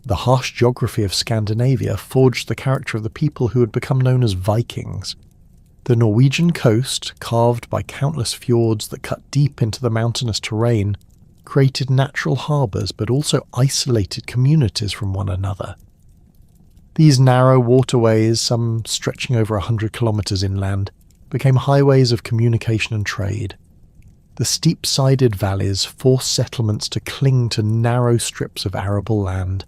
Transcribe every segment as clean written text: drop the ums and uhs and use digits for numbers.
The harsh geography of Scandinavia forged the character of the people who had become known as Vikings. The Norwegian coast, carved by countless fjords that cut deep into the mountainous terrain, created natural harbours but also isolated communities from one another. These narrow waterways, some stretching over 100 kilometres inland, became highways of communication and trade. The steep-sided valleys forced settlements to cling to narrow strips of arable land,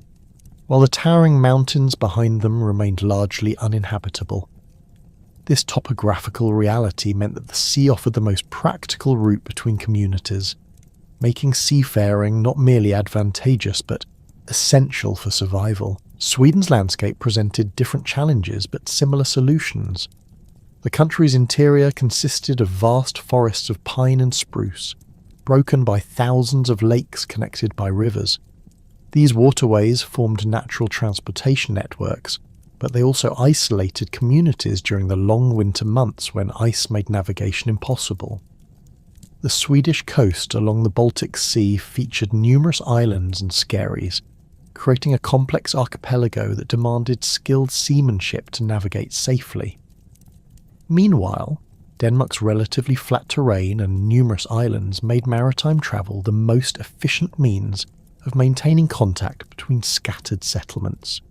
while the towering mountains behind them remained largely uninhabitable. This topographical reality meant that the sea offered the most practical route between communities, making seafaring not merely advantageous but essential for survival. Sweden's landscape presented different challenges but similar solutions. The country's interior consisted of vast forests of pine and spruce, broken by thousands of lakes connected by rivers. These waterways formed natural transportation networks, but they also isolated communities during the long winter months when ice made navigation impossible. The Swedish coast along the Baltic Sea featured numerous islands and skerries, creating a complex archipelago that demanded skilled seamanship to navigate safely. Meanwhile, Denmark's relatively flat terrain and numerous islands made maritime travel the most efficient means of maintaining contact between scattered settlements.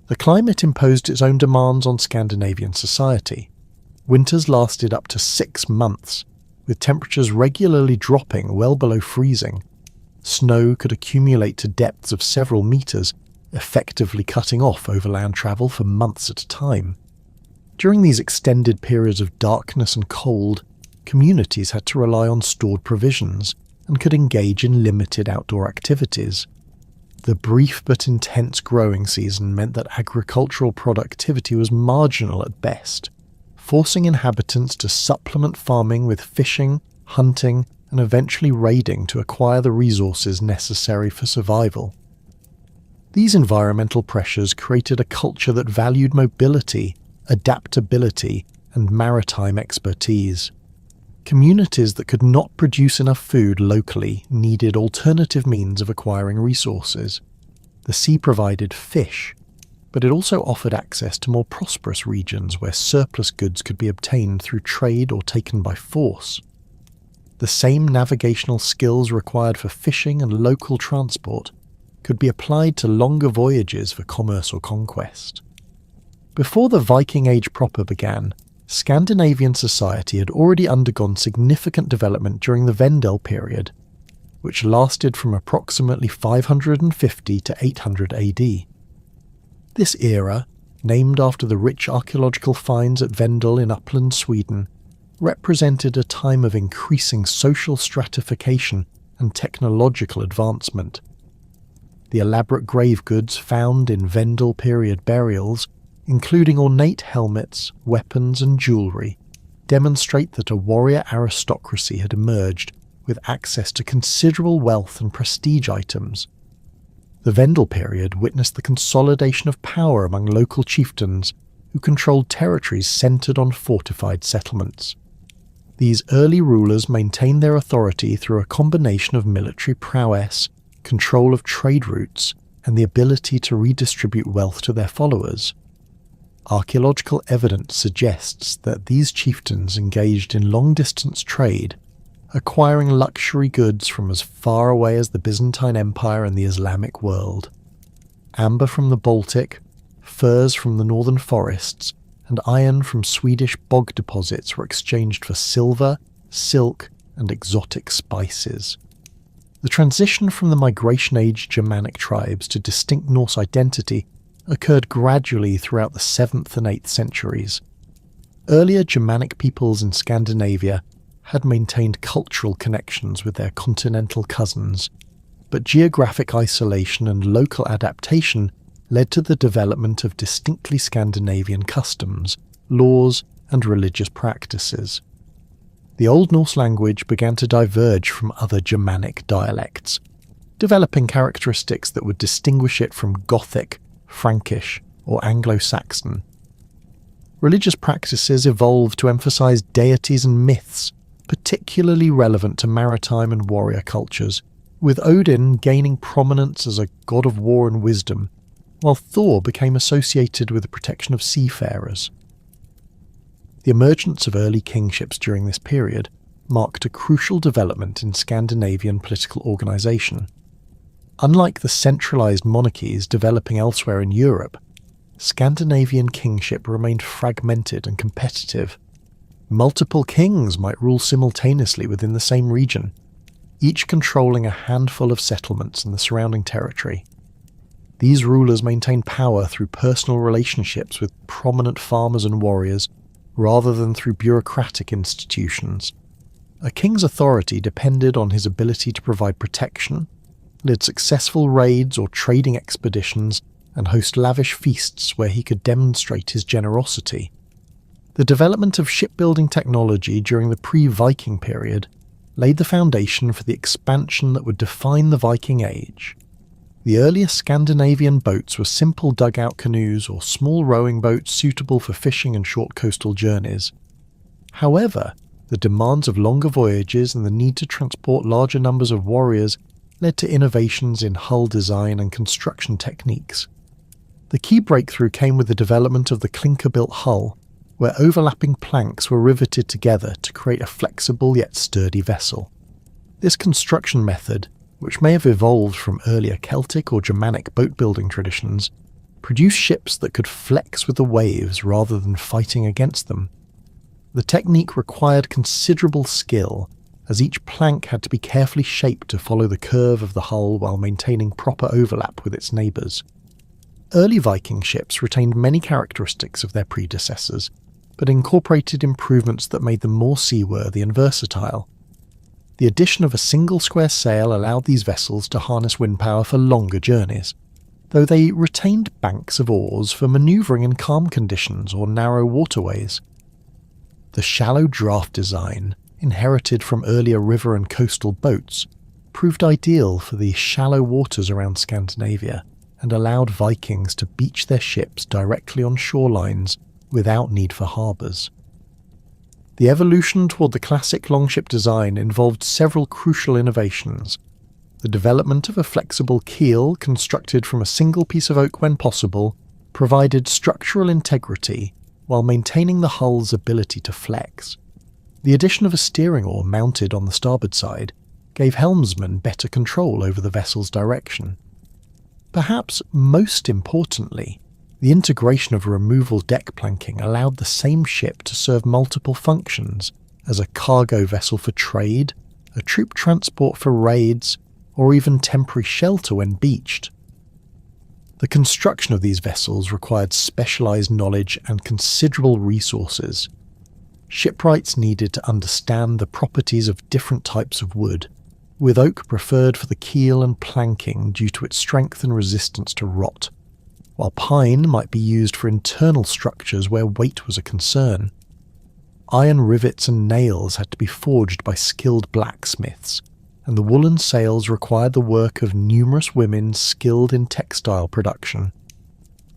The climate imposed its own demands on Scandinavian society. Winters lasted up to 6 months, with temperatures regularly dropping well below freezing. Snow could accumulate to depths of several meters, effectively cutting off overland travel for months at a time. During these extended periods of darkness and cold, communities had to rely on stored provisions and could engage in limited outdoor activities. The brief but intense growing season meant that agricultural productivity was marginal at best, forcing inhabitants to supplement farming with fishing, hunting, and eventually raiding to acquire the resources necessary for survival. These environmental pressures created a culture that valued mobility, adaptability, and maritime expertise. Communities that could not produce enough food locally needed alternative means of acquiring resources. The sea provided fish, but it also offered access to more prosperous regions where surplus goods could be obtained through trade or taken by force. The same navigational skills required for fishing and local transport could be applied to longer voyages for commerce or conquest. Before the Viking Age proper began, Scandinavian society had already undergone significant development during the Vendel period, which lasted from approximately 550 to 800 AD. This era, named after the rich archaeological finds at Vendel in upland Sweden, represented a time of increasing social stratification and technological advancement. The elaborate grave goods found in Vendel period burials, including ornate helmets, weapons and jewellery, demonstrate that a warrior aristocracy had emerged with access to considerable wealth and prestige items. The Vendel period witnessed the consolidation of power among local chieftains who controlled territories centred on fortified settlements. These early rulers maintained their authority through a combination of military prowess, control of trade routes, and the ability to redistribute wealth to their followers. Archaeological evidence suggests that these chieftains engaged in long-distance trade, acquiring luxury goods from as far away as the Byzantine Empire and the Islamic world. Amber from the Baltic, furs from the northern forests, and iron from Swedish bog deposits were exchanged for silver, silk, and exotic spices. The transition from the migration-age Germanic tribes to distinct Norse identity occurred gradually throughout the 7th and 8th centuries. Earlier Germanic peoples in Scandinavia had maintained cultural connections with their continental cousins, but geographic isolation and local adaptation led to the development of distinctly Scandinavian customs, laws, and religious practices. The Old Norse language began to diverge from other Germanic dialects, developing characteristics that would distinguish it from Gothic, Frankish, or Anglo-Saxon. Religious practices evolved to emphasize deities and myths, particularly relevant to maritime and warrior cultures, with Odin gaining prominence as a god of war and wisdom, while Thor became associated with the protection of seafarers. The emergence of early kingships during this period marked a crucial development in Scandinavian political organisation. Unlike the centralised monarchies developing elsewhere in Europe, Scandinavian kingship remained fragmented and competitive. Multiple kings might rule simultaneously within the same region, each controlling a handful of settlements in the surrounding territory. These rulers maintained power through personal relationships with prominent farmers and warriors, rather than through bureaucratic institutions. A king's authority depended on his ability to provide protection, lead successful raids or trading expeditions, and host lavish feasts where he could demonstrate his generosity. The development of shipbuilding technology during the pre-Viking period laid the foundation for the expansion that would define the Viking Age. The earliest Scandinavian boats were simple dugout canoes or small rowing boats suitable for fishing and short coastal journeys. However, the demands of longer voyages and the need to transport larger numbers of warriors led to innovations in hull design and construction techniques. The key breakthrough came with the development of the clinker-built hull, where overlapping planks were riveted together to create a flexible yet sturdy vessel. This construction method, which may have evolved from earlier Celtic or Germanic boat-building traditions, produced ships that could flex with the waves rather than fighting against them. The technique required considerable skill, as each plank had to be carefully shaped to follow the curve of the hull while maintaining proper overlap with its neighbours. Early Viking ships retained many characteristics of their predecessors, but incorporated improvements that made them more seaworthy and versatile. The addition of a single square sail allowed these vessels to harness wind power for longer journeys, though they retained banks of oars for manoeuvring in calm conditions or narrow waterways. The shallow draft design, inherited from earlier river and coastal boats, proved ideal for the shallow waters around Scandinavia and allowed Vikings to beach their ships directly on shorelines without need for harbours. The evolution toward the classic longship design involved several crucial innovations. The development of a flexible keel constructed from a single piece of oak when possible provided structural integrity while maintaining the hull's ability to flex. The addition of a steering oar mounted on the starboard side gave helmsmen better control over the vessel's direction. Perhaps most importantly, the integration of removable deck planking allowed the same ship to serve multiple functions as a cargo vessel for trade, a troop transport for raids, or even temporary shelter when beached. The construction of these vessels required specialised knowledge and considerable resources. Shipwrights needed to understand the properties of different types of wood, with oak preferred for the keel and planking due to its strength and resistance to rot, while pine might be used for internal structures where weight was a concern. Iron rivets and nails had to be forged by skilled blacksmiths, and the woolen sails required the work of numerous women skilled in textile production.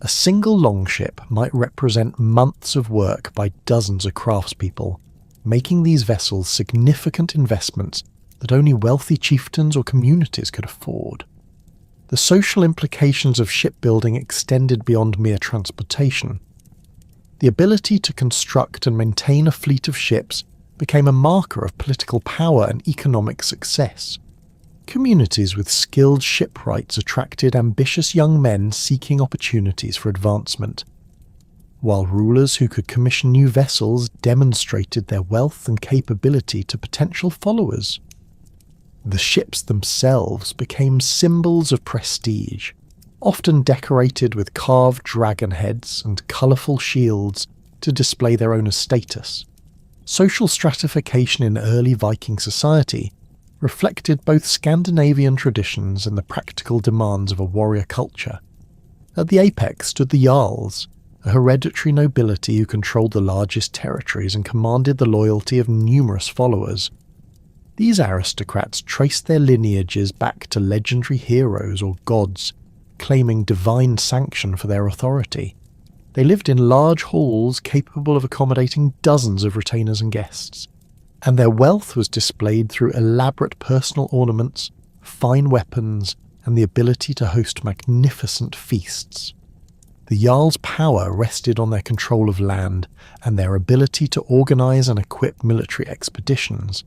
A single longship might represent months of work by dozens of craftspeople, making these vessels significant investments that only wealthy chieftains or communities could afford. The social implications of shipbuilding extended beyond mere transportation. The ability to construct and maintain a fleet of ships became a marker of political power and economic success. Communities with skilled shipwrights attracted ambitious young men seeking opportunities for advancement, while rulers who could commission new vessels demonstrated their wealth and capability to potential followers. The ships themselves became symbols of prestige, often decorated with carved dragon heads and colourful shields to display their owner's status. Social stratification in early Viking society reflected both Scandinavian traditions and the practical demands of a warrior culture. At the apex stood the Jarls, a hereditary nobility who controlled the largest territories and commanded the loyalty of numerous followers. These aristocrats traced their lineages back to legendary heroes or gods, claiming divine sanction for their authority. They lived in large halls capable of accommodating dozens of retainers and guests, and their wealth was displayed through elaborate personal ornaments, fine weapons, and the ability to host magnificent feasts. The Jarl's power rested on their control of land and their ability to organise and equip military expeditions.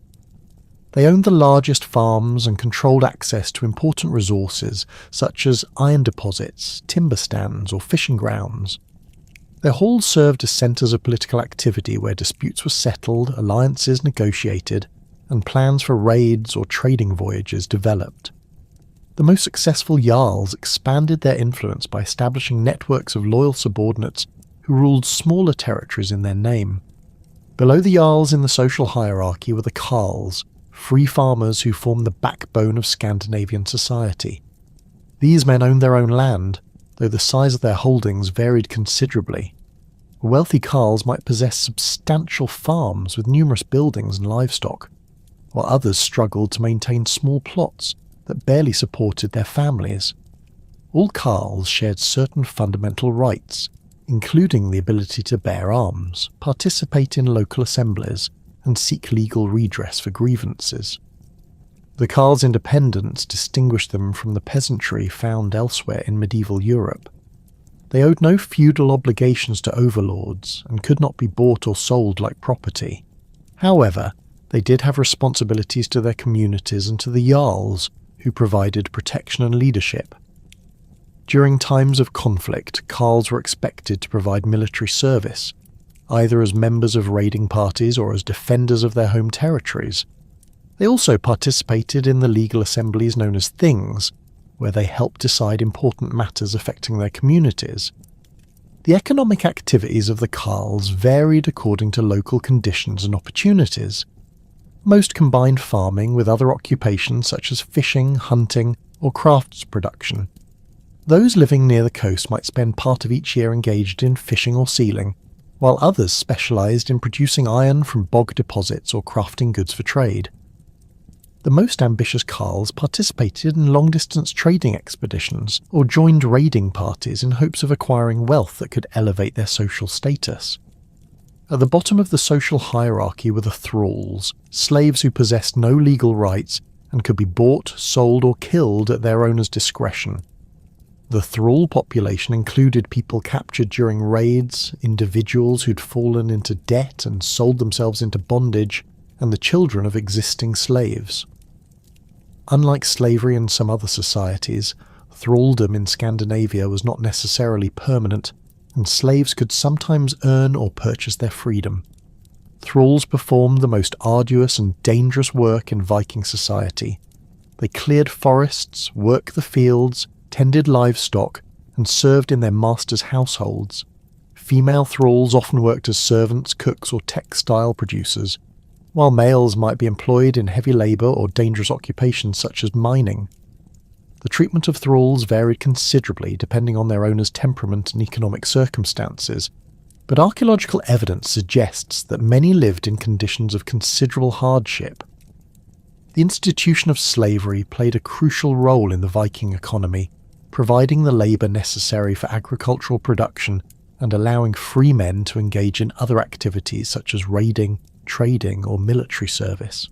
They owned the largest farms and controlled access to important resources such as iron deposits, timber stands, or fishing grounds. Their halls served as centres of political activity where disputes were settled, alliances negotiated, and plans for raids or trading voyages developed. The most successful Jarls expanded their influence by establishing networks of loyal subordinates who ruled smaller territories in their name. Below the Jarls in the social hierarchy were the Carls, free farmers who formed the backbone of Scandinavian society. These men owned their own land, though the size of their holdings varied considerably. Wealthy Carls might possess substantial farms with numerous buildings and livestock, while others struggled to maintain small plots that barely supported their families. All Carls shared certain fundamental rights, including the ability to bear arms, participate in local assemblies, and seek legal redress for grievances. The Carls' independence distinguished them from the peasantry found elsewhere in medieval Europe. They owed no feudal obligations to overlords and could not be bought or sold like property. However, they did have responsibilities to their communities and to the Jarls, who provided protection and leadership. During times of conflict, Carls were expected to provide military service, either as members of raiding parties or as defenders of their home territories. They also participated in the legal assemblies known as things, where they helped decide important matters affecting their communities. The economic activities of the Carls varied according to local conditions and opportunities. Most combined farming with other occupations such as fishing, hunting, or crafts production. Those living near the coast might spend part of each year engaged in fishing or sealing, while others specialised in producing iron from bog deposits or crafting goods for trade. The most ambitious Carls participated in long-distance trading expeditions or joined raiding parties in hopes of acquiring wealth that could elevate their social status. At the bottom of the social hierarchy were the thralls, slaves who possessed no legal rights and could be bought, sold, or killed at their owner's discretion. The thrall population included people captured during raids, individuals who'd fallen into debt and sold themselves into bondage, and the children of existing slaves. Unlike slavery in some other societies, thralldom in Scandinavia was not necessarily permanent, and slaves could sometimes earn or purchase their freedom. Thralls performed the most arduous and dangerous work in Viking society. They cleared forests, worked the fields, tended livestock, and served in their masters' households. Female thralls often worked as servants, cooks, or textile producers, while males might be employed in heavy labour or dangerous occupations such as mining. The treatment of thralls varied considerably depending on their owner's temperament and economic circumstances, but archaeological evidence suggests that many lived in conditions of considerable hardship. The institution of slavery played a crucial role in the Viking economy, providing the labour necessary for agricultural production and allowing free men to engage in other activities such as raiding, trading, or military service.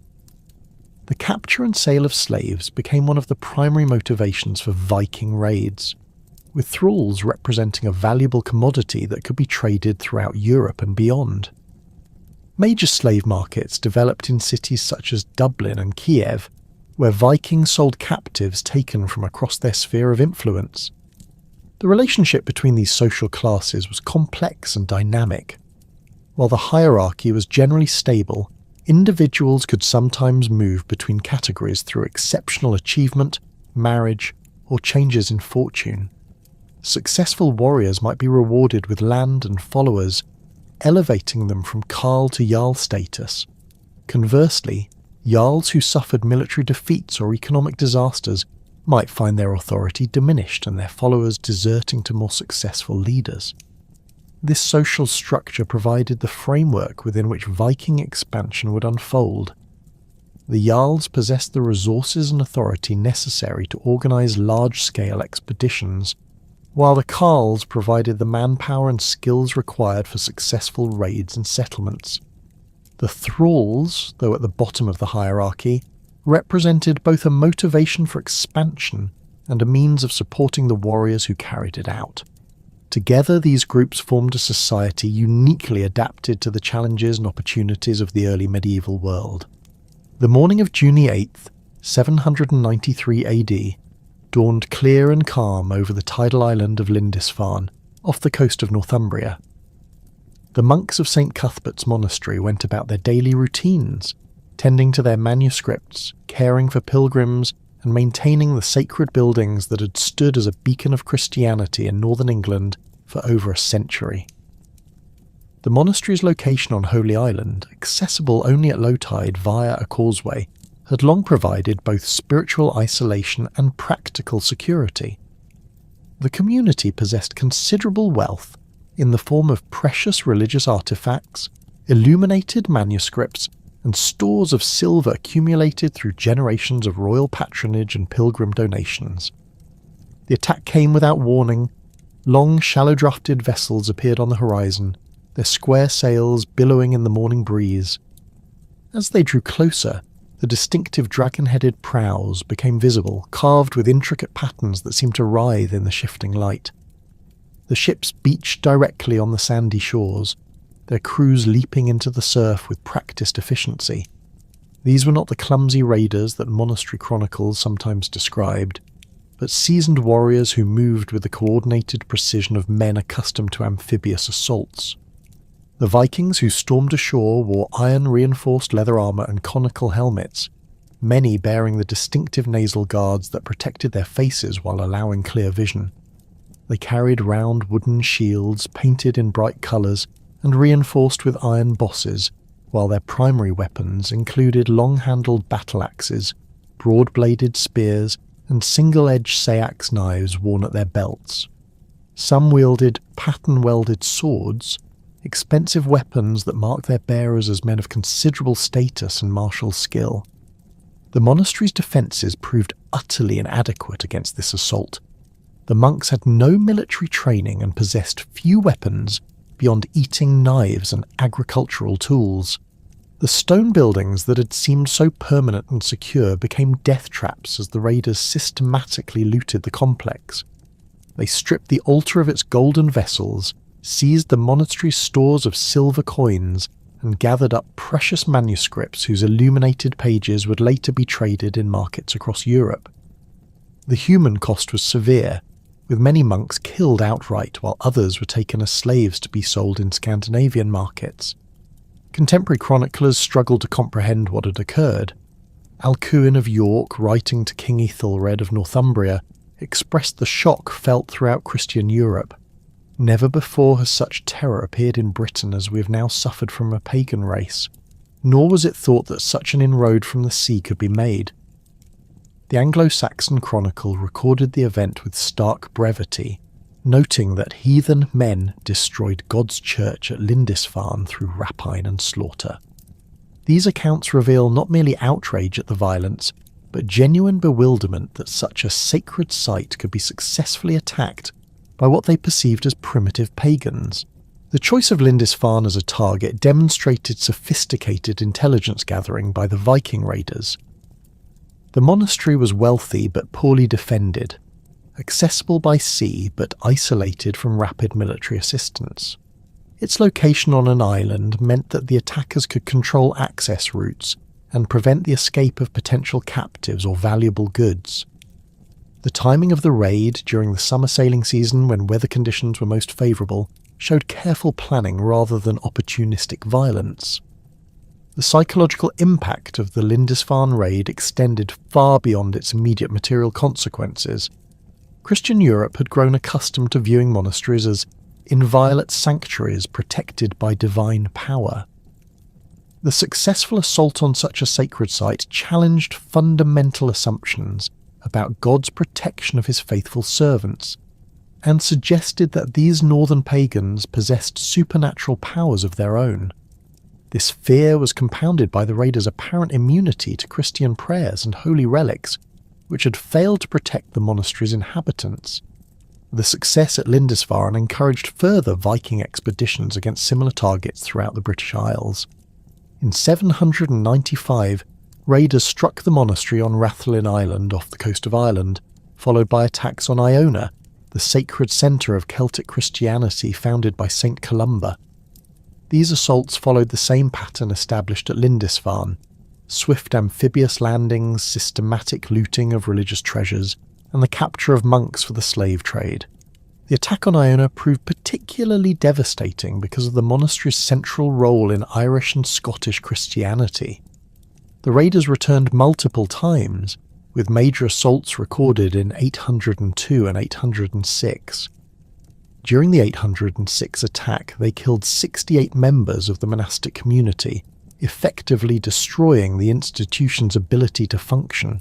The capture and sale of slaves became one of the primary motivations for Viking raids, with thralls representing a valuable commodity that could be traded throughout Europe and beyond. Major slave markets developed in cities such as Dublin and Kiev, where Vikings sold captives taken from across their sphere of influence. The relationship between these social classes was complex and dynamic. While the hierarchy was generally stable, individuals could sometimes move between categories through exceptional achievement, marriage, or changes in fortune. Successful warriors might be rewarded with land and followers, elevating them from Carl to Jarl status. Conversely, Jarls who suffered military defeats or economic disasters might find their authority diminished and their followers deserting to more successful leaders. This social structure provided the framework within which Viking expansion would unfold. The Jarls possessed the resources and authority necessary to organise large-scale expeditions, while the Carls provided the manpower and skills required for successful raids and settlements. The thralls, though at the bottom of the hierarchy, represented both a motivation for expansion and a means of supporting the warriors who carried it out. Together, these groups formed a society uniquely adapted to the challenges and opportunities of the early medieval world. The morning of June 8th, 793 AD, dawned clear and calm over the tidal island of Lindisfarne, off the coast of Northumbria. The monks of St. Cuthbert's monastery went about their daily routines, tending to their manuscripts, caring for pilgrims, and maintaining the sacred buildings that had stood as a beacon of Christianity in northern England for over a century. The monastery's location on Holy Island, accessible only at low tide via a causeway, had long provided both spiritual isolation and practical security. The community possessed considerable wealth in the form of precious religious artifacts, illuminated manuscripts, and stores of silver accumulated through generations of royal patronage and pilgrim donations. The attack came without warning. Long, shallow-drafted vessels appeared on the horizon, their square sails billowing in the morning breeze. As they drew closer, the distinctive dragon-headed prows became visible, carved with intricate patterns that seemed to writhe in the shifting light. The ships beached directly on the sandy shores, their crews leaping into the surf with practiced efficiency. These were not the clumsy raiders that monastery chronicles sometimes described, but seasoned warriors who moved with the coordinated precision of men accustomed to amphibious assaults. The Vikings who stormed ashore wore iron-reinforced leather armour and conical helmets, many bearing the distinctive nasal guards that protected their faces while allowing clear vision. They carried round wooden shields painted in bright colours and reinforced with iron bosses, while their primary weapons included long-handled battle-axes, broad-bladed spears, and single-edged seax knives worn at their belts. Some wielded pattern-welded swords, expensive weapons that marked their bearers as men of considerable status and martial skill. The monastery's defences proved utterly inadequate against this assault. The monks had no military training and possessed few weapons beyond eating knives and agricultural tools. The stone buildings that had seemed so permanent and secure became death traps as the raiders systematically looted the complex. They stripped the altar of its golden vessels, seized the monastery's stores of silver coins, and gathered up precious manuscripts whose illuminated pages would later be traded in markets across Europe. The human cost was severe, with many monks killed outright while others were taken as slaves to be sold in Scandinavian markets. Contemporary chroniclers struggled to comprehend what had occurred. Alcuin of York, writing to King Ethelred of Northumbria, expressed the shock felt throughout Christian Europe. Never before has such terror appeared in Britain as we have now suffered from a pagan race, nor was it thought that such an inroad from the sea could be made. The Anglo-Saxon Chronicle recorded the event with stark brevity, noting that heathen men destroyed God's church at Lindisfarne through rapine and slaughter. These accounts reveal not merely outrage at the violence, but genuine bewilderment that such a sacred site could be successfully attacked by what they perceived as primitive pagans. The choice of Lindisfarne as a target demonstrated sophisticated intelligence gathering by the Viking raiders. The monastery was wealthy but poorly defended, accessible by sea but isolated from rapid military assistance. Its location on an island meant that the attackers could control access routes and prevent the escape of potential captives or valuable goods. The timing of the raid during the summer sailing season, when weather conditions were most favourable, showed careful planning rather than opportunistic violence. The psychological impact of the Lindisfarne raid extended far beyond its immediate material consequences. Christian Europe had grown accustomed to viewing monasteries as inviolate sanctuaries protected by divine power. The successful assault on such a sacred site challenged fundamental assumptions about God's protection of his faithful servants, and suggested that these northern pagans possessed supernatural powers of their own. This fear was compounded by the raiders' apparent immunity to Christian prayers and holy relics, which had failed to protect the monastery's inhabitants. The success at Lindisfarne encouraged further Viking expeditions against similar targets throughout the British Isles. In 795, raiders struck the monastery on Rathlin Island off the coast of Ireland, followed by attacks on Iona, the sacred centre of Celtic Christianity founded by St. Columba. These assaults followed the same pattern established at Lindisfarne: swift amphibious landings, systematic looting of religious treasures, and the capture of monks for the slave trade. The attack on Iona proved particularly devastating because of the monastery's central role in Irish and Scottish Christianity. The raiders returned multiple times, with major assaults recorded in 802 and 806. During the 806 attack, they killed 68 members of the monastic community, effectively destroying the institution's ability to function.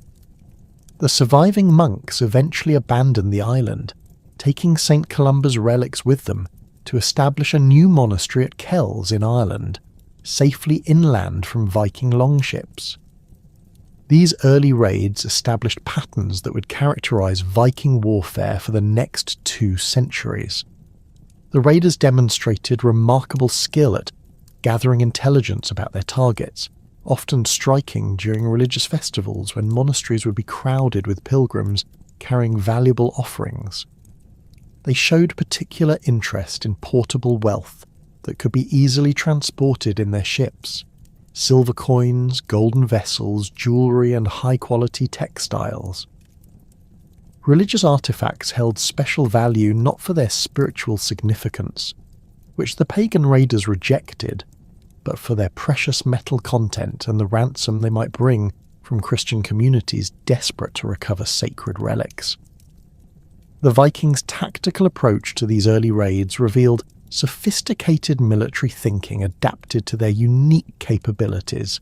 The surviving monks eventually abandoned the island, taking St. Columba's relics with them to establish a new monastery at Kells in Ireland, safely inland from Viking longships. These early raids established patterns that would characterize Viking warfare for the next 2 centuries. The raiders demonstrated remarkable skill at gathering intelligence about their targets, often striking during religious festivals when monasteries would be crowded with pilgrims carrying valuable offerings. They showed particular interest in portable wealth that could be easily transported in their ships: silver coins, golden vessels, jewellery, and high-quality textiles. Religious artefacts held special value not for their spiritual significance, which the pagan raiders rejected, but for their precious metal content and the ransom they might bring from Christian communities desperate to recover sacred relics. The Vikings' tactical approach to these early raids revealed sophisticated military thinking adapted to their unique capabilities.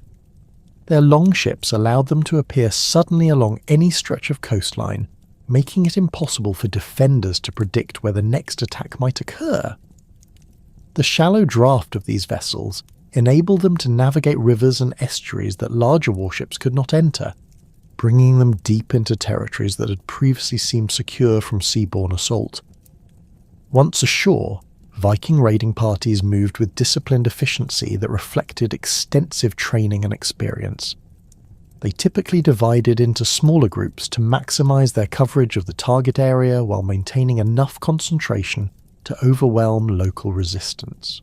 Their longships allowed them to appear suddenly along any stretch of coastline, making it impossible for defenders to predict where the next attack might occur. The shallow draft of these vessels enabled them to navigate rivers and estuaries that larger warships could not enter, bringing them deep into territories that had previously seemed secure from seaborne assault. Once ashore, Viking raiding parties moved with disciplined efficiency that reflected extensive training and experience. They typically divided into smaller groups to maximize their coverage of the target area while maintaining enough concentration to overwhelm local resistance.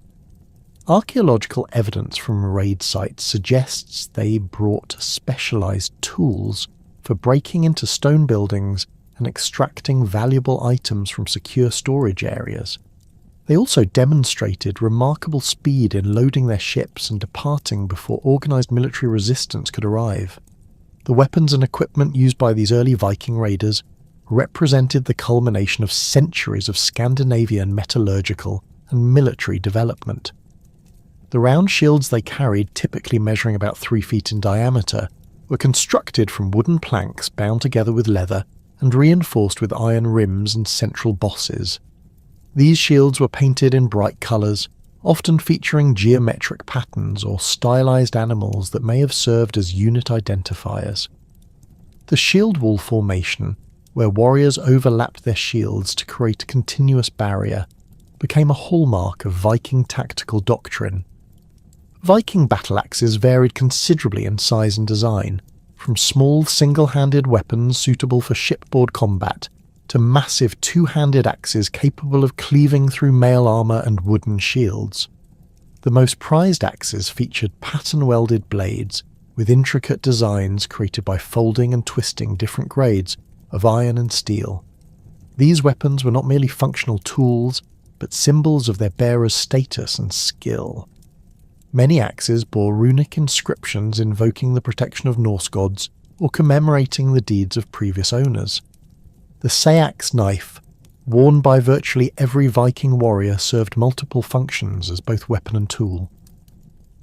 Archaeological evidence from raid sites suggests they brought specialized tools for breaking into stone buildings and extracting valuable items from secure storage areas. They also demonstrated remarkable speed in loading their ships and departing before organized military resistance could arrive. The weapons and equipment used by these early Viking raiders represented the culmination of centuries of Scandinavian metallurgical and military development. The round shields they carried, typically measuring about 3 feet in diameter, were constructed from wooden planks bound together with leather and reinforced with iron rims and central bosses. These shields were painted in bright colours, often featuring geometric patterns or stylized animals that may have served as unit identifiers. The shield wall formation, where warriors overlapped their shields to create a continuous barrier, became a hallmark of Viking tactical doctrine. Viking battle axes varied considerably in size and design, from small single-handed weapons suitable for shipboard combat to massive two-handed axes capable of cleaving through mail armour and wooden shields. The most prized axes featured pattern-welded blades with intricate designs created by folding and twisting different grades of iron and steel. These weapons were not merely functional tools, but symbols of their bearers' status and skill. Many axes bore runic inscriptions invoking the protection of Norse gods or commemorating the deeds of previous owners. The seax knife, worn by virtually every Viking warrior, served multiple functions as both weapon and tool.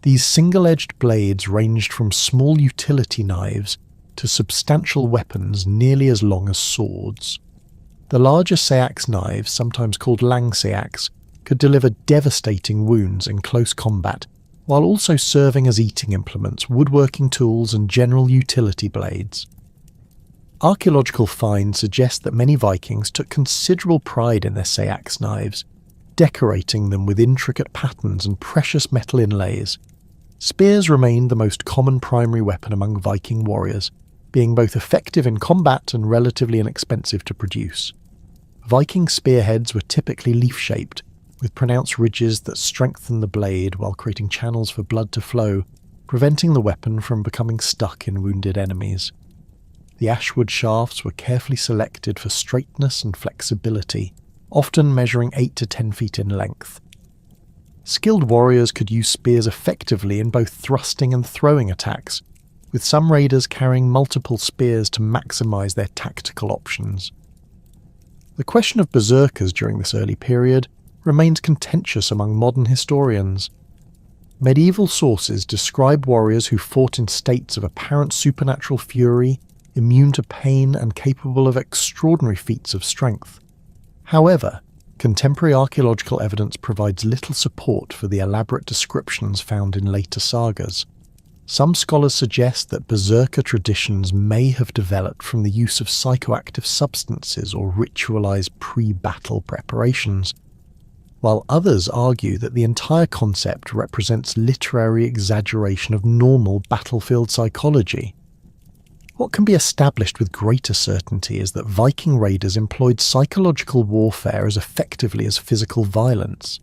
These single-edged blades ranged from small utility knives to substantial weapons nearly as long as swords. The larger seax knives, sometimes called langseax, could deliver devastating wounds in close combat, while also serving as eating implements, woodworking tools, and general utility blades. Archaeological finds suggest that many Vikings took considerable pride in their seax knives, decorating them with intricate patterns and precious metal inlays. Spears remained the most common primary weapon among Viking warriors, being both effective in combat and relatively inexpensive to produce. Viking spearheads were typically leaf-shaped, with pronounced ridges that strengthened the blade while creating channels for blood to flow, preventing the weapon from becoming stuck in wounded enemies. The ashwood shafts were carefully selected for straightness and flexibility, often measuring 8 to 10 feet in length. Skilled warriors could use spears effectively in both thrusting and throwing attacks, with some raiders carrying multiple spears to maximize their tactical options. The question of berserkers during this early period remains contentious among modern historians. Medieval sources describe warriors who fought in states of apparent supernatural fury, immune to pain and capable of extraordinary feats of strength. However, contemporary archaeological evidence provides little support for the elaborate descriptions found in later sagas. Some scholars suggest that berserker traditions may have developed from the use of psychoactive substances or ritualized pre-battle preparations, while others argue that the entire concept represents literary exaggeration of normal battlefield psychology. What can be established with greater certainty is that Viking raiders employed psychological warfare as effectively as physical violence.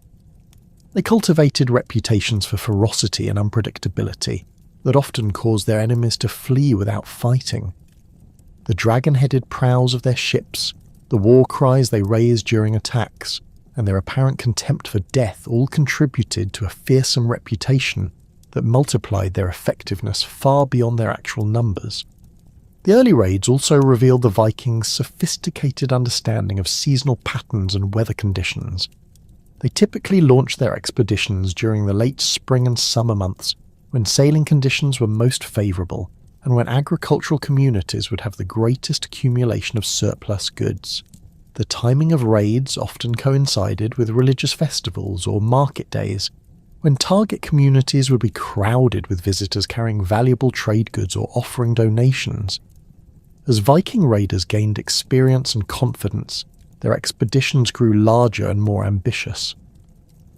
They cultivated reputations for ferocity and unpredictability that often caused their enemies to flee without fighting. The dragon-headed prows of their ships, the war cries they raised during attacks, and their apparent contempt for death all contributed to a fearsome reputation that multiplied their effectiveness far beyond their actual numbers. The early raids also revealed the Vikings' sophisticated understanding of seasonal patterns and weather conditions. They typically launched their expeditions during the late spring and summer months, when sailing conditions were most favourable, and when agricultural communities would have the greatest accumulation of surplus goods. The timing of raids often coincided with religious festivals or market days, when target communities would be crowded with visitors carrying valuable trade goods or offering donations. As Viking raiders gained experience and confidence, their expeditions grew larger and more ambitious.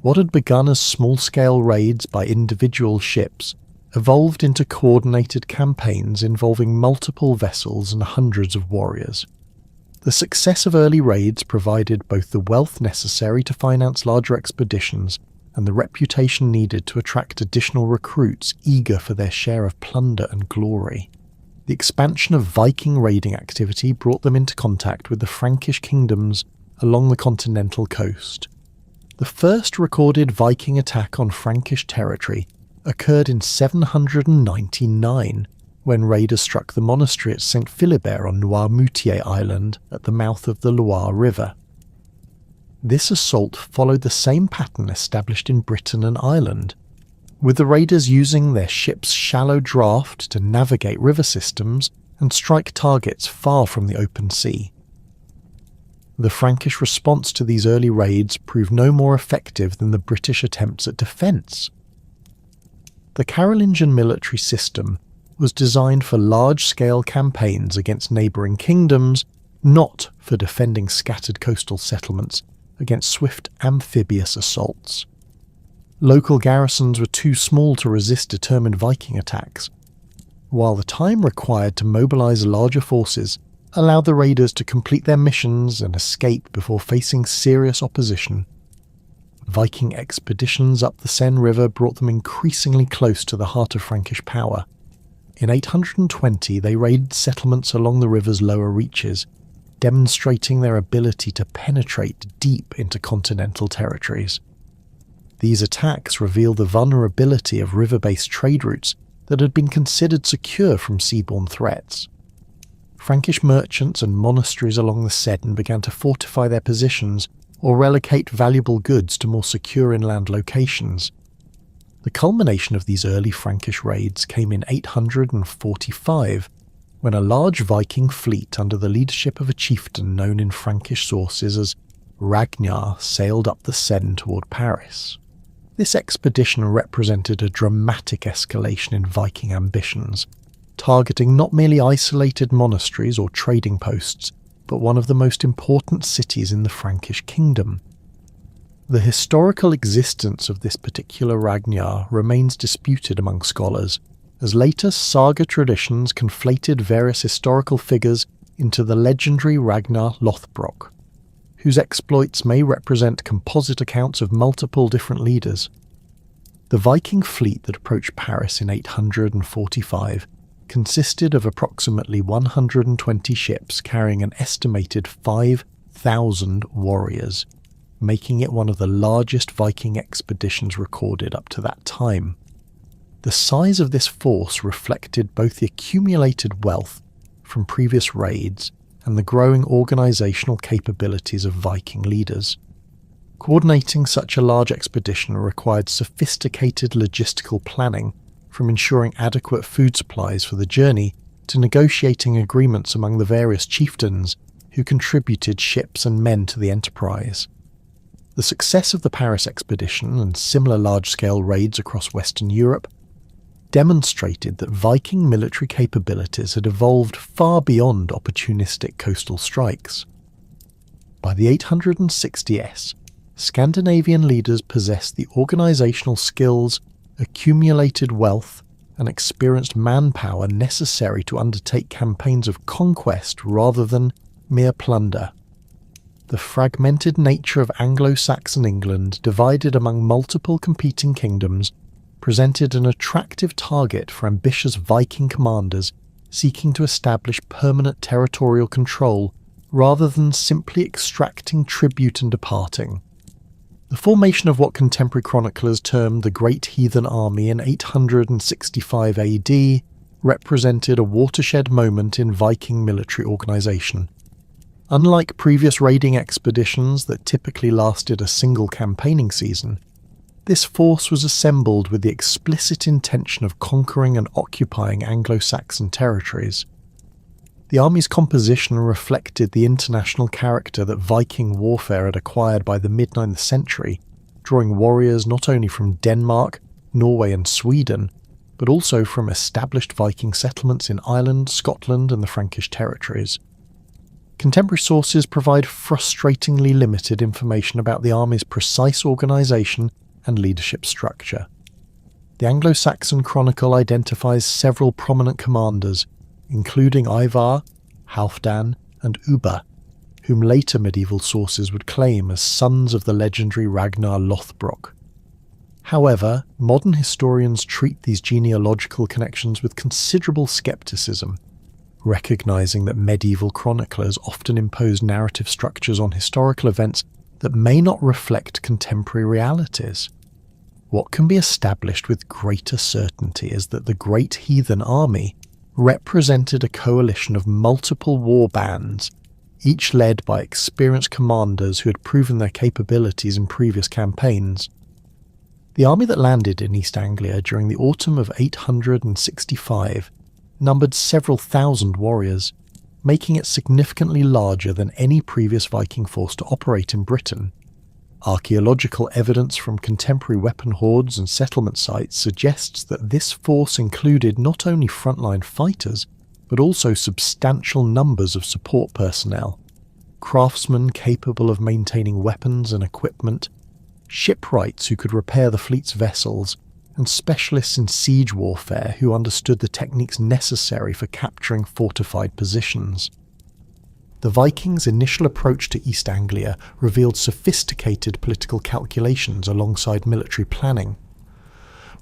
What had begun as small-scale raids by individual ships evolved into coordinated campaigns involving multiple vessels and hundreds of warriors. The success of early raids provided both the wealth necessary to finance larger expeditions and the reputation needed to attract additional recruits eager for their share of plunder and glory. The expansion of Viking raiding activity brought them into contact with the Frankish kingdoms along the continental coast. The first recorded Viking attack on Frankish territory occurred in 799, when raiders struck the monastery at St. Philibert on Noirmoutier Island at the mouth of the Loire River. This assault followed the same pattern established in Britain and Ireland, with the raiders using their ships' shallow draft to navigate river systems and strike targets far from the open sea. The Frankish response to these early raids proved no more effective than the British attempts at defence. The Carolingian military system was designed for large-scale campaigns against neighbouring kingdoms, not for defending scattered coastal settlements against swift amphibious assaults. Local garrisons were too small to resist determined Viking attacks, while the time required to mobilise larger forces allowed the raiders to complete their missions and escape before facing serious opposition. Viking expeditions up the Seine River brought them increasingly close to the heart of Frankish power. In 820 they raided settlements along the river's lower reaches, demonstrating their ability to penetrate deep into continental territories. These attacks revealed the vulnerability of river-based trade routes that had been considered secure from seaborne threats. Frankish merchants and monasteries along the Seine began to fortify their positions or relocate valuable goods to more secure inland locations. The culmination of these early Frankish raids came in 845, when a large Viking fleet under the leadership of a chieftain known in Frankish sources as Ragnar sailed up the Seine toward Paris. This expedition represented a dramatic escalation in Viking ambitions, targeting not merely isolated monasteries or trading posts, but one of the most important cities in the Frankish kingdom. The historical existence of this particular Ragnar remains disputed among scholars, as later saga traditions conflated various historical figures into the legendary Ragnar Lothbrok, whose exploits may represent composite accounts of multiple different leaders. The Viking fleet that approached Paris in 845 consisted of approximately 120 ships carrying an estimated 5,000 warriors, making it one of the largest Viking expeditions recorded up to that time. The size of this force reflected both the accumulated wealth from previous raids and the growing organisational capabilities of Viking leaders. Coordinating such a large expedition required sophisticated logistical planning, from ensuring adequate food supplies for the journey to negotiating agreements among the various chieftains who contributed ships and men to the enterprise. The success of the Paris expedition and similar large-scale raids across Western Europe demonstrated that Viking military capabilities had evolved far beyond opportunistic coastal strikes. By the 860s, Scandinavian leaders possessed the organisational skills, accumulated wealth, and experienced manpower necessary to undertake campaigns of conquest rather than mere plunder. The fragmented nature of Anglo-Saxon England, divided among multiple competing kingdoms, presented an attractive target for ambitious Viking commanders seeking to establish permanent territorial control rather than simply extracting tribute and departing. The formation of what contemporary chroniclers termed the Great Heathen Army in 865 AD represented a watershed moment in Viking military organisation. Unlike previous raiding expeditions that typically lasted a single campaigning season, this force was assembled with the explicit intention of conquering and occupying Anglo-Saxon territories. The army's composition reflected the international character that Viking warfare had acquired by the mid-9th century, drawing warriors not only from Denmark, Norway and Sweden, but also from established Viking settlements in Ireland, Scotland and the Frankish territories. Contemporary sources provide frustratingly limited information about the army's precise organisation and leadership structure. The Anglo-Saxon Chronicle identifies several prominent commanders, including Ivar, Halfdan and Ubba, whom later medieval sources would claim as sons of the legendary Ragnar Lothbrok. However, modern historians treat these genealogical connections with considerable scepticism, recognising that medieval chroniclers often impose narrative structures on historical events that may not reflect contemporary realities. What can be established with greater certainty is that the Great Heathen Army represented a coalition of multiple war bands, each led by experienced commanders who had proven their capabilities in previous campaigns. The army that landed in East Anglia during the autumn of 865 numbered several thousand warriors, making it significantly larger than any previous Viking force to operate in Britain. Archaeological evidence from contemporary weapon hoards and settlement sites suggests that this force included not only frontline fighters, but also substantial numbers of support personnel, craftsmen capable of maintaining weapons and equipment, shipwrights who could repair the fleet's vessels, and specialists in siege warfare who understood the techniques necessary for capturing fortified positions. The Vikings' initial approach to East Anglia revealed sophisticated political calculations alongside military planning.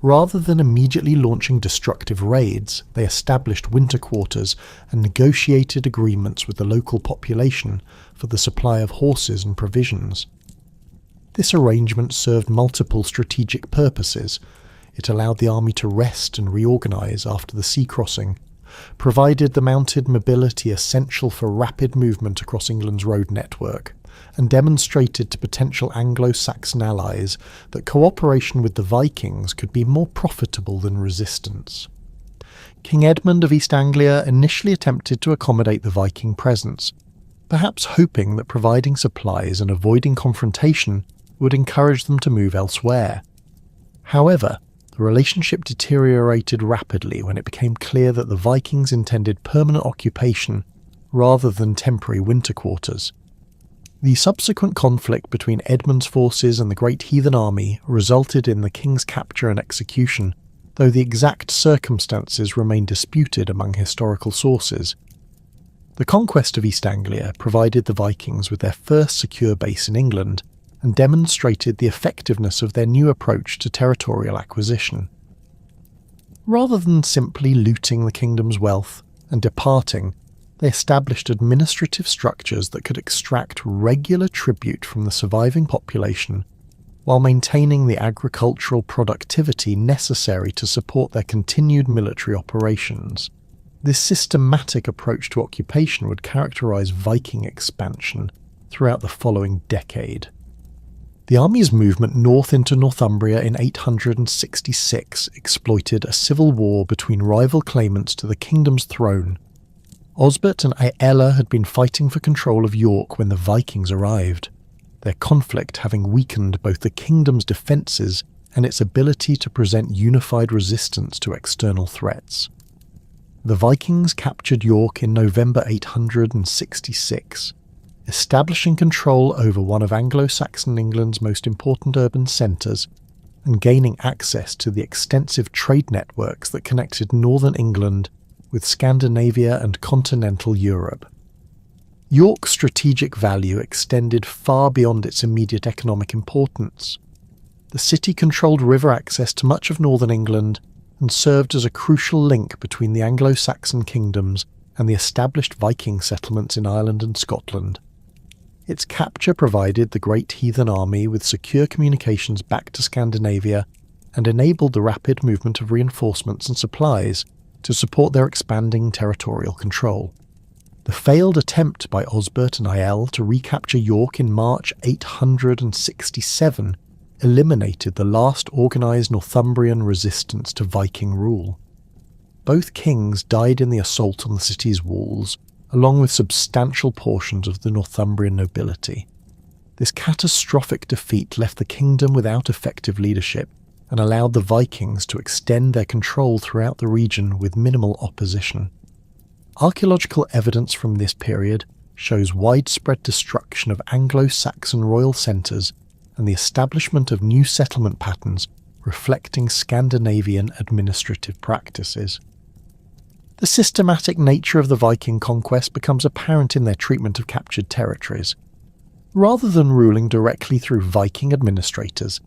Rather than immediately launching destructive raids, they established winter quarters and negotiated agreements with the local population for the supply of horses and provisions. This arrangement served multiple strategic purposes. It allowed the army to rest and reorganise after the sea crossing, provided the mounted mobility essential for rapid movement across England's road network, and demonstrated to potential Anglo-Saxon allies that cooperation with the Vikings could be more profitable than resistance. King Edmund of East Anglia initially attempted to accommodate the Viking presence, perhaps hoping that providing supplies and avoiding confrontation would encourage them to move elsewhere. However, the relationship deteriorated rapidly when it became clear that the Vikings intended permanent occupation rather than temporary winter quarters. The subsequent conflict between Edmund's forces and the Great Heathen Army resulted in the king's capture and execution, though the exact circumstances remain disputed among historical sources. The conquest of East Anglia provided the Vikings with their first secure base in England and demonstrated the effectiveness of their new approach to territorial acquisition. Rather than simply looting the kingdom's wealth and departing, they established administrative structures that could extract regular tribute from the surviving population while maintaining the agricultural productivity necessary to support their continued military operations. This systematic approach to occupation would characterize Viking expansion throughout the following decade. The army's movement north into Northumbria in 866 exploited a civil war between rival claimants to the kingdom's throne. Osbert and Aella had been fighting for control of York when the Vikings arrived, their conflict having weakened both the kingdom's defences and its ability to present unified resistance to external threats. The Vikings captured York in November 866, establishing control over one of Anglo-Saxon England's most important urban centres and gaining access to the extensive trade networks that connected northern England with Scandinavia and continental Europe. York's strategic value extended far beyond its immediate economic importance. The city controlled river access to much of northern England and served as a crucial link between the Anglo-Saxon kingdoms and the established Viking settlements in Ireland and Scotland. Its capture provided the great heathen army with secure communications back to Scandinavia and enabled the rapid movement of reinforcements and supplies to support their expanding territorial control. The failed attempt by Osbert and Aelle to recapture York in March 867 eliminated the last organised Northumbrian resistance to Viking rule. Both kings died in the assault on the city's walls, along with substantial portions of the Northumbrian nobility. This catastrophic defeat left the kingdom without effective leadership and allowed the Vikings to extend their control throughout the region with minimal opposition. Archaeological evidence from this period shows widespread destruction of Anglo-Saxon royal centres and the establishment of new settlement patterns reflecting Scandinavian administrative practices. The systematic nature of the Viking conquest becomes apparent in their treatment of captured territories. Rather than ruling directly through Viking administrators,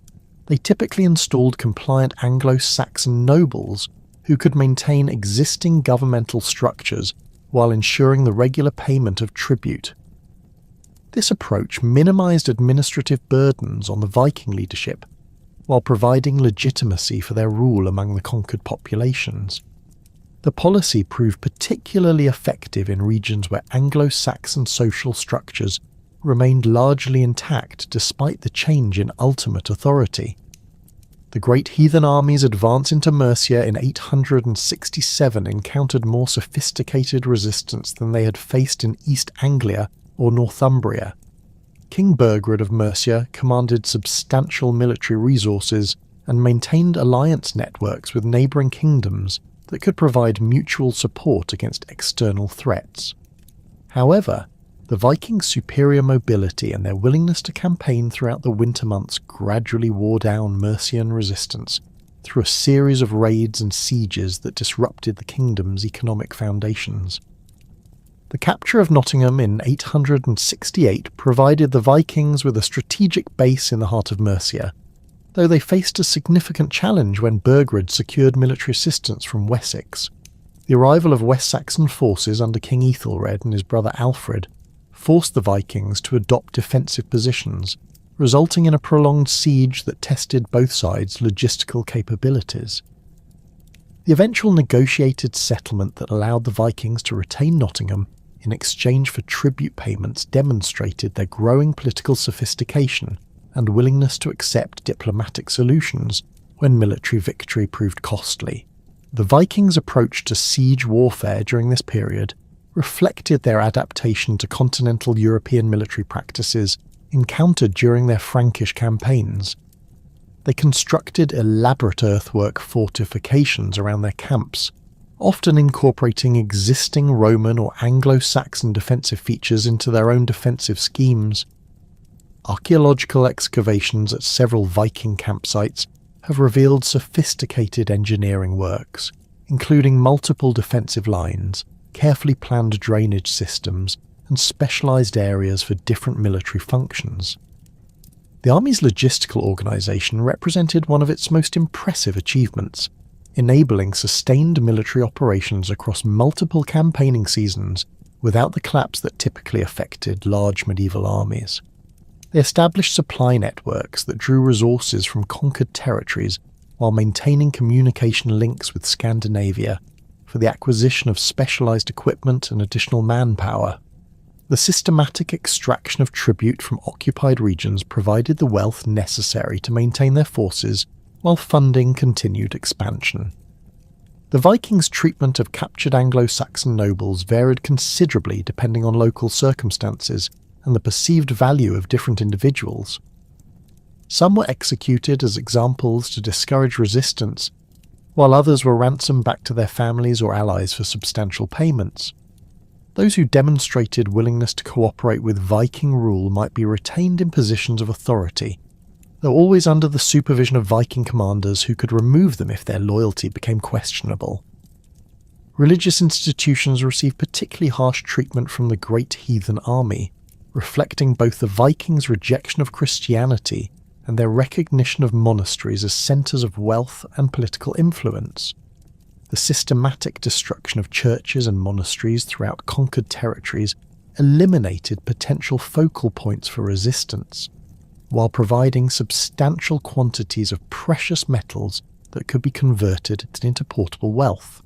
they typically installed compliant Anglo-Saxon nobles who could maintain existing governmental structures while ensuring the regular payment of tribute. This approach minimized administrative burdens on the Viking leadership, while providing legitimacy for their rule among the conquered populations. The policy proved particularly effective in regions where Anglo-Saxon social structures remained largely intact despite the change in ultimate authority. The great heathen army's advance into Mercia in 867 encountered more sophisticated resistance than they had faced in East Anglia or Northumbria. King Burgred of Mercia commanded substantial military resources and maintained alliance networks with neighbouring kingdoms that could provide mutual support against external threats. However, the Vikings' superior mobility and their willingness to campaign throughout the winter months gradually wore down Mercian resistance through a series of raids and sieges that disrupted the kingdom's economic foundations. The capture of Nottingham in 868 provided the Vikings with a strategic base in the heart of Mercia, though they faced a significant challenge when Burgred secured military assistance from Wessex. The arrival of West Saxon forces under King Ethelred and his brother Alfred forced the Vikings to adopt defensive positions, resulting in a prolonged siege that tested both sides' logistical capabilities. The eventual negotiated settlement that allowed the Vikings to retain Nottingham in exchange for tribute payments demonstrated their growing political sophistication and willingness to accept diplomatic solutions when military victory proved costly. The Vikings' approach to siege warfare during this period reflected their adaptation to continental European military practices encountered during their Frankish campaigns. They constructed elaborate earthwork fortifications around their camps, often incorporating existing Roman or Anglo-Saxon defensive features into their own defensive schemes. Archaeological excavations at several Viking campsites have revealed sophisticated engineering works, including multiple defensive lines, carefully planned drainage systems, and specialised areas for different military functions. The Army's logistical organisation represented one of its most impressive achievements, enabling sustained military operations across multiple campaigning seasons without the collapse that typically affected large medieval armies. They established supply networks that drew resources from conquered territories while maintaining communication links with Scandinavia for the acquisition of specialised equipment and additional manpower. The systematic extraction of tribute from occupied regions provided the wealth necessary to maintain their forces while funding continued expansion. The Vikings' treatment of captured Anglo-Saxon nobles varied considerably depending on local circumstances and the perceived value of different individuals. Some were executed as examples to discourage resistance, while others were ransomed back to their families or allies for substantial payments. Those who demonstrated willingness to cooperate with Viking rule might be retained in positions of authority, though always under the supervision of Viking commanders who could remove them if their loyalty became questionable. Religious institutions received particularly harsh treatment from the Great Heathen Army, reflecting both the Vikings' rejection of Christianity and their recognition of monasteries as centres of wealth and political influence. The systematic destruction of churches and monasteries throughout conquered territories eliminated potential focal points for resistance, while providing substantial quantities of precious metals that could be converted into portable wealth.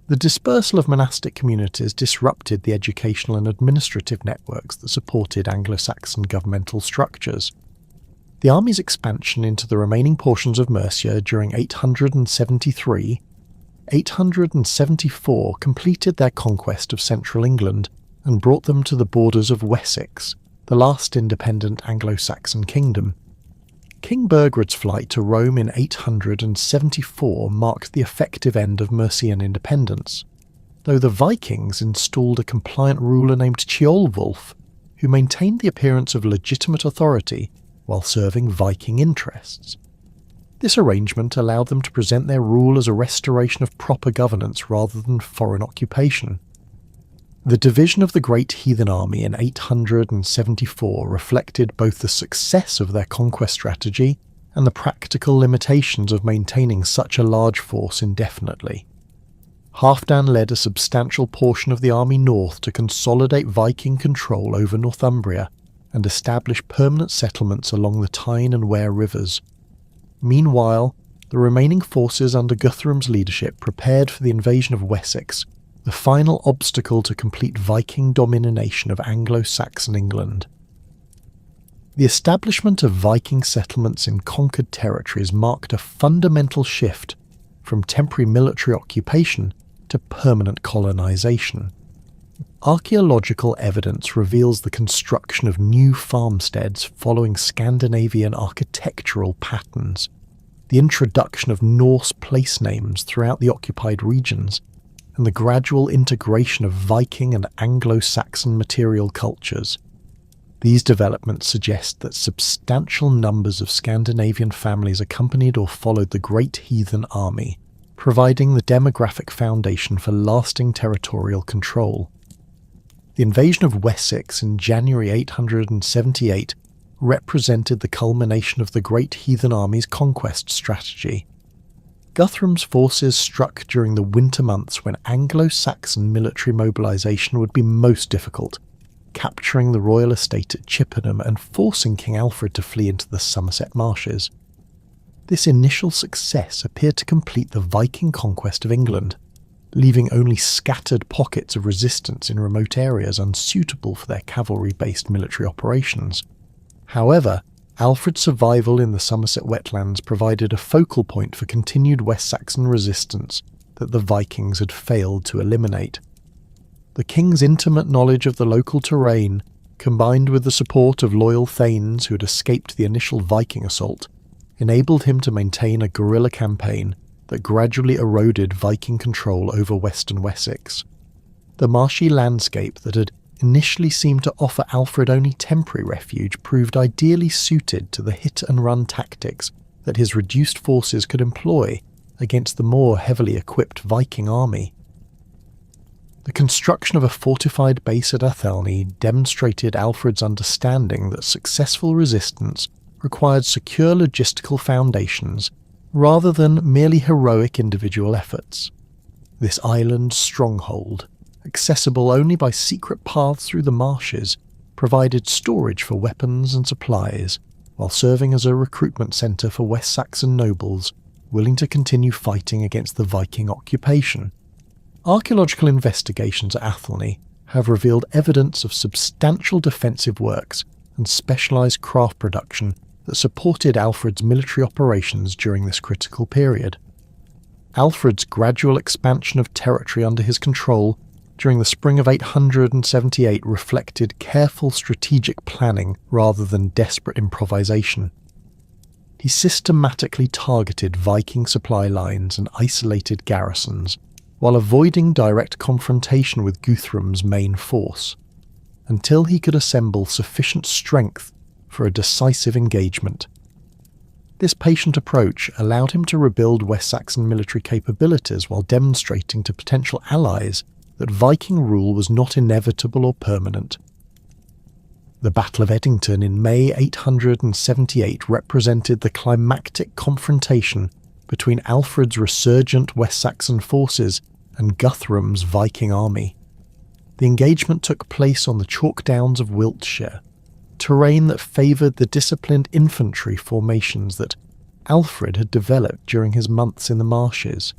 The dispersal of monastic communities disrupted the educational and administrative networks that supported Anglo-Saxon governmental structures. The army's expansion into the remaining portions of Mercia during 874 completed their conquest of central England and brought them to the borders of Wessex, the last independent Anglo-Saxon kingdom. King Burgred's flight to Rome in 874 marked the effective end of Mercian independence, though the Vikings installed a compliant ruler named Ceolwulf, who maintained the appearance of legitimate authority while serving Viking interests. This arrangement allowed them to present their rule as a restoration of proper governance rather than foreign occupation. The division of the Great Heathen Army in 874 reflected both the success of their conquest strategy and the practical limitations of maintaining such a large force indefinitely. Halfdan led a substantial portion of the army north to consolidate Viking control over Northumbria and establish permanent settlements along the Tyne and Wear rivers. Meanwhile, the remaining forces under Guthrum's leadership prepared for the invasion of Wessex, the final obstacle to complete Viking domination of Anglo-Saxon England. The establishment of Viking settlements in conquered territories marked a fundamental shift from temporary military occupation to permanent colonisation. Archaeological evidence reveals the construction of new farmsteads following Scandinavian architectural patterns, the introduction of Norse place names throughout the occupied regions, and the gradual integration of Viking and Anglo-Saxon material cultures. These developments suggest that substantial numbers of Scandinavian families accompanied or followed the Great Heathen Army, providing the demographic foundation for lasting territorial control. The invasion of Wessex in January 878 represented the culmination of the Great Heathen Army's conquest strategy. Guthrum's forces struck during the winter months when Anglo-Saxon military mobilisation would be most difficult, capturing the royal estate at Chippenham and forcing King Alfred to flee into the Somerset marshes. This initial success appeared to complete the Viking conquest of England, leaving only scattered pockets of resistance in remote areas unsuitable for their cavalry-based military operations. However, Alfred's survival in the Somerset wetlands provided a focal point for continued West Saxon resistance that the Vikings had failed to eliminate. The king's intimate knowledge of the local terrain, combined with the support of loyal thanes who had escaped the initial Viking assault, enabled him to maintain a guerrilla campaign that gradually eroded Viking control over western Wessex. The marshy landscape that had initially seemed to offer Alfred only temporary refuge proved ideally suited to the hit-and-run tactics that his reduced forces could employ against the more heavily equipped Viking army. The construction of a fortified base at Athelney demonstrated Alfred's understanding that successful resistance required secure logistical foundations rather than merely heroic individual efforts. This island stronghold, accessible only by secret paths through the marshes, provided storage for weapons and supplies, while serving as a recruitment centre for West Saxon nobles willing to continue fighting against the Viking occupation. Archaeological investigations at Athelney have revealed evidence of substantial defensive works and specialised craft production that supported Alfred's military operations during this critical period. Alfred's gradual expansion of territory under his control during the spring of 878 reflected careful strategic planning rather than desperate improvisation. He systematically targeted Viking supply lines and isolated garrisons, while avoiding direct confrontation with Guthrum's main force, until he could assemble sufficient strength for a decisive engagement. This patient approach allowed him to rebuild West Saxon military capabilities while demonstrating to potential allies that Viking rule was not inevitable or permanent. The Battle of Edington in May 878 represented the climactic confrontation between Alfred's resurgent West Saxon forces and Guthrum's Viking army. The engagement took place on the chalk downs of Wiltshire, terrain that favoured the disciplined infantry formations that Alfred had developed during his months in the marshes.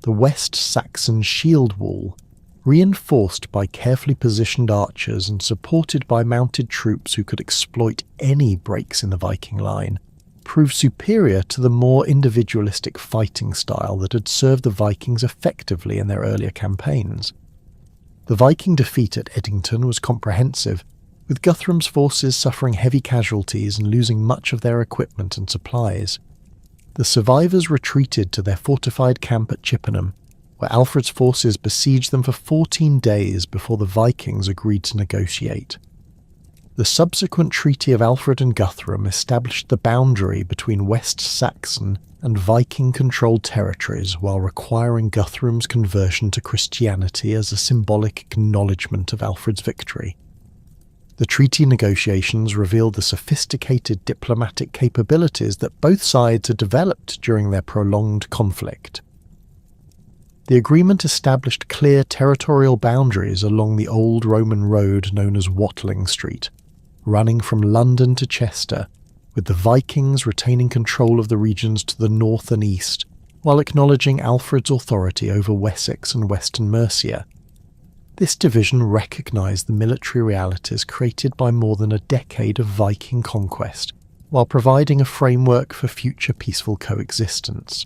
The West Saxon shield wall, reinforced by carefully positioned archers and supported by mounted troops who could exploit any breaks in the Viking line, proved superior to the more individualistic fighting style that had served the Vikings effectively in their earlier campaigns. The Viking defeat at Edington was comprehensive, with Guthrum's forces suffering heavy casualties and losing much of their equipment and supplies. The survivors retreated to their fortified camp at Chippenham, where Alfred's forces besieged them for 14 days before the Vikings agreed to negotiate. The subsequent Treaty of Alfred and Guthrum established the boundary between West Saxon and Viking-controlled territories while requiring Guthrum's conversion to Christianity as a symbolic acknowledgement of Alfred's victory. The treaty negotiations revealed the sophisticated diplomatic capabilities that both sides had developed during their prolonged conflict. The agreement established clear territorial boundaries along the old Roman road known as Watling Street, running from London to Chester, with the Vikings retaining control of the regions to the north and east, while acknowledging Alfred's authority over Wessex and Western Mercia. This division recognised the military realities created by more than a decade of Viking conquest, while providing a framework for future peaceful coexistence.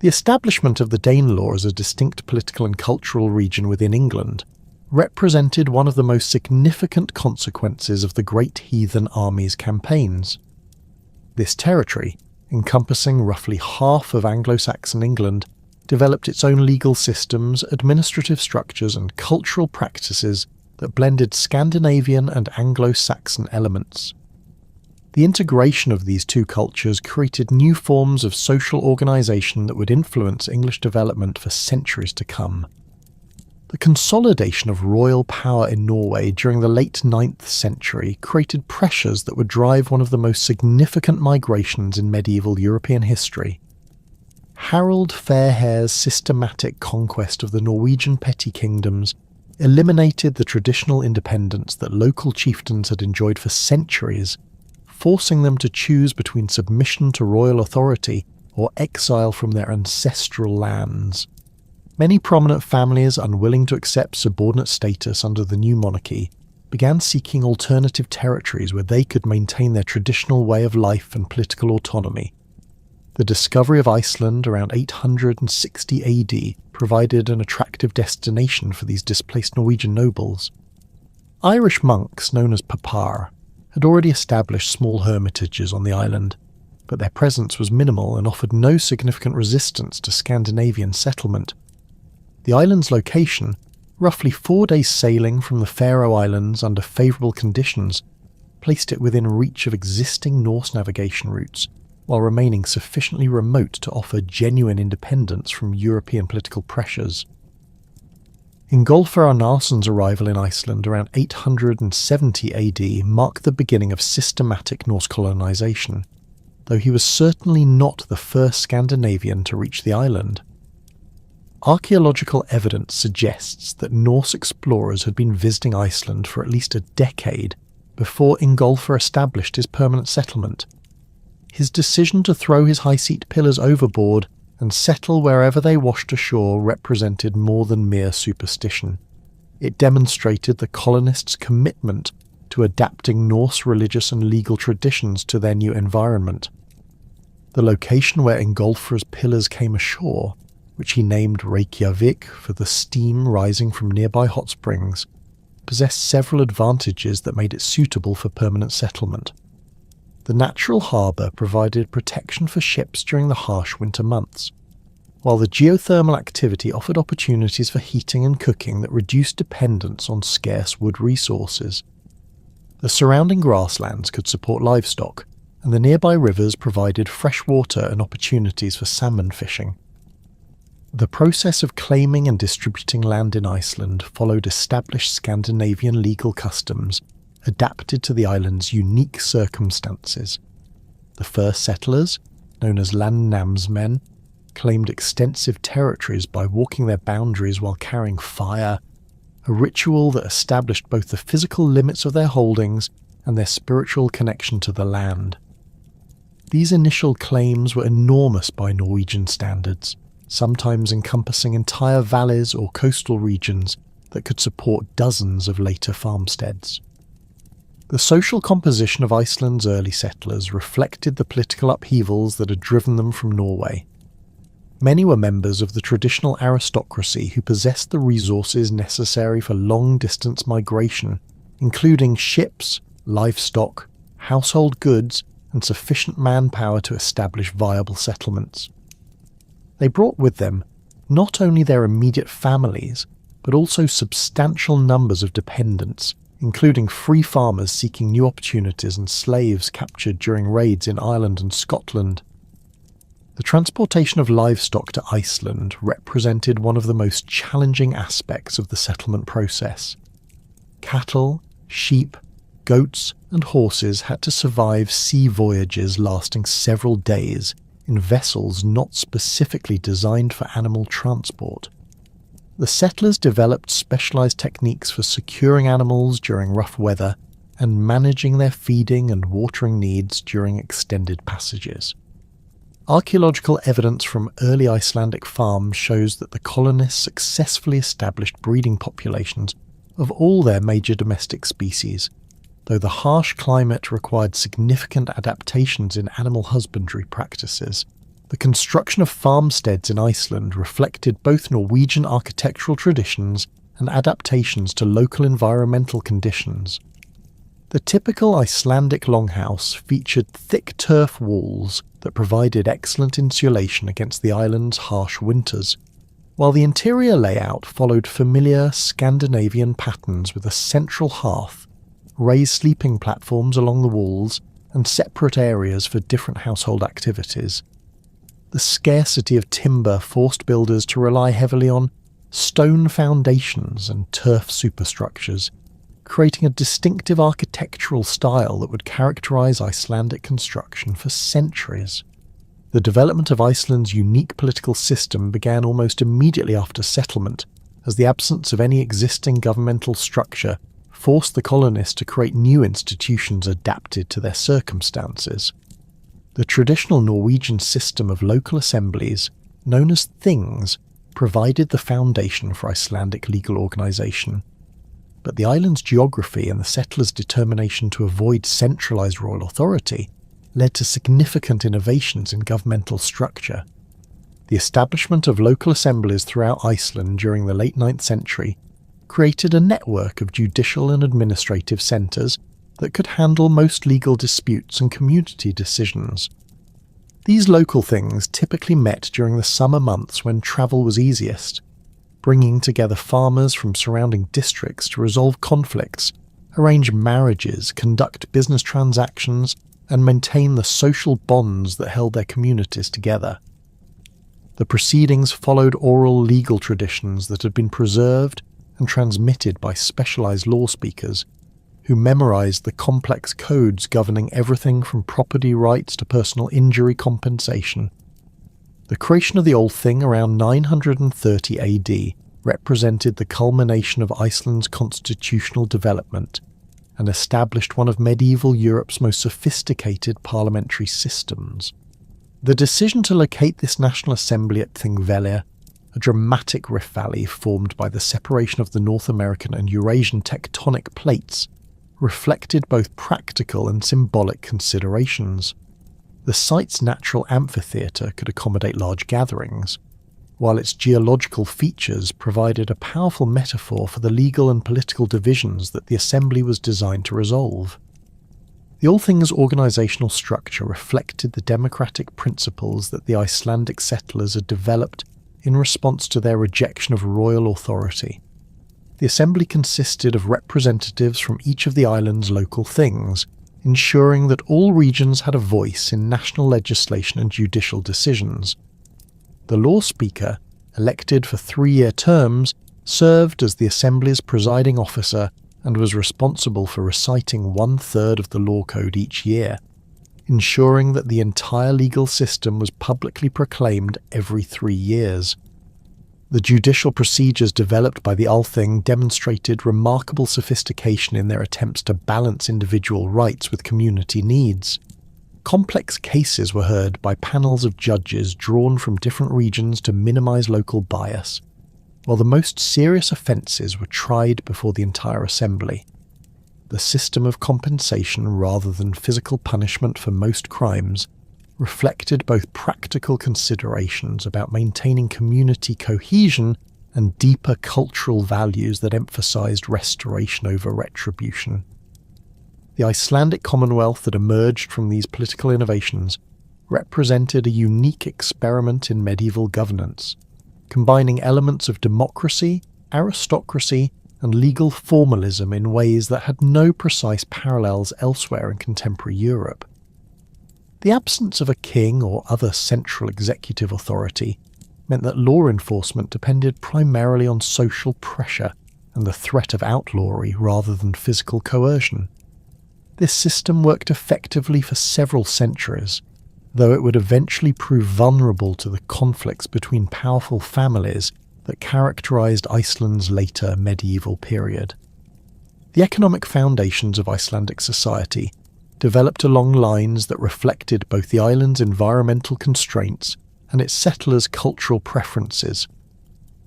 The establishment of the Danelaw as a distinct political and cultural region within England represented one of the most significant consequences of the Great Heathen Army's campaigns. This territory, encompassing roughly half of Anglo-Saxon England, developed its own legal systems, administrative structures and cultural practices that blended Scandinavian and Anglo-Saxon elements. The integration of these two cultures created new forms of social organisation that would influence English development for centuries to come. The consolidation of royal power in Norway during the late 9th century created pressures that would drive one of the most significant migrations in medieval European history. Harald Fairhair's systematic conquest of the Norwegian petty kingdoms eliminated the traditional independence that local chieftains had enjoyed for centuries, forcing them to choose between submission to royal authority or exile from their ancestral lands. Many prominent families, unwilling to accept subordinate status under the new monarchy, began seeking alternative territories where they could maintain their traditional way of life and political autonomy. The discovery of Iceland around 860 AD provided an attractive destination for these displaced Norwegian nobles. Irish monks, known as papar, had already established small hermitages on the island, but their presence was minimal and offered no significant resistance to Scandinavian settlement. The island's location, roughly 4 days sailing from the Faroe Islands under favourable conditions, placed it within reach of existing Norse navigation routes, while remaining sufficiently remote to offer genuine independence from European political pressures. Ingólfur Arnarsson's arrival in Iceland around 870 AD marked the beginning of systematic Norse colonisation, though he was certainly not the first Scandinavian to reach the island. Archaeological evidence suggests that Norse explorers had been visiting Iceland for at least a decade before Ingólfur established his permanent settlement. His decision to throw his high-seat pillars overboard and settle wherever they washed ashore represented more than mere superstition. It demonstrated the colonists' commitment to adapting Norse religious and legal traditions to their new environment. The location where Ingólfur's pillars came ashore, which he named Reykjavik for the steam rising from nearby hot springs, possessed several advantages that made it suitable for permanent settlement. The natural harbour provided protection for ships during the harsh winter months, while the geothermal activity offered opportunities for heating and cooking that reduced dependence on scarce wood resources. The surrounding grasslands could support livestock, and the nearby rivers provided fresh water and opportunities for salmon fishing. The process of claiming and distributing land in Iceland followed established Scandinavian legal customs adapted to the island's unique circumstances. The first settlers, known as landnámsmenn, claimed extensive territories by walking their boundaries while carrying fire, a ritual that established both the physical limits of their holdings and their spiritual connection to the land. These initial claims were enormous by Norwegian standards, sometimes encompassing entire valleys or coastal regions that could support dozens of later farmsteads. The social composition of Iceland's early settlers reflected the political upheavals that had driven them from Norway. Many were members of the traditional aristocracy who possessed the resources necessary for long-distance migration, including ships, livestock, household goods, and sufficient manpower to establish viable settlements. They brought with them not only their immediate families, but also substantial numbers of dependents, including free farmers seeking new opportunities and slaves captured during raids in Ireland and Scotland. The transportation of livestock to Iceland represented one of the most challenging aspects of the settlement process. Cattle, sheep, goats, and horses had to survive sea voyages lasting several days in vessels not specifically designed for animal transport. The settlers developed specialized techniques for securing animals during rough weather and managing their feeding and watering needs during extended passages. Archaeological evidence from early Icelandic farms shows that the colonists successfully established breeding populations of all their major domestic species, though the harsh climate required significant adaptations in animal husbandry practices. The construction of farmsteads in Iceland reflected both Norwegian architectural traditions and adaptations to local environmental conditions. The typical Icelandic longhouse featured thick turf walls that provided excellent insulation against the island's harsh winters, while the interior layout followed familiar Scandinavian patterns with a central hearth, raised sleeping platforms along the walls, and separate areas for different household activities. The scarcity of timber forced builders to rely heavily on stone foundations and turf superstructures, creating a distinctive architectural style that would characterize Icelandic construction for centuries. The development of Iceland's unique political system began almost immediately after settlement, as the absence of any existing governmental structure forced the colonists to create new institutions adapted to their circumstances. The traditional Norwegian system of local assemblies, known as things, provided the foundation for Icelandic legal organisation. But the island's geography and the settlers' determination to avoid centralised royal authority led to significant innovations in governmental structure. The establishment of local assemblies throughout Iceland during the late 9th century created a network of judicial and administrative centres that could handle most legal disputes and community decisions. These local things typically met during the summer months when travel was easiest, bringing together farmers from surrounding districts to resolve conflicts, arrange marriages, conduct business transactions, and maintain the social bonds that held their communities together. The proceedings followed oral legal traditions that had been preserved and transmitted by specialized law speakers who memorized the complex codes governing everything from property rights to personal injury compensation. The creation of the Althing around 930 AD represented the culmination of Iceland's constitutional development and established one of medieval Europe's most sophisticated parliamentary systems. The decision to locate this National Assembly at Thingvellir, a dramatic rift valley formed by the separation of the North American and Eurasian tectonic plates, reflected both practical and symbolic considerations. The site's natural amphitheatre could accommodate large gatherings, while its geological features provided a powerful metaphor for the legal and political divisions that the assembly was designed to resolve. The Althing's organisational structure reflected the democratic principles that the Icelandic settlers had developed in response to their rejection of royal authority. The assembly consisted of representatives from each of the island's local things, ensuring that all regions had a voice in national legislation and judicial decisions. The law speaker, elected for 3-year terms, served as the assembly's presiding officer and was responsible for reciting 1/3 of the law code each year, ensuring that the entire legal system was publicly proclaimed every 3 years. The judicial procedures developed by the Althing demonstrated remarkable sophistication in their attempts to balance individual rights with community needs. Complex cases were heard by panels of judges drawn from different regions to minimize local bias, while the most serious offences were tried before the entire assembly. The system of compensation rather than physical punishment for most crimes reflected both practical considerations about maintaining community cohesion and deeper cultural values that emphasized restoration over retribution. The Icelandic Commonwealth that emerged from these political innovations represented a unique experiment in medieval governance, combining elements of democracy, aristocracy, and legal formalism in ways that had no precise parallels elsewhere in contemporary Europe. The absence of a king or other central executive authority meant that law enforcement depended primarily on social pressure and the threat of outlawry rather than physical coercion. This system worked effectively for several centuries, though it would eventually prove vulnerable to the conflicts between powerful families that characterized Iceland's later medieval period. The economic foundations of Icelandic society developed along lines that reflected both the island's environmental constraints and its settlers' cultural preferences.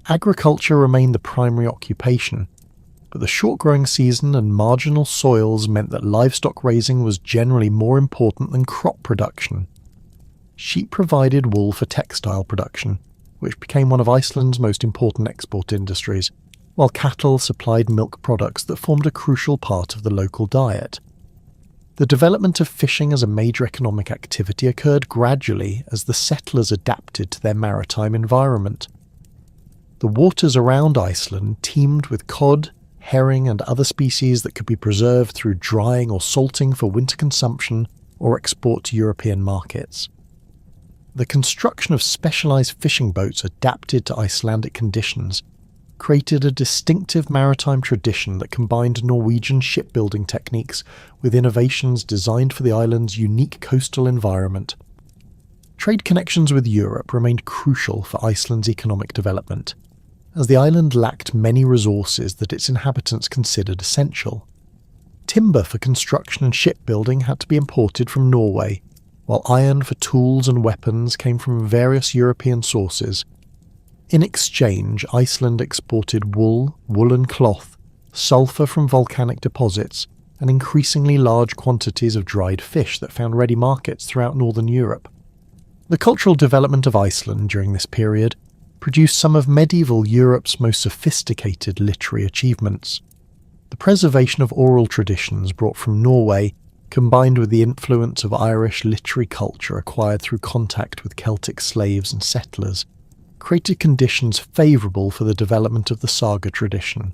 Agriculture remained the primary occupation, but the short growing season and marginal soils meant that livestock raising was generally more important than crop production. Sheep provided wool for textile production, which became one of Iceland's most important export industries, while cattle supplied milk products that formed a crucial part of the local diet. The development of fishing as a major economic activity occurred gradually as the settlers adapted to their maritime environment. The waters around Iceland teemed with cod, herring and other species that could be preserved through drying or salting for winter consumption or export to European markets. The construction of specialized fishing boats adapted to Icelandic conditions created a distinctive maritime tradition that combined Norwegian shipbuilding techniques with innovations designed for the island's unique coastal environment. Trade connections with Europe remained crucial for Iceland's economic development, as the island lacked many resources that its inhabitants considered essential. Timber for construction and shipbuilding had to be imported from Norway, while iron for tools and weapons came from various European sources. In exchange, Iceland exported wool, woolen cloth, sulphur from volcanic deposits, and increasingly large quantities of dried fish that found ready markets throughout northern Europe. The cultural development of Iceland during this period produced some of medieval Europe's most sophisticated literary achievements. The preservation of oral traditions brought from Norway, combined with the influence of Irish literary culture acquired through contact with Celtic slaves and settlers, created conditions favourable for the development of the saga tradition.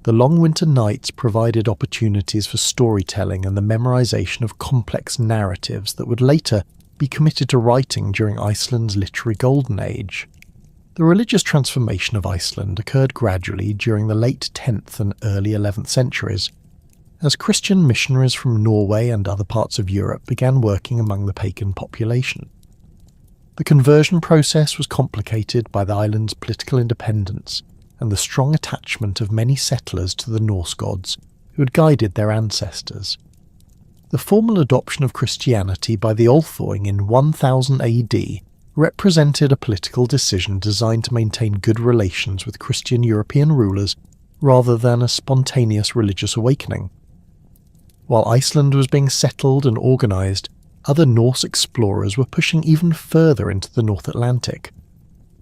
the long winter nights provided opportunities for storytelling and the memorization of complex narratives that would later be committed to writing during Iceland's literary golden age. The religious transformation of Iceland occurred gradually during the late 10th and early 11th centuries, as Christian missionaries from Norway and other parts of Europe began working among the pagan population. The conversion process was complicated by the island's political independence and the strong attachment of many settlers to the Norse gods who had guided their ancestors. The formal adoption of Christianity by the Althing in 1000 AD represented a political decision designed to maintain good relations with Christian European rulers rather than a spontaneous religious awakening. While Iceland was being settled and organised, other Norse explorers were pushing even further into the North Atlantic.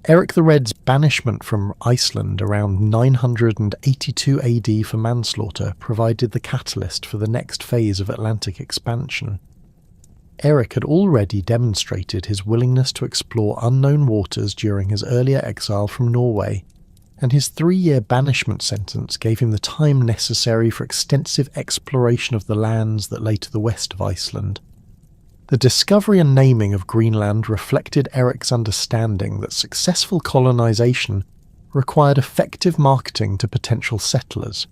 Eric the Red's banishment from Iceland around 982 AD for manslaughter provided the catalyst for the next phase of Atlantic expansion. Eric had already demonstrated his willingness to explore unknown waters during his earlier exile from Norway, and his 3-year banishment sentence gave him the time necessary for extensive exploration of the lands that lay to the west of Iceland. The discovery and naming of Greenland reflected Eric's understanding that successful colonization required effective marketing to potential settlers.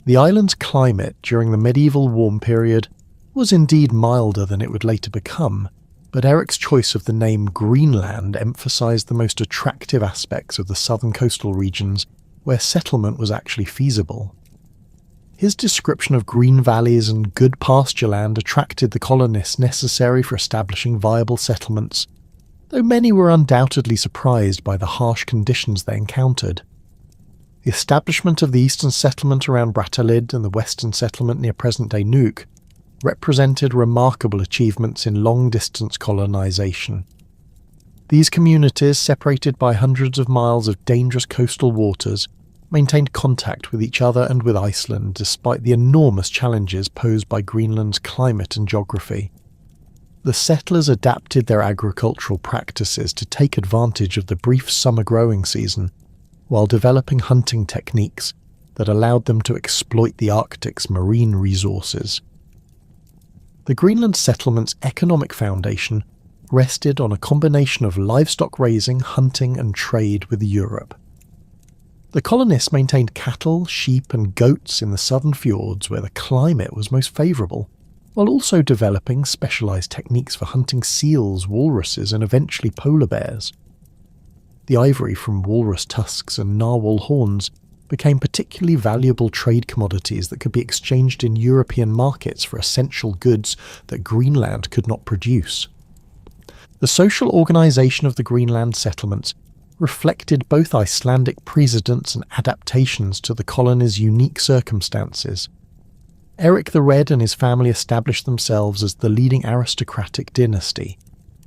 The island's climate during the medieval warm period was indeed milder than it would later become, but Eric's choice of the name Greenland emphasized the most attractive aspects of the southern coastal regions where settlement was actually feasible. His description of green valleys and good pasture land attracted the colonists necessary for establishing viable settlements, though many were undoubtedly surprised by the harsh conditions they encountered. The establishment of the eastern settlement around Brattahlid and the western settlement near present-day Nuuk represented remarkable achievements in long-distance colonization. These communities, separated by hundreds of miles of dangerous coastal waters, maintained contact with each other and with Iceland despite the enormous challenges posed by Greenland's climate and geography. The settlers adapted their agricultural practices to take advantage of the brief summer growing season, while developing hunting techniques that allowed them to exploit the Arctic's marine resources. The Greenland settlement's economic foundation rested on a combination of livestock raising, hunting, and trade with Europe. The colonists maintained cattle, sheep, and goats in the southern fjords where the climate was most favourable, while also developing specialised techniques for hunting seals, walruses, and eventually polar bears. The ivory from walrus tusks and narwhal horns became particularly valuable trade commodities that could be exchanged in European markets for essential goods that Greenland could not produce. The social organisation of the Greenland settlements reflected both Icelandic precedents and adaptations to the colony's unique circumstances. Eric the Red and his family established themselves as the leading aristocratic dynasty,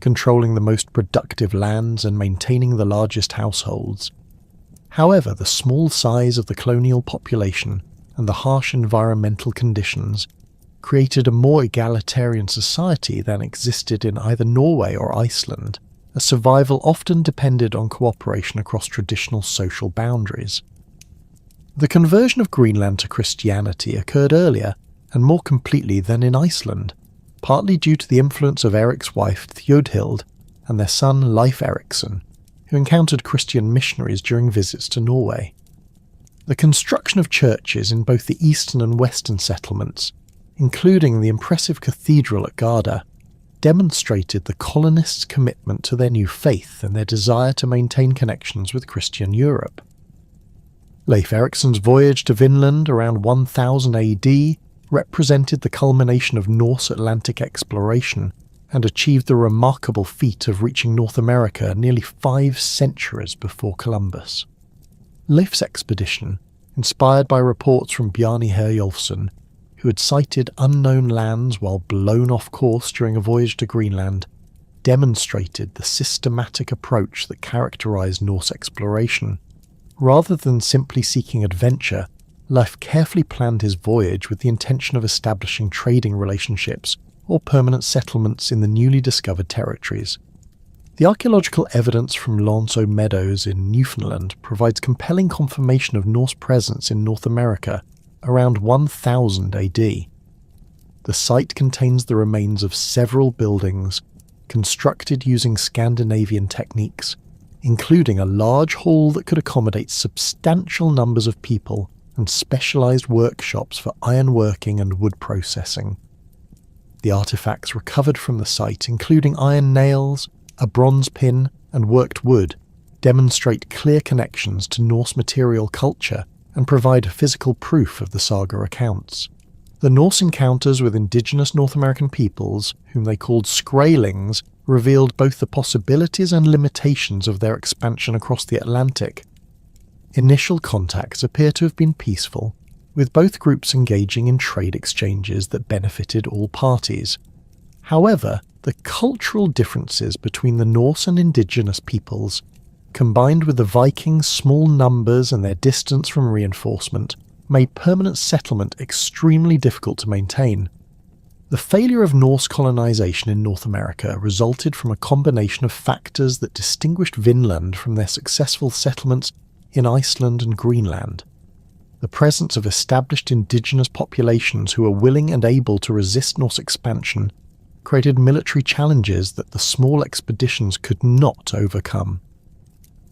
controlling the most productive lands and maintaining the largest households. However, the small size of the colonial population and the harsh environmental conditions created a more egalitarian society than existed in either Norway or Iceland, as survival often depended on cooperation across traditional social boundaries. The conversion of Greenland to Christianity occurred earlier and more completely than in Iceland, partly due to the influence of Eric's wife Theodhild and their son Leif Erikson, who encountered Christian missionaries during visits to Norway. The construction of churches in both the eastern and western settlements, including the impressive cathedral at Garda, demonstrated the colonists' commitment to their new faith and their desire to maintain connections with Christian Europe. Leif Erikson's voyage to Vinland around 1000 AD represented the culmination of Norse Atlantic exploration and achieved the remarkable feat of reaching North America nearly 5 centuries before Columbus. Leif's expedition, inspired by reports from Bjarni Herjolfsson, who had sighted unknown lands while blown off course during a voyage to Greenland, demonstrated the systematic approach that characterized Norse exploration. Rather than simply seeking adventure, Leif carefully planned his voyage with the intention of establishing trading relationships or permanent settlements in the newly discovered territories. The archaeological evidence from Lanceau Meadows in Newfoundland provides compelling confirmation of Norse presence in North America around 1000 AD. The site contains the remains of several buildings constructed using Scandinavian techniques, including a large hall that could accommodate substantial numbers of people and specialised workshops for ironworking and wood processing. The artefacts recovered from the site, including iron nails, a bronze pin, and worked wood, demonstrate clear connections to Norse material culture and provide physical proof of the saga accounts. The Norse encounters with indigenous North American peoples, whom they called Skraelings, revealed both the possibilities and limitations of their expansion across the Atlantic. Initial contacts appear to have been peaceful, with both groups engaging in trade exchanges that benefited all parties. However, the cultural differences between the Norse and indigenous peoples, combined with the Vikings' small numbers and their distance from reinforcement, made permanent settlement extremely difficult to maintain. The failure of Norse colonization in North America resulted from a combination of factors that distinguished Vinland from their successful settlements in Iceland and Greenland. The presence of established indigenous populations who were willing and able to resist Norse expansion created military challenges that the small expeditions could not overcome.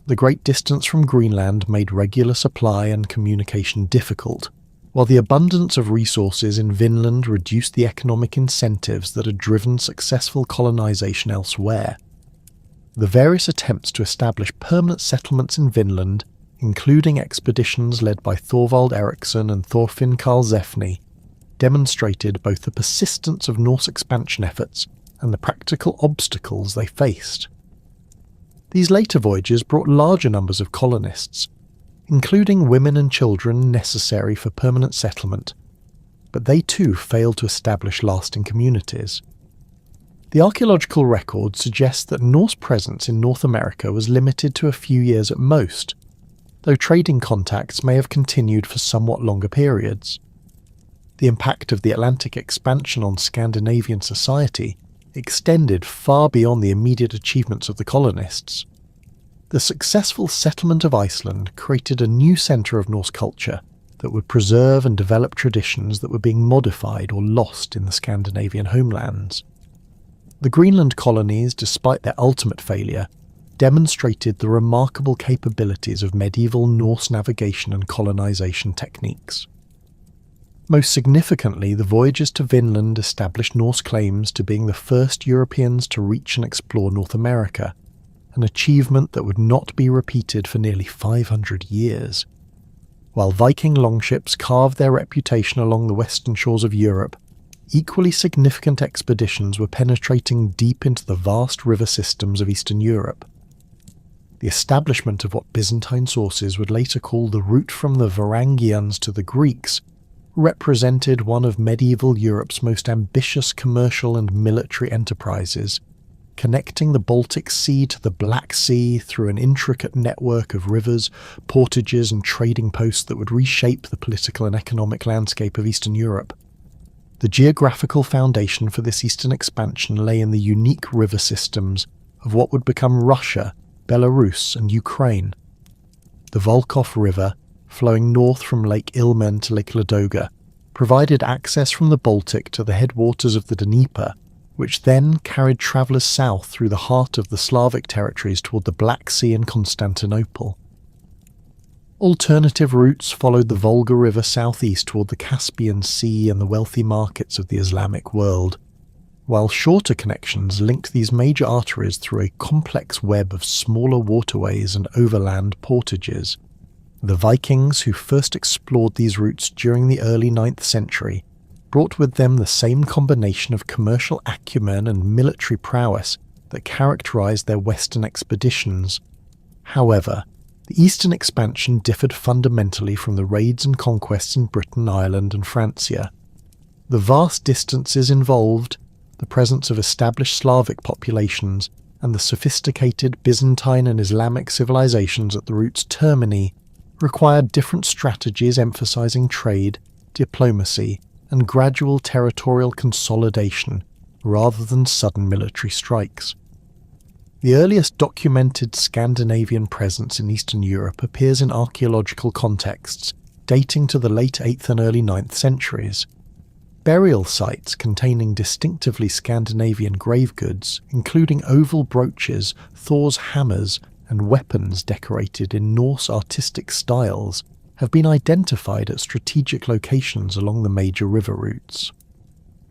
The great distance from Greenland made regular supply and communication difficult, while the abundance of resources in Vinland reduced the economic incentives that had driven successful colonization elsewhere. The various attempts to establish permanent settlements in Vinland, including expeditions led by Thorvald Eriksson and Thorfinn Karlsefni, demonstrated both the persistence of Norse expansion efforts and the practical obstacles they faced. These later voyages brought larger numbers of colonists, including women and children necessary for permanent settlement, but they too failed to establish lasting communities. The archaeological record suggests that Norse presence in North America was limited to a few years at most, though trading contacts may have continued for somewhat longer periods. The impact of the Atlantic expansion on Scandinavian society extended far beyond the immediate achievements of the colonists. The successful settlement of Iceland created a new centre of Norse culture that would preserve and develop traditions that were being modified or lost in the Scandinavian homelands. The Greenland colonies, despite their ultimate failure, demonstrated the remarkable capabilities of medieval Norse navigation and colonization techniques. Most significantly, the voyages to Vinland established Norse claims to being the first Europeans to reach and explore North America, an achievement that would not be repeated for nearly 500 years. While Viking longships carved their reputation along the western shores of Europe, equally significant expeditions were penetrating deep into the vast river systems of Eastern Europe. The establishment of what Byzantine sources would later call the route from the Varangians to the Greeks represented one of medieval Europe's most ambitious commercial and military enterprises, connecting the Baltic Sea to the Black Sea through an intricate network of rivers, portages and trading posts that would reshape the political and economic landscape of Eastern Europe. The geographical foundation for this eastern expansion lay in the unique river systems of what would become Russia, Belarus and Ukraine. The Volkhov River, flowing north from Lake Ilmen to Lake Ladoga, provided access from the Baltic to the headwaters of the Dnieper, which then carried travellers south through the heart of the Slavic territories toward the Black Sea and Constantinople. Alternative routes followed the Volga River southeast toward the Caspian Sea and the wealthy markets of the Islamic world, while shorter connections linked these major arteries through a complex web of smaller waterways and overland portages. The Vikings, who first explored these routes during the early 9th century, brought with them the same combination of commercial acumen and military prowess that characterized their western expeditions. However, the eastern expansion differed fundamentally from the raids and conquests in Britain, Ireland and Francia. The vast distances involved, the presence of established Slavic populations, and the sophisticated Byzantine and Islamic civilizations at the route's termini required different strategies emphasizing trade, diplomacy, and gradual territorial consolidation rather than sudden military strikes. The earliest documented Scandinavian presence in Eastern Europe appears in archaeological contexts, dating to the late 8th and early 9th centuries. Burial sites containing distinctively Scandinavian grave goods, including oval brooches, Thor's hammers, and weapons decorated in Norse artistic styles, have been identified at strategic locations along the major river routes.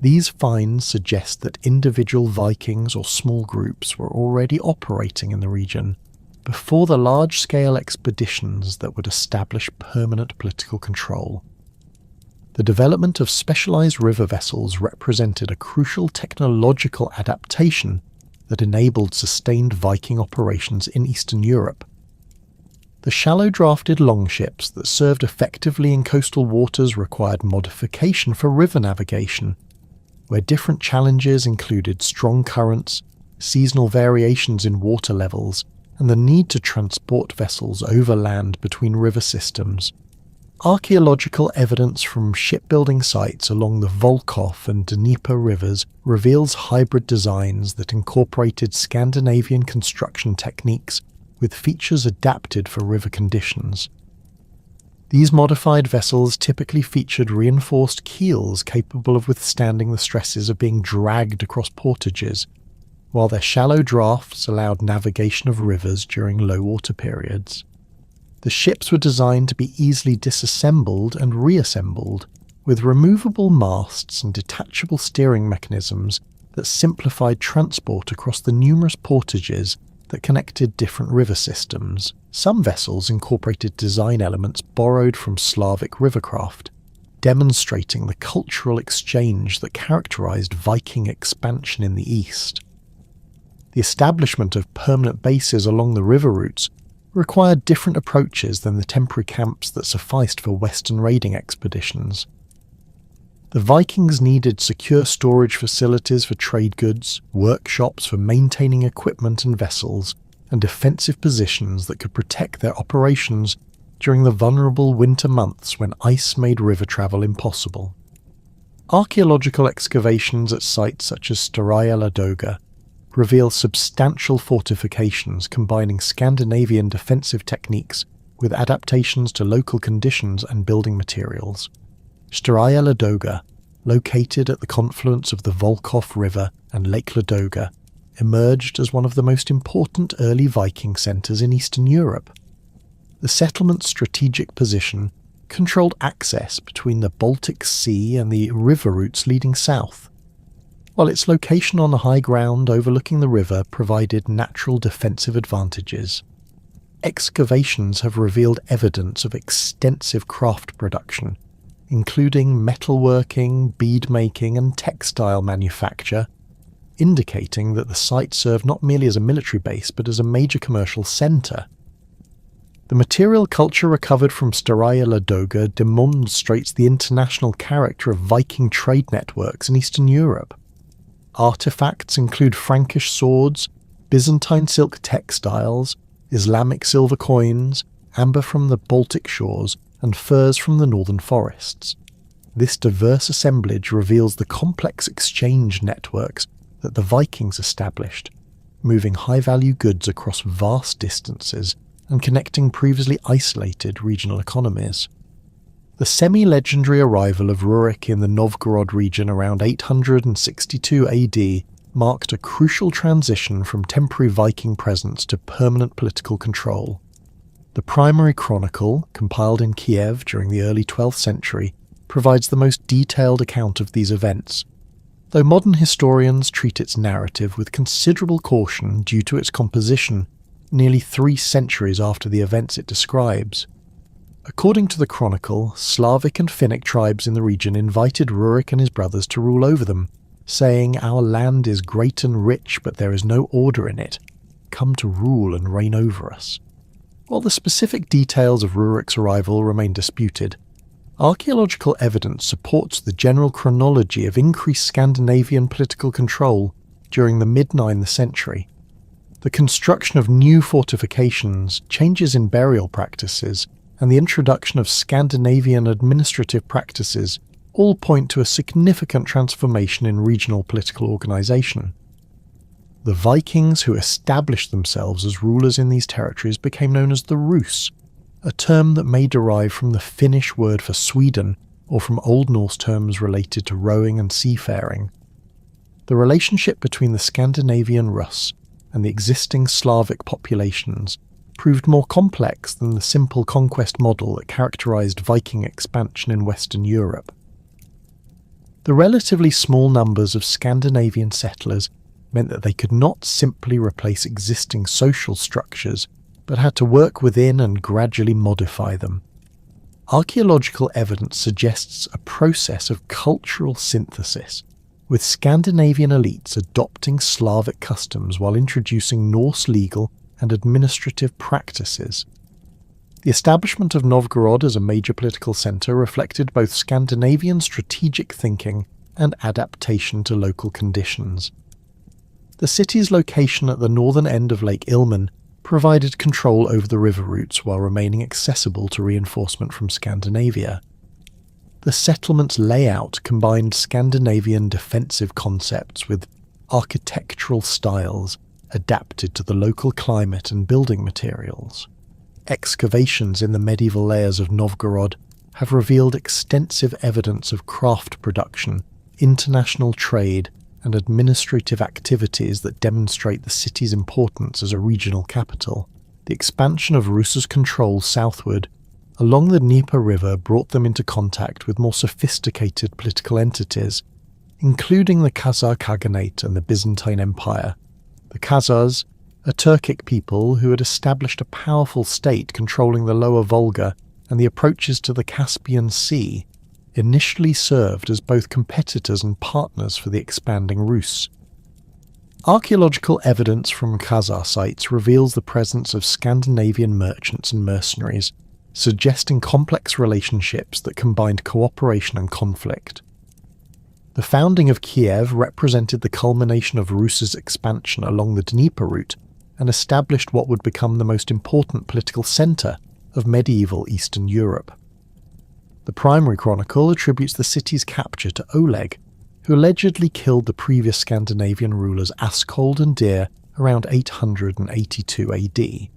These finds suggest that individual Vikings or small groups were already operating in the region before the large-scale expeditions that would establish permanent political control. The development of specialized river vessels represented a crucial technological adaptation that enabled sustained Viking operations in Eastern Europe. The shallow-drafted longships that served effectively in coastal waters required modification for river navigation, where different challenges included strong currents, seasonal variations in water levels, and the need to transport vessels overland between river systems. Archaeological evidence from shipbuilding sites along the Volkhov and Dnieper rivers reveals hybrid designs that incorporated Scandinavian construction techniques with features adapted for river conditions. These modified vessels typically featured reinforced keels capable of withstanding the stresses of being dragged across portages, while their shallow drafts allowed navigation of rivers during low water periods. The ships were designed to be easily disassembled and reassembled, with removable masts and detachable steering mechanisms that simplified transport across the numerous portages that connected different river systems. Some vessels incorporated design elements borrowed from Slavic rivercraft, demonstrating the cultural exchange that characterized Viking expansion in the east. The establishment of permanent bases along the river routes required different approaches than the temporary camps that sufficed for Western raiding expeditions. The Vikings needed secure storage facilities for trade goods, workshops for maintaining equipment and vessels, and defensive positions that could protect their operations during the vulnerable winter months when ice made river travel impossible. Archaeological excavations at sites such as Staraya Ladoga reveal substantial fortifications combining Scandinavian defensive techniques with adaptations to local conditions and building materials. Staraya Ladoga, located at the confluence of the Volkhov River and Lake Ladoga, emerged as one of the most important early Viking centres in Eastern Europe. The settlement's strategic position controlled access between the Baltic Sea and the river routes leading south, while its location on the high ground overlooking the river provided natural defensive advantages. Excavations have revealed evidence of extensive craft production, including metalworking, bead-making and textile manufacture, indicating that the site served not merely as a military base but as a major commercial centre. The material culture recovered from Staraya Ladoga demonstrates the international character of Viking trade networks in Eastern Europe. Artifacts include Frankish swords, Byzantine silk textiles, Islamic silver coins, amber from the Baltic shores, and furs from the northern forests. This diverse assemblage reveals the complex exchange networks that the Vikings established, moving high-value goods across vast distances and connecting previously isolated regional economies. The semi-legendary arrival of Rurik in the Novgorod region around 862 AD marked a crucial transition from temporary Viking presence to permanent political control. The primary chronicle, compiled in Kiev during the early 12th century, provides the most detailed account of these events, though modern historians treat its narrative with considerable caution due to its composition nearly 3 centuries after the events it describes. According to the chronicle, Slavic and Finnic tribes in the region invited Rurik and his brothers to rule over them, saying, "Our land is great and rich, but there is no order in it. Come to rule and reign over us." While the specific details of Rurik's arrival remain disputed, archaeological evidence supports the general chronology of increased Scandinavian political control during the mid-9th century. The construction of new fortifications, changes in burial practices, and the introduction of Scandinavian administrative practices all point to a significant transformation in regional political organisation. The Vikings who established themselves as rulers in these territories became known as the Rus, a term that may derive from the Finnish word for Sweden or from Old Norse terms related to rowing and seafaring. The relationship between the Scandinavian Rus and the existing Slavic populations proved more complex than the simple conquest model that characterized Viking expansion in Western Europe. The relatively small numbers of Scandinavian settlers meant that they could not simply replace existing social structures, but had to work within and gradually modify them. Archaeological evidence suggests a process of cultural synthesis, with Scandinavian elites adopting Slavic customs while introducing Norse legal and administrative practices. The establishment of Novgorod as a major political centre reflected both Scandinavian strategic thinking and adaptation to local conditions. The city's location at the northern end of Lake Ilmen provided control over the river routes while remaining accessible to reinforcement from Scandinavia. The settlement's layout combined Scandinavian defensive concepts with architectural styles adapted to the local climate and building materials. Excavations in the medieval layers of Novgorod have revealed extensive evidence of craft production, international trade, and administrative activities that demonstrate the city's importance as a regional capital. The expansion of Rus's control southward along the Dnieper River brought them into contact with more sophisticated political entities, including the Khazar Khaganate and the Byzantine Empire. The Khazars, a Turkic people who had established a powerful state controlling the lower Volga and the approaches to the Caspian Sea, initially served as both competitors and partners for the expanding Rus. Archaeological evidence from Khazar sites reveals the presence of Scandinavian merchants and mercenaries, suggesting complex relationships that combined cooperation and conflict. The founding of Kiev represented the culmination of Rus's expansion along the Dnieper route and established what would become the most important political centre of medieval Eastern Europe. The primary chronicle attributes the city's capture to Oleg, who allegedly killed the previous Scandinavian rulers Askold and Deer around 882 AD,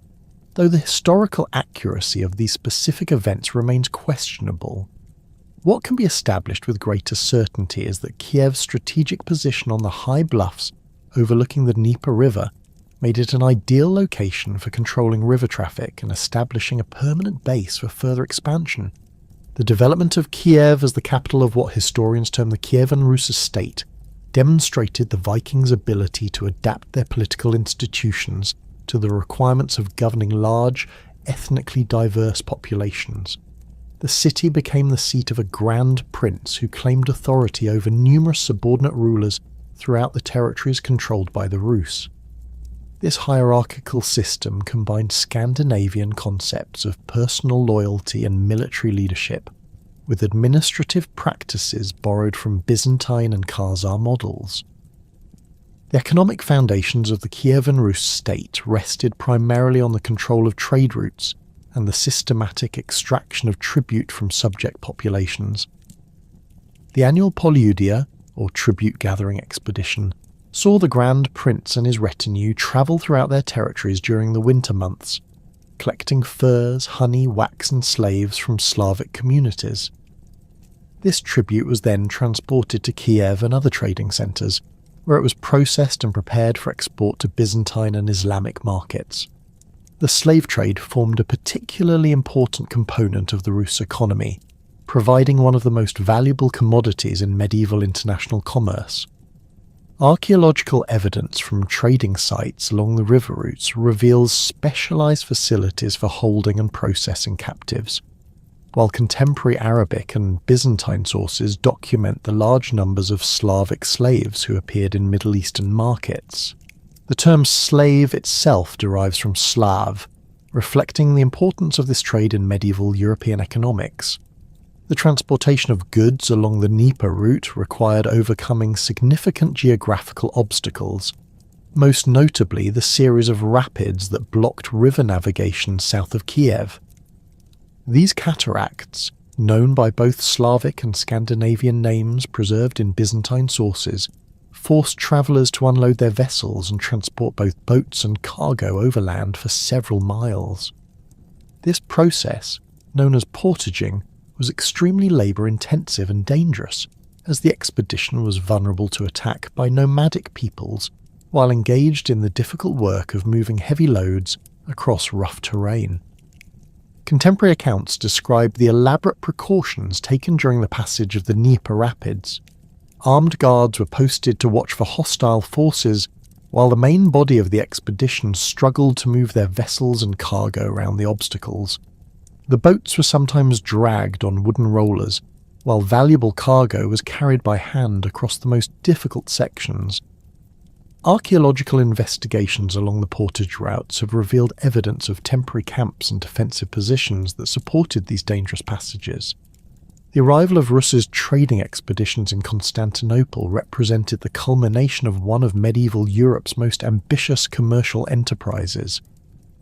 though the historical accuracy of these specific events remains questionable. What can be established with greater certainty is that Kiev's strategic position on the high bluffs overlooking the Dnieper River made it an ideal location for controlling river traffic and establishing a permanent base for further expansion. The development of Kiev as the capital of what historians term the Kievan Rus estate demonstrated the Vikings' ability to adapt their political institutions to the requirements of governing large, ethnically diverse populations. The city became the seat of a grand prince who claimed authority over numerous subordinate rulers throughout the territories controlled by the Rus. This hierarchical system combined Scandinavian concepts of personal loyalty and military leadership with administrative practices borrowed from Byzantine and Khazar models. The economic foundations of the Kievan Rus state rested primarily on the control of trade routes and the systematic extraction of tribute from subject populations. The annual Polyudia, or tribute-gathering expedition, saw the Grand Prince and his retinue travel throughout their territories during the winter months, collecting furs, honey, wax and slaves from Slavic communities. This tribute was then transported to Kiev and other trading centres, where it was processed and prepared for export to Byzantine and Islamic markets. The slave trade formed a particularly important component of the Rus economy, providing one of the most valuable commodities in medieval international commerce. Archaeological evidence from trading sites along the river routes reveals specialised facilities for holding and processing captives, while contemporary Arabic and Byzantine sources document the large numbers of Slavic slaves who appeared in Middle Eastern markets. The term slave itself derives from Slav, reflecting the importance of this trade in medieval European economics. The transportation of goods along the Dnieper route required overcoming significant geographical obstacles, most notably the series of rapids that blocked river navigation south of Kiev. These cataracts, known by both Slavic and Scandinavian names preserved in Byzantine sources, forced travellers to unload their vessels and transport both boats and cargo overland for several miles. This process, known as portaging, was extremely labour-intensive and dangerous, as the expedition was vulnerable to attack by nomadic peoples while engaged in the difficult work of moving heavy loads across rough terrain. Contemporary accounts describe the elaborate precautions taken during the passage of the Dnieper Rapids. Armed guards were posted to watch for hostile forces, while the main body of the expedition struggled to move their vessels and cargo around the obstacles. The boats were sometimes dragged on wooden rollers, while valuable cargo was carried by hand across the most difficult sections. Archaeological investigations along the portage routes have revealed evidence of temporary camps and defensive positions that supported these dangerous passages. The arrival of Rus's trading expeditions in Constantinople represented the culmination of one of medieval Europe's most ambitious commercial enterprises.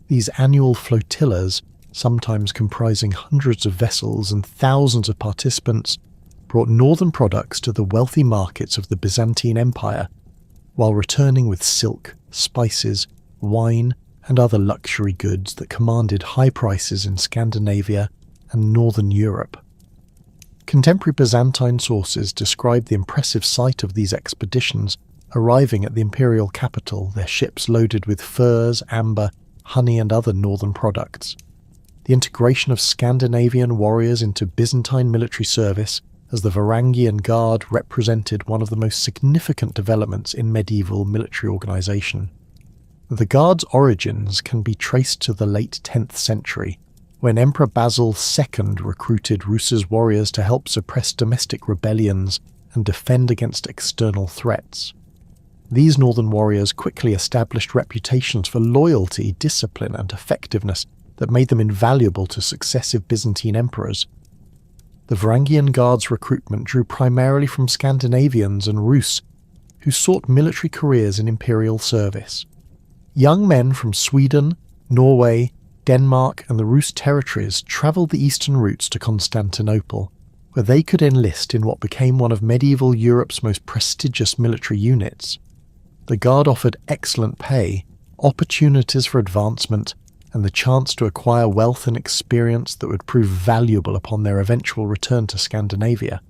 These annual flotillas, sometimes comprising hundreds of vessels and thousands of participants, brought northern products to the wealthy markets of the Byzantine Empire, while returning with silk, spices, wine, and other luxury goods that commanded high prices in Scandinavia and northern Europe. Contemporary Byzantine sources describe the impressive sight of these expeditions arriving at the imperial capital, their ships loaded with furs, amber, honey, and other northern products. The integration of Scandinavian warriors into Byzantine military service as the Varangian Guard represented one of the most significant developments in medieval military organisation. The Guard's origins can be traced to the late 10th century, when Emperor Basil II recruited Rus's warriors to help suppress domestic rebellions and defend against external threats. These northern warriors quickly established reputations for loyalty, discipline, and effectiveness that made them invaluable to successive Byzantine emperors. The Varangian Guard's recruitment drew primarily from Scandinavians and Rus, who sought military careers in imperial service. Young men from Sweden, Norway, Denmark, and the Rus territories travelled the eastern routes to Constantinople, where they could enlist in what became one of medieval Europe's most prestigious military units. The Guard offered excellent pay, opportunities for advancement, and the chance to acquire wealth and experience that would prove valuable upon their eventual return to Scandinavia.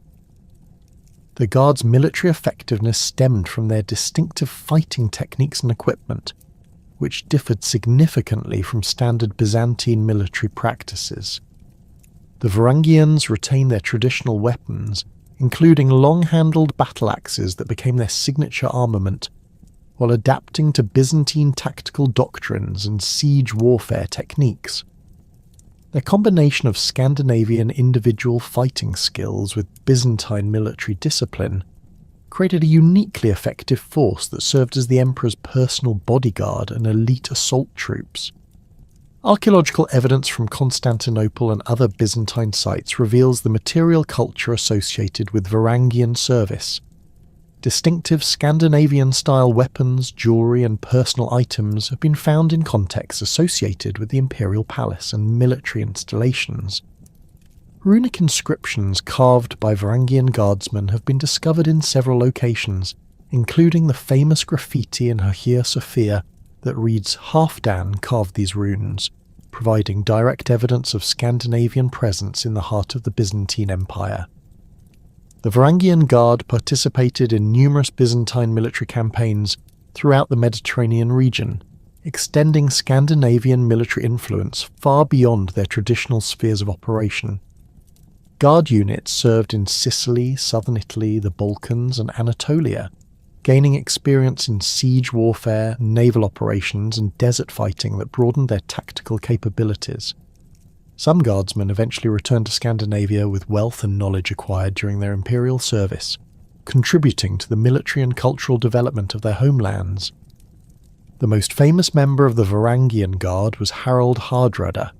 The Guard's military effectiveness stemmed from their distinctive fighting techniques and equipment, which differed significantly from standard Byzantine military practices. The Varangians retained their traditional weapons, including long-handled battle axes that became their signature armament, while adapting to Byzantine tactical doctrines and siege warfare techniques. Their combination of Scandinavian individual fighting skills with Byzantine military discipline created a uniquely effective force that served as the emperor's personal bodyguard and elite assault troops. Archaeological evidence from Constantinople and other Byzantine sites reveals the material culture associated with Varangian service. Distinctive Scandinavian-style weapons, jewellery, and personal items have been found in contexts associated with the imperial palace and military installations. Runic inscriptions carved by Varangian guardsmen have been discovered in several locations, including the famous graffiti in Hagia Sophia that reads "Halfdan carved these runes," providing direct evidence of Scandinavian presence in the heart of the Byzantine Empire. The Varangian Guard participated in numerous Byzantine military campaigns throughout the Mediterranean region, extending Scandinavian military influence far beyond their traditional spheres of operation. Guard units served in Sicily, southern Italy, the Balkans, and Anatolia, gaining experience in siege warfare, naval operations, and desert fighting that broadened their tactical capabilities. Some guardsmen eventually returned to Scandinavia with wealth and knowledge acquired during their imperial service, contributing to the military and cultural development of their homelands. The most famous member of the Varangian Guard was Harald Hardrada,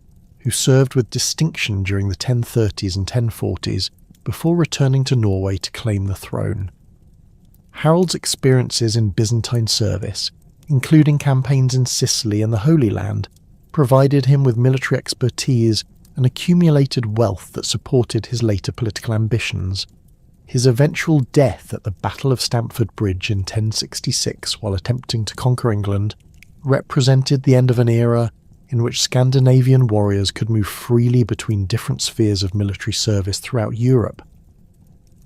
who served with distinction during the 1030s and 1040s before returning to Norway to claim the throne. Harald's experiences in Byzantine service, including campaigns in Sicily and the Holy Land, provided him with military expertise and accumulated wealth that supported his later political ambitions. His eventual death at the Battle of Stamford Bridge in 1066 while attempting to conquer England represented the end of an era in which Scandinavian warriors could move freely between different spheres of military service throughout Europe.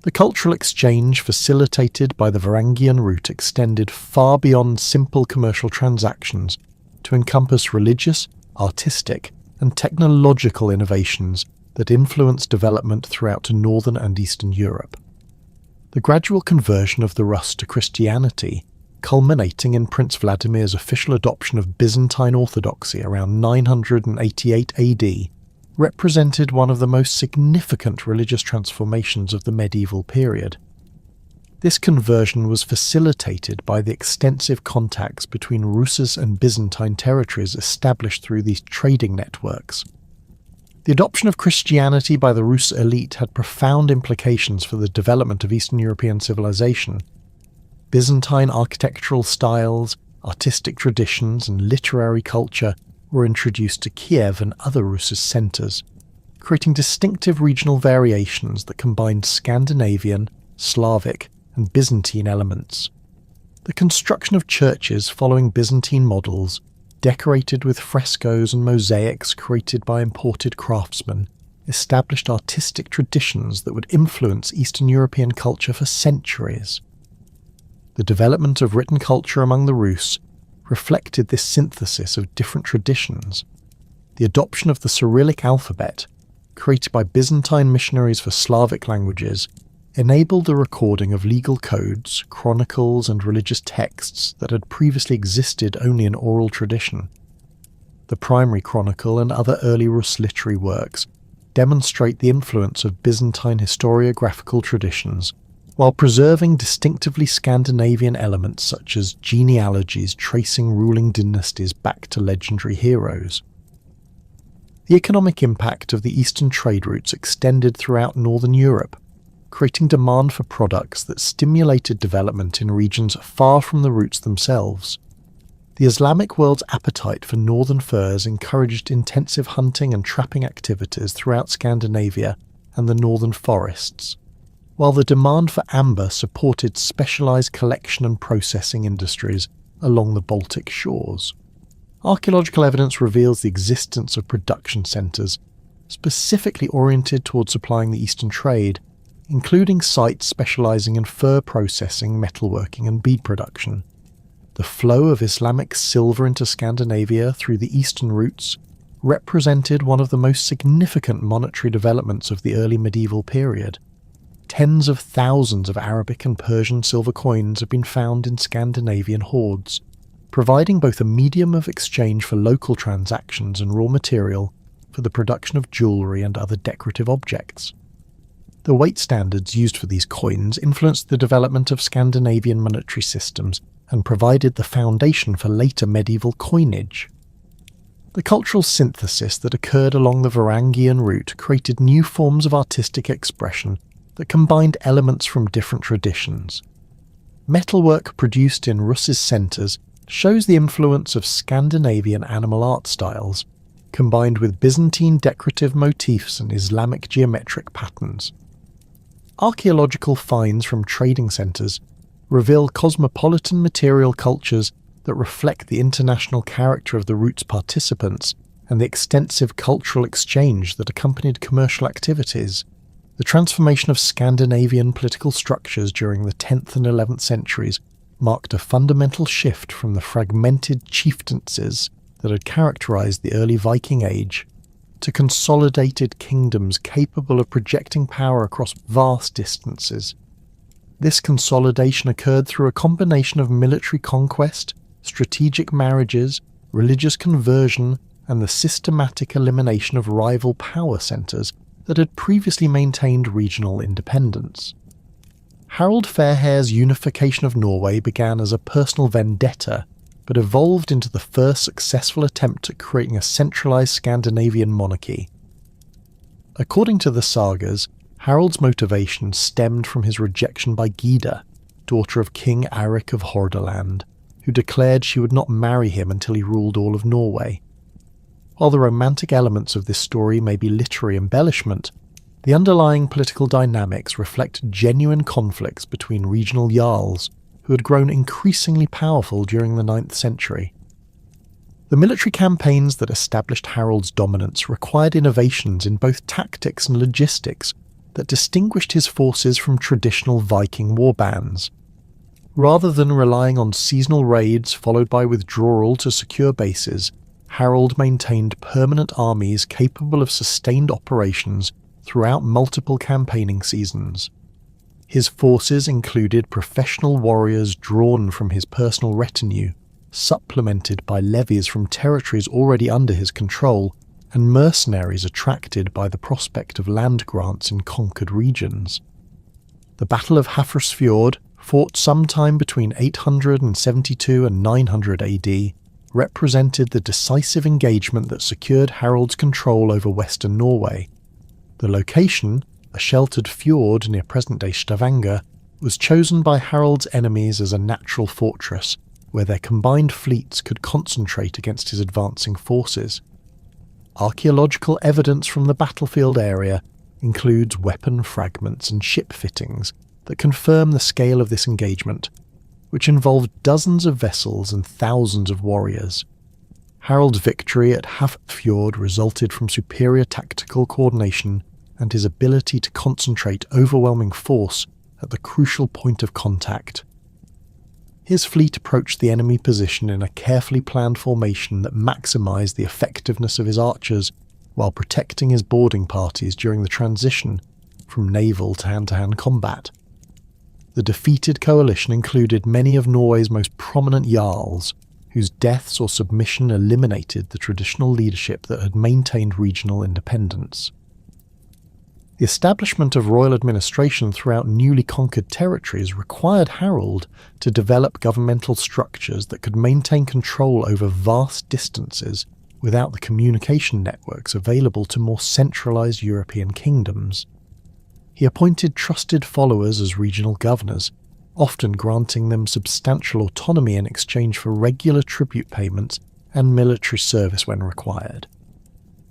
The cultural exchange facilitated by the Varangian route extended far beyond simple commercial transactions to encompass religious, artistic, and technological innovations that influenced development throughout Northern and Eastern Europe. The gradual conversion of the Rus to Christianity, culminating in Prince Vladimir's official adoption of Byzantine Orthodoxy around 988 AD, represented one of the most significant religious transformations of the medieval period. This conversion was facilitated by the extensive contacts between Rus' and Byzantine territories established through these trading networks. The adoption of Christianity by the Rus elite had profound implications for the development of Eastern European civilization. Byzantine architectural styles, artistic traditions, and literary culture were introduced to Kiev and other Rus' centres, creating distinctive regional variations that combined Scandinavian, Slavic, and Byzantine elements. The construction of churches following Byzantine models, decorated with frescoes and mosaics created by imported craftsmen, established artistic traditions that would influence Eastern European culture for centuries. The development of written culture among the Rus reflected this synthesis of different traditions. The adoption of the Cyrillic alphabet, created by Byzantine missionaries for Slavic languages, enabled the recording of legal codes, chronicles, and religious texts that had previously existed only in oral tradition. The primary chronicle and other early Rus literary works demonstrate the influence of Byzantine historiographical traditions, while preserving distinctively Scandinavian elements such as genealogies tracing ruling dynasties back to legendary heroes. The economic impact of the eastern trade routes extended throughout northern Europe, creating demand for products that stimulated development in regions far from the routes themselves. The Islamic world's appetite for northern furs encouraged intensive hunting and trapping activities throughout Scandinavia and the northern forests, while the demand for amber supported specialised collection and processing industries along the Baltic shores. Archaeological evidence reveals the existence of production centres specifically oriented towards supplying the eastern trade, including sites specialising in fur processing, metalworking and bead production. The flow of Islamic silver into Scandinavia through the eastern routes represented one of the most significant monetary developments of the early medieval period. Tens of thousands of Arabic and Persian silver coins have been found in Scandinavian hoards, providing both a medium of exchange for local transactions and raw material for the production of jewellery and other decorative objects. The weight standards used for these coins influenced the development of Scandinavian monetary systems and provided the foundation for later medieval coinage. The cultural synthesis that occurred along the Varangian route created new forms of artistic expression that combined elements from different traditions. Metalwork produced in Rus' centres shows the influence of Scandinavian animal art styles, combined with Byzantine decorative motifs and Islamic geometric patterns. Archaeological finds from trading centres reveal cosmopolitan material cultures that reflect the international character of the route's participants and the extensive cultural exchange that accompanied commercial activities. The transformation of Scandinavian political structures during the 10th and 11th centuries marked a fundamental shift from the fragmented chieftaincies that had characterized the early Viking Age to consolidated kingdoms capable of projecting power across vast distances. This consolidation occurred through a combination of military conquest, strategic marriages, religious conversion, and the systematic elimination of rival power centres that had previously maintained regional independence. Harald Fairhair's unification of Norway began as a personal vendetta, but evolved into the first successful attempt at creating a centralised Scandinavian monarchy. According to the sagas, Harald's motivation stemmed from his rejection by Gyda, daughter of King Aric of Hordaland, who declared she would not marry him until he ruled all of Norway. While the romantic elements of this story may be literary embellishment, The underlying political dynamics reflect genuine conflicts between regional jarls who had grown increasingly powerful during the 9th century. The military campaigns that established Harold's dominance required innovations in both tactics and logistics that distinguished his forces from traditional Viking warbands. Rather than relying on seasonal raids followed by withdrawal to secure bases, Harold maintained permanent armies capable of sustained operations throughout multiple campaigning seasons. His forces included professional warriors drawn from his personal retinue, supplemented by levies from territories already under his control, and mercenaries attracted by the prospect of land grants in conquered regions. The Battle of Hafrsfjord, fought sometime between 872 and 900 AD, represented the decisive engagement that secured Harold's control over western Norway. The location, a sheltered fjord near present-day Stavanger, was chosen by Harold's enemies as a natural fortress, where their combined fleets could concentrate against his advancing forces. Archaeological evidence from the battlefield area includes weapon fragments and ship fittings that confirm the scale of this engagement, which involved dozens of vessels and thousands of warriors. Harold's victory at Hafrsfjord resulted from superior tactical coordination and his ability to concentrate overwhelming force at the crucial point of contact. His fleet approached the enemy position in a carefully planned formation that maximised the effectiveness of his archers while protecting his boarding parties during the transition from naval to hand-to-hand combat. The defeated coalition included many of Norway's most prominent jarls, whose deaths or submission eliminated the traditional leadership that had maintained regional independence. The establishment of royal administration throughout newly conquered territories required Harold to develop governmental structures that could maintain control over vast distances without the communication networks available to more centralized European kingdoms. He appointed trusted followers as regional governors, often granting them substantial autonomy in exchange for regular tribute payments and military service when required.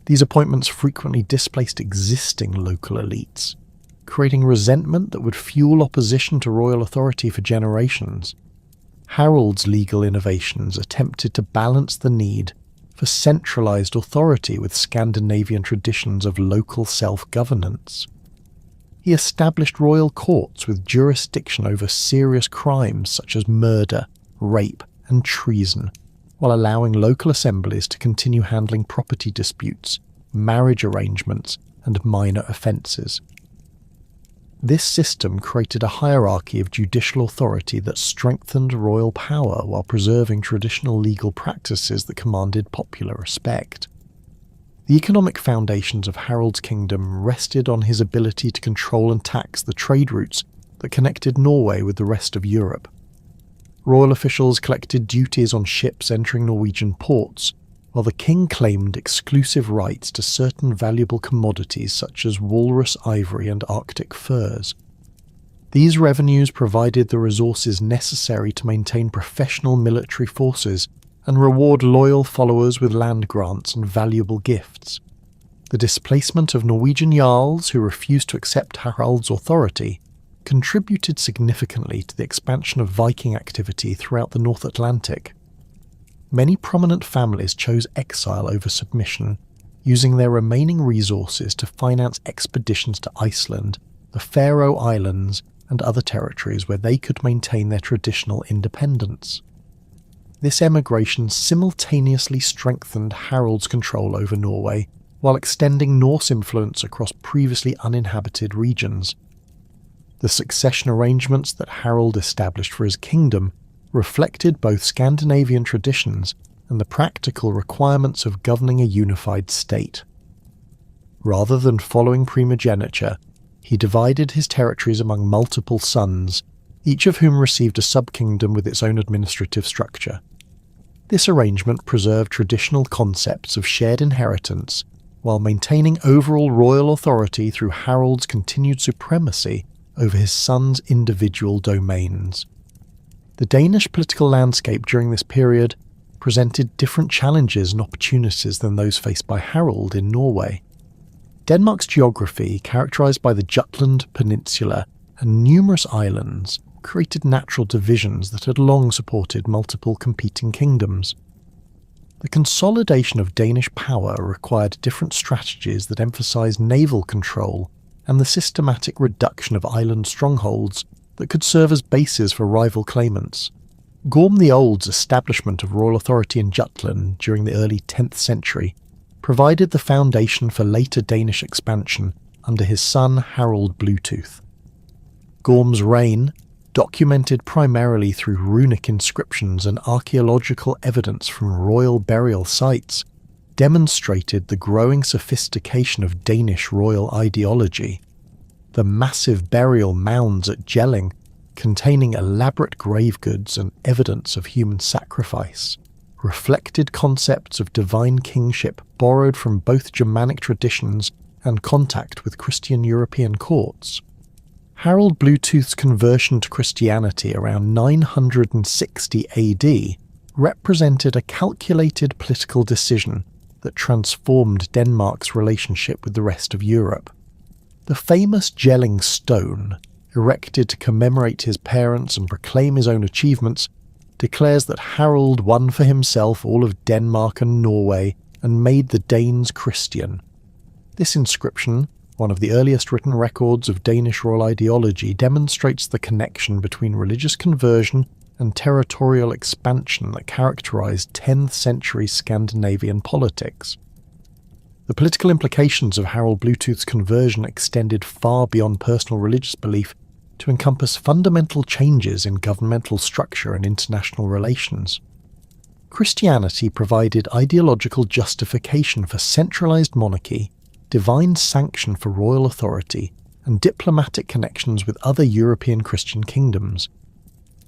These appointments frequently displaced existing local elites, creating resentment that would fuel opposition to royal authority for generations. Harold's legal innovations attempted to balance the need for centralized authority with Scandinavian traditions of local self-governance. He established royal courts with jurisdiction over serious crimes such as murder, rape, and treason, while allowing local assemblies to continue handling property disputes, marriage arrangements, and minor offences. This system created a hierarchy of judicial authority that strengthened royal power while preserving traditional legal practices that commanded popular respect. The economic foundations of Harold's kingdom rested on his ability to control and tax the trade routes that connected Norway with the rest of Europe. Royal officials collected duties on ships entering Norwegian ports, while the king claimed exclusive rights to certain valuable commodities such as walrus ivory and Arctic furs. These revenues provided the resources necessary to maintain professional military forces and reward loyal followers with land grants and valuable gifts. The displacement of Norwegian jarls who refused to accept Harald's authority contributed significantly to the expansion of Viking activity throughout the North Atlantic. Many prominent families chose exile over submission, using their remaining resources to finance expeditions to Iceland, the Faroe Islands, and other territories where they could maintain their traditional independence. This emigration simultaneously strengthened Harold's control over Norway, while extending Norse influence across previously uninhabited regions. The succession arrangements that Harold established for his kingdom reflected both Scandinavian traditions and the practical requirements of governing a unified state. Rather than following primogeniture, he divided his territories among multiple sons, each of whom received a subkingdom with its own administrative structure. This arrangement preserved traditional concepts of shared inheritance while maintaining overall royal authority through Harold's continued supremacy over his sons' individual domains. The Danish political landscape during this period presented different challenges and opportunities than those faced by Harold in Norway. Denmark's geography, characterised by the Jutland Peninsula and numerous islands, created natural divisions that had long supported multiple competing kingdoms. The consolidation of Danish power required different strategies that emphasised naval control and the systematic reduction of island strongholds that could serve as bases for rival claimants. Gorm the Old's establishment of royal authority in Jutland during the early 10th century provided the foundation for later Danish expansion under his son Harald Bluetooth. Gorm's reign, documented primarily through runic inscriptions and archaeological evidence from royal burial sites, demonstrated the growing sophistication of Danish royal ideology. The massive burial mounds at Jelling, containing elaborate grave goods and evidence of human sacrifice, reflected concepts of divine kingship borrowed from both Germanic traditions and contact with Christian European courts. Harald Bluetooth's conversion to Christianity around 960 AD represented a calculated political decision that transformed Denmark's relationship with the rest of Europe. The famous Jelling stone, erected to commemorate his parents and proclaim his own achievements, declares that Harald won for himself all of Denmark and Norway and made the Danes Christian. This inscription, one of the earliest written records of Danish royal ideology, demonstrates the connection between religious conversion and territorial expansion that characterized 10th century Scandinavian politics. The political implications of Harald Bluetooth's conversion extended far beyond personal religious belief to encompass fundamental changes in governmental structure and international relations. Christianity provided ideological justification for centralized monarchy, divine sanction for royal authority, and diplomatic connections with other European Christian kingdoms.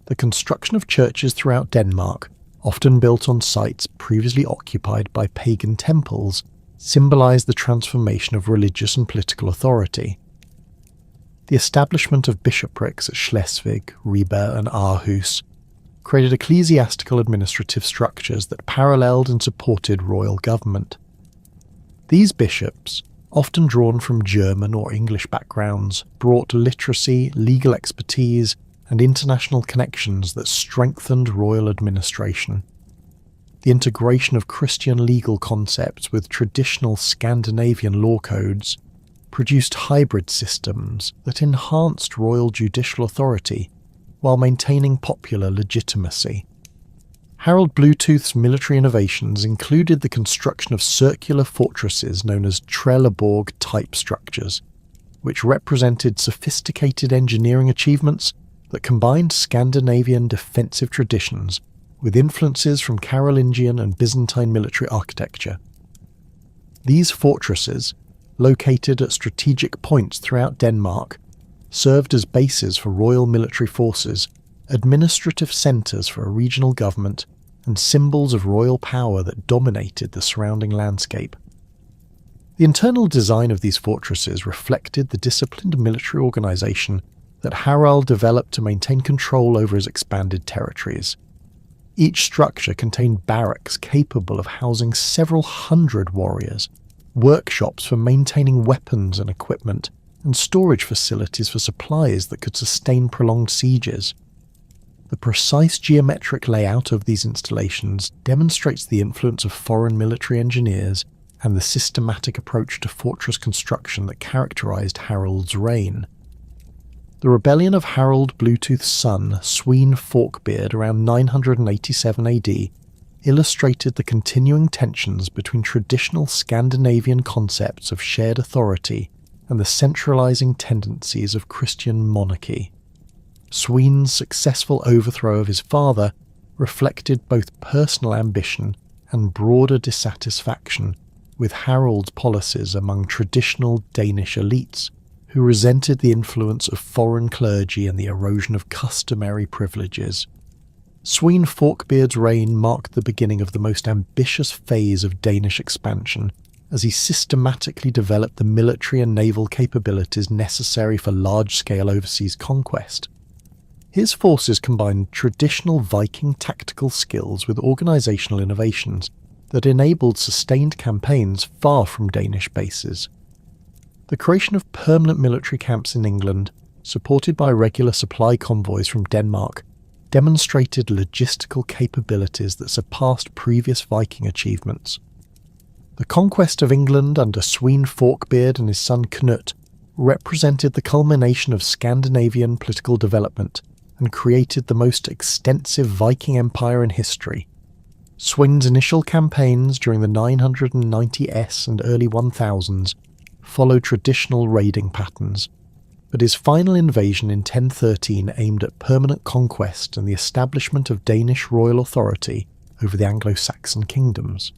The construction of churches throughout Denmark, often built on sites previously occupied by pagan temples, symbolized the transformation of religious and political authority. The establishment of bishoprics at Schleswig, Ribe, and Aarhus created ecclesiastical administrative structures that paralleled and supported royal government. These bishops, often drawn from German or English backgrounds, brought literacy, legal expertise, and international connections that strengthened royal administration. The integration of Christian legal concepts with traditional Scandinavian law codes produced hybrid systems that enhanced royal judicial authority while maintaining popular legitimacy. Harald Bluetooth's military innovations included the construction of circular fortresses known as Trelleborg-type structures, which represented sophisticated engineering achievements that combined Scandinavian defensive traditions with influences from Carolingian and Byzantine military architecture. These fortresses, located at strategic points throughout Denmark, served as bases for royal military forces, administrative centres for a regional government, and symbols of royal power that dominated the surrounding landscape. The internal design of these fortresses reflected the disciplined military organisation that Harald developed to maintain control over his expanded territories. Each structure contained barracks capable of housing several hundred warriors, workshops for maintaining weapons and equipment, and storage facilities for supplies that could sustain prolonged sieges. The precise geometric layout of these installations demonstrates the influence of foreign military engineers and the systematic approach to fortress construction that characterized Harald's reign. The rebellion of Harald Bluetooth's son, Sween Forkbeard, around 987 AD, illustrated the continuing tensions between traditional Scandinavian concepts of shared authority and the centralizing tendencies of Christian monarchy. Sween's successful overthrow of his father reflected both personal ambition and broader dissatisfaction with Harald's policies among traditional Danish elites, who resented the influence of foreign clergy and the erosion of customary privileges. Sween Forkbeard's reign marked the beginning of the most ambitious phase of Danish expansion, as he systematically developed the military and naval capabilities necessary for large-scale overseas conquest. His forces combined traditional Viking tactical skills with organisational innovations that enabled sustained campaigns far from Danish bases. The creation of permanent military camps in England, supported by regular supply convoys from Denmark, demonstrated logistical capabilities that surpassed previous Viking achievements. The conquest of England under Swene Forkbeard and his son Knut represented the culmination of Scandinavian political development and created the most extensive Viking empire in history. Swene's initial campaigns during the 990s and early 1000s followed traditional raiding patterns, but his final invasion in 1013 aimed at permanent conquest and the establishment of Danish royal authority over the Anglo-Saxon kingdoms.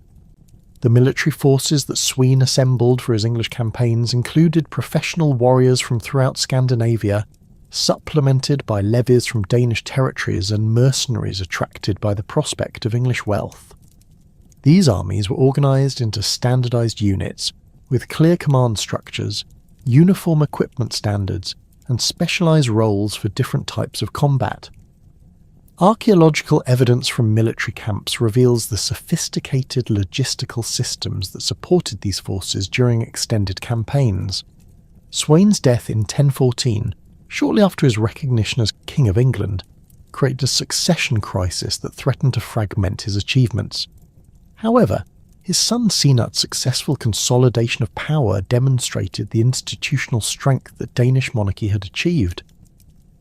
The military forces that Swene assembled for his English campaigns included professional warriors from throughout Scandinavia, supplemented by levies from Danish territories and mercenaries attracted by the prospect of English wealth. These armies were organised into standardised units, with clear command structures, uniform equipment standards, and specialised roles for different types of combat. Archaeological evidence from military camps reveals the sophisticated logistical systems that supported these forces during extended campaigns. Sweyn's death in 1014, shortly after his recognition as King of England, created a succession crisis that threatened to fragment his achievements. However, his son Signut's successful consolidation of power demonstrated the institutional strength that Danish monarchy had achieved.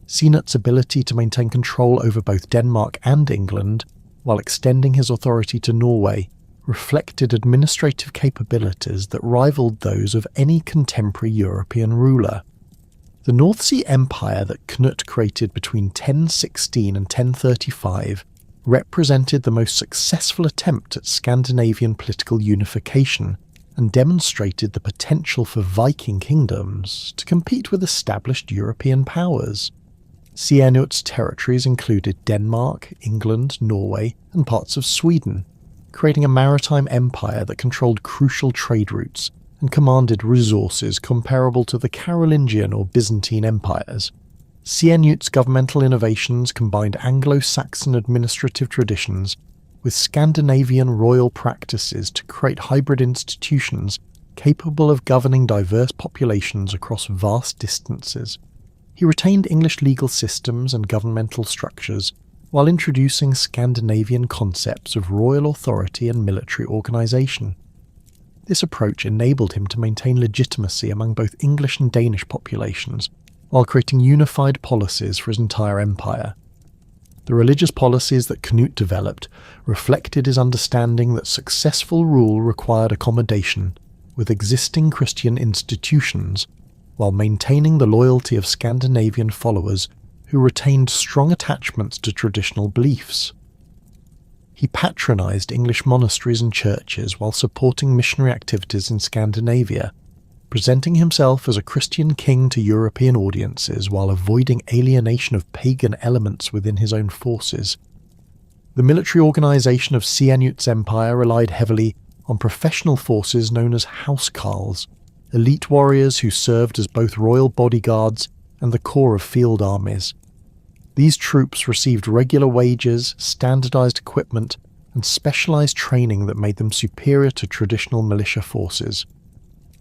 Signut's ability to maintain control over both Denmark and England, while extending his authority to Norway, reflected administrative capabilities that rivaled those of any contemporary European ruler. The North Sea Empire that Knut created between 1016 and 1035 represented the most successful attempt at Scandinavian political unification and demonstrated the potential for Viking kingdoms to compete with established European powers. Signut's territories included Denmark, England, Norway, and parts of Sweden, creating a maritime empire that controlled crucial trade routes and commanded resources comparable to the Carolingian or Byzantine empires. Signut's governmental innovations combined Anglo-Saxon administrative traditions with Scandinavian royal practices to create hybrid institutions capable of governing diverse populations across vast distances. He retained English legal systems and governmental structures while introducing Scandinavian concepts of royal authority and military organisation. This approach enabled him to maintain legitimacy among both English and Danish populations, while creating unified policies for his entire empire. The religious policies that Knut developed reflected his understanding that successful rule required accommodation with existing Christian institutions, while maintaining the loyalty of Scandinavian followers who retained strong attachments to traditional beliefs. He patronised English monasteries and churches while supporting missionary activities in Scandinavia, presenting himself as a Christian king to European audiences while avoiding alienation of pagan elements within his own forces. The military organisation of Signut's empire relied heavily on professional forces known as housecarls, elite warriors who served as both royal bodyguards and the core of field armies. These troops received regular wages, standardised equipment, and specialised training that made them superior to traditional militia forces.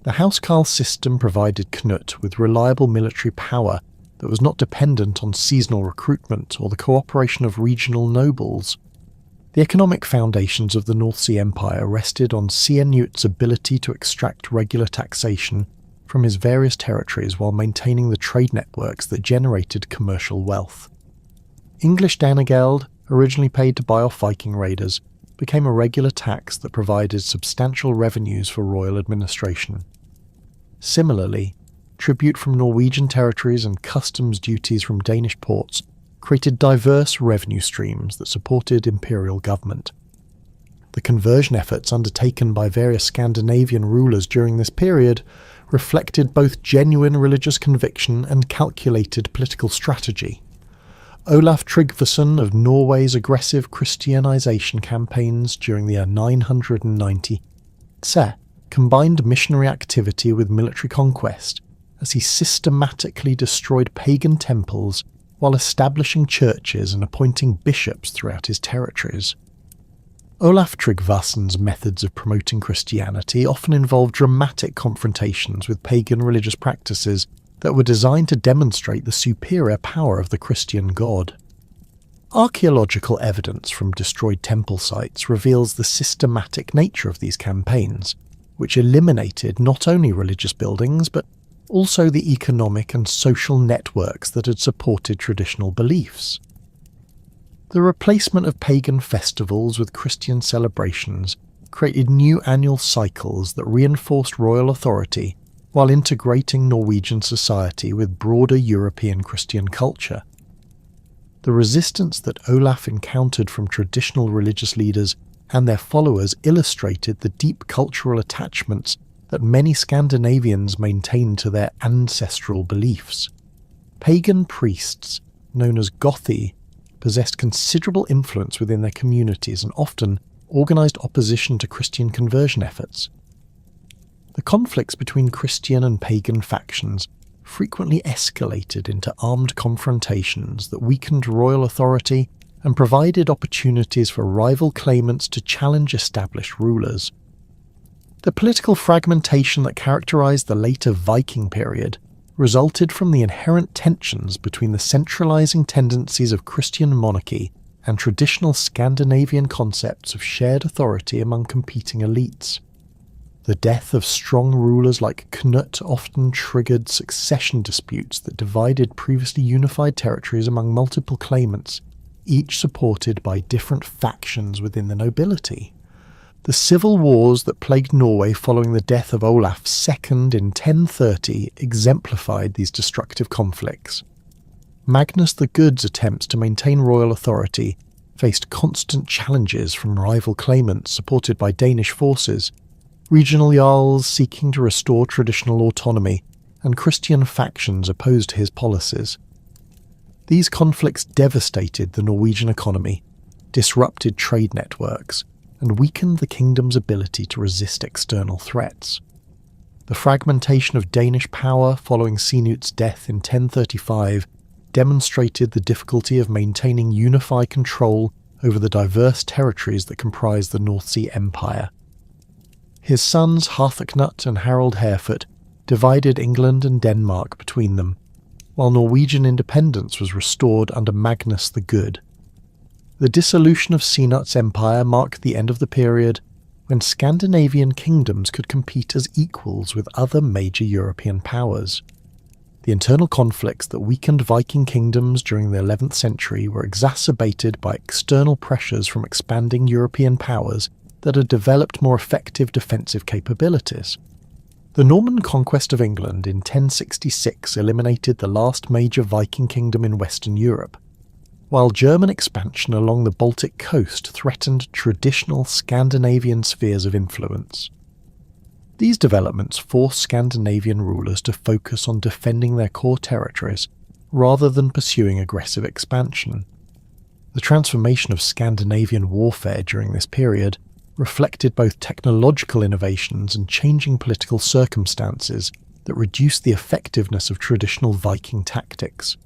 The housecarl system provided Knut with reliable military power that was not dependent on seasonal recruitment or the cooperation of regional nobles. The economic foundations of the North Sea Empire rested on Signut's ability to extract regular taxation from his various territories while maintaining the trade networks that generated commercial wealth. English danegeld, originally paid to buy off Viking raiders, became a regular tax that provided substantial revenues for royal administration. Similarly, tribute from Norwegian territories and customs duties from Danish ports created diverse revenue streams that supported imperial government. The conversion efforts undertaken by various Scandinavian rulers during this period reflected both genuine religious conviction and calculated political strategy. Olaf Tryggvason of Norway's aggressive Christianization campaigns during the 990 combined missionary activity with military conquest as he systematically destroyed pagan temples while establishing churches and appointing bishops throughout his territories. Olaf Tryggvason's methods of promoting Christianity often involved dramatic confrontations with pagan religious practices that were designed to demonstrate the superior power of the Christian god. Archaeological evidence from destroyed temple sites reveals the systematic nature of these campaigns, which eliminated not only religious buildings but also the economic and social networks that had supported traditional beliefs. The replacement of pagan festivals with Christian celebrations created new annual cycles that reinforced royal authority while integrating Norwegian society with broader European Christian culture. The resistance that Olaf encountered from traditional religious leaders and their followers illustrated the deep cultural attachments that many Scandinavians maintained to their ancestral beliefs. Pagan priests, known as Gothi, possessed considerable influence within their communities and often organised opposition to Christian conversion efforts. The conflicts between Christian and pagan factions frequently escalated into armed confrontations that weakened royal authority and provided opportunities for rival claimants to challenge established rulers. The political fragmentation that characterised the later Viking period resulted from the inherent tensions between the centralising tendencies of Christian monarchy and traditional Scandinavian concepts of shared authority among competing elites. The death of strong rulers like Knut often triggered succession disputes that divided previously unified territories among multiple claimants, each supported by different factions within the nobility. The civil wars that plagued Norway following the death of Olaf II in 1030 exemplified these destructive conflicts. Magnus the Good's attempts to maintain royal authority faced constant challenges from rival claimants supported by Danish forces, regional jarls seeking to restore traditional autonomy, and Christian factions opposed to his policies. These conflicts devastated the Norwegian economy, disrupted trade networks, and weakened the kingdom's ability to resist external threats. The fragmentation of Danish power following Sinut's death in 1035 demonstrated the difficulty of maintaining unified control over the diverse territories that comprised the North Sea Empire. His sons Harthacnut and Harold Harefoot divided England and Denmark between them, while Norwegian independence was restored under Magnus the Good. The dissolution of Sinut's empire marked the end of the period when Scandinavian kingdoms could compete as equals with other major European powers. The internal conflicts that weakened Viking kingdoms during the 11th century were exacerbated by external pressures from expanding European powers that had developed more effective defensive capabilities. The Norman conquest of England in 1066 eliminated the last major Viking kingdom in Western Europe, while German expansion along the Baltic coast threatened traditional Scandinavian spheres of influence. These developments forced Scandinavian rulers to focus on defending their core territories rather than pursuing aggressive expansion. The transformation of Scandinavian warfare during this period reflected both technological innovations and changing political circumstances that reduced the effectiveness of traditional Viking tactics.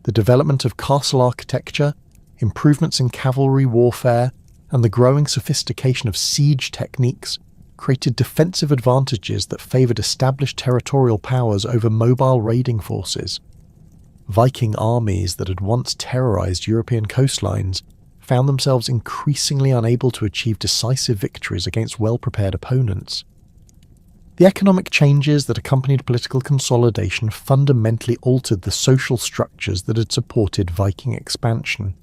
The development of castle architecture, improvements in cavalry warfare, and the growing sophistication of siege techniques created defensive advantages that favoured established territorial powers over mobile raiding forces. Viking armies that had once terrorised European coastlines found themselves increasingly unable to achieve decisive victories against well-prepared opponents. The economic changes that accompanied political consolidation fundamentally altered the social structures that had supported Viking expansion.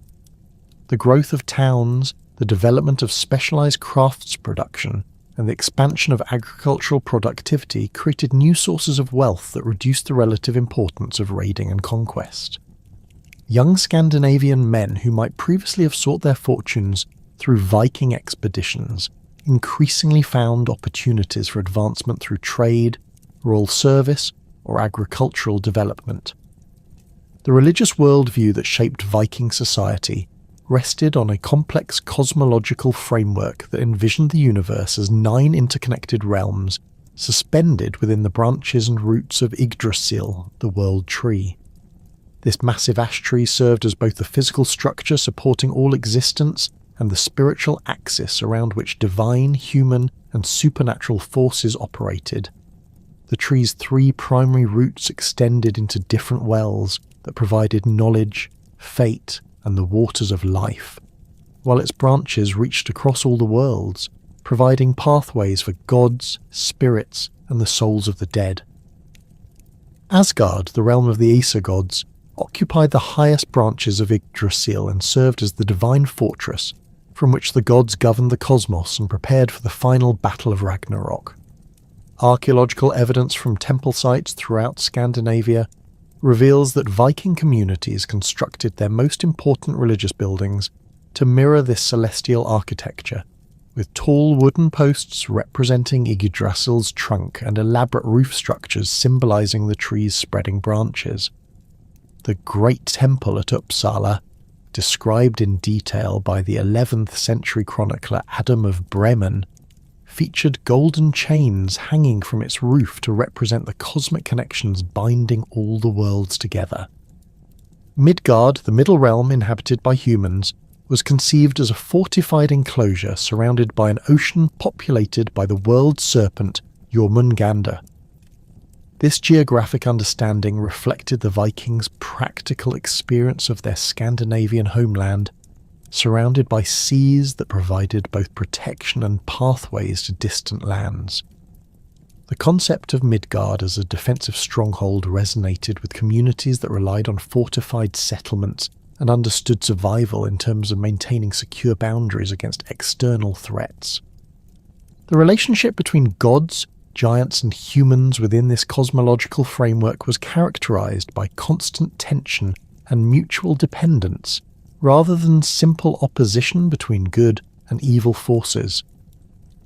The growth of towns, the development of specialised crafts production, and the expansion of agricultural productivity created new sources of wealth that reduced the relative importance of raiding and conquest. Young Scandinavian men who might previously have sought their fortunes through Viking expeditions increasingly found opportunities for advancement through trade, royal service, or agricultural development. The religious worldview that shaped Viking society rested on a complex cosmological framework that envisioned the universe as 9 interconnected realms suspended within the branches and roots of Yggdrasil, the world tree. This massive ash tree served as both the physical structure supporting all existence and the spiritual axis around which divine, human, and supernatural forces operated. The tree's 3 primary roots extended into different wells that provided knowledge, fate, and the waters of life, while its branches reached across all the worlds, providing pathways for gods, spirits, and the souls of the dead. Asgard, the realm of the Aesir gods, occupied the highest branches of Yggdrasil and served as the divine fortress from which the gods governed the cosmos and prepared for the final battle of Ragnarok. Archaeological evidence from temple sites throughout Scandinavia reveals that Viking communities constructed their most important religious buildings to mirror this celestial architecture, with tall wooden posts representing Yggdrasil's trunk and elaborate roof structures symbolizing the tree's spreading branches. The Great Temple at Uppsala, described in detail by the 11th century chronicler Adam of Bremen, featured golden chains hanging from its roof to represent the cosmic connections binding all the worlds together. Midgard, the middle realm inhabited by humans, was conceived as a fortified enclosure surrounded by an ocean populated by the world serpent Jormungandr. This geographic understanding reflected the Vikings' practical experience of their Scandinavian homeland, surrounded by seas that provided both protection and pathways to distant lands. The concept of Midgard as a defensive stronghold resonated with communities that relied on fortified settlements and understood survival in terms of maintaining secure boundaries against external threats. The relationship between gods, giants, and humans within this cosmological framework was characterized by constant tension and mutual dependence, rather than simple opposition between good and evil forces.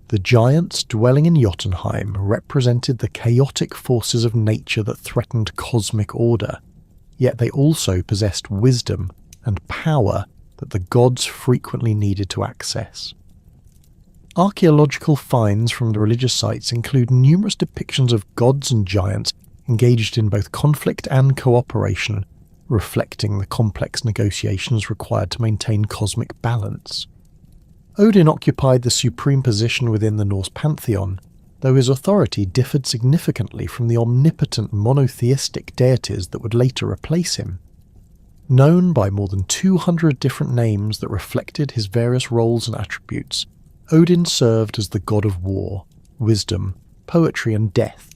The giants dwelling in Jotunheim represented the chaotic forces of nature that threatened cosmic order, yet they also possessed wisdom and power that the gods frequently needed to access. Archaeological finds from the religious sites include numerous depictions of gods and giants engaged in both conflict and cooperation, reflecting the complex negotiations required to maintain cosmic balance. Odin occupied the supreme position within the Norse pantheon, though his authority differed significantly from the omnipotent monotheistic deities that would later replace him. Known by more than 200 different names that reflected his various roles and attributes, Odin served as the god of war, wisdom, poetry, and death,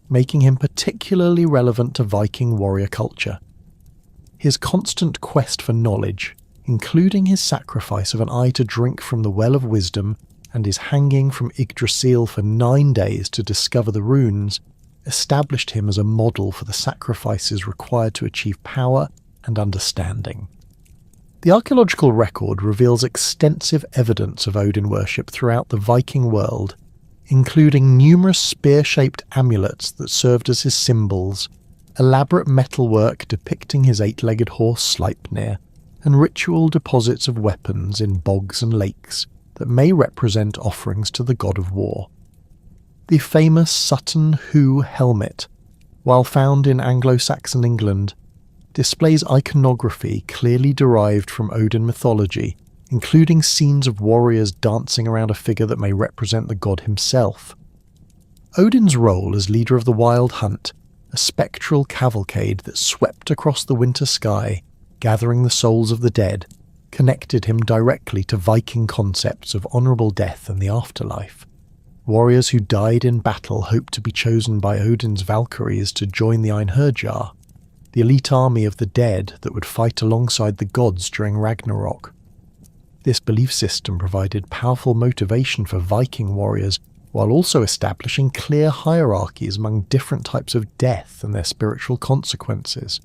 making him particularly relevant to Viking warrior culture. His constant quest for knowledge, including his sacrifice of an eye to drink from the well of wisdom and his hanging from Yggdrasil for 9 days to discover the runes, established him as a model for the sacrifices required to achieve power and understanding. The archaeological record reveals extensive evidence of Odin worship throughout the Viking world, including numerous spear-shaped amulets that served as his symbols, elaborate metalwork depicting his 8-legged horse Sleipnir, and ritual deposits of weapons in bogs and lakes that may represent offerings to the god of war. The famous Sutton Hoo helmet, while found in Anglo-Saxon England, displays iconography clearly derived from Odin mythology, including scenes of warriors dancing around a figure that may represent the god himself. Odin's role as leader of the Wild Hunt, a spectral cavalcade that swept across the winter sky, gathering the souls of the dead, connected him directly to Viking concepts of honourable death and the afterlife. Warriors who died in battle hoped to be chosen by Odin's Valkyries to join the Einherjar, the elite army of the dead that would fight alongside the gods during Ragnarok. This belief system provided powerful motivation for Viking warriors, while also establishing clear hierarchies among different types of death and their spiritual consequences.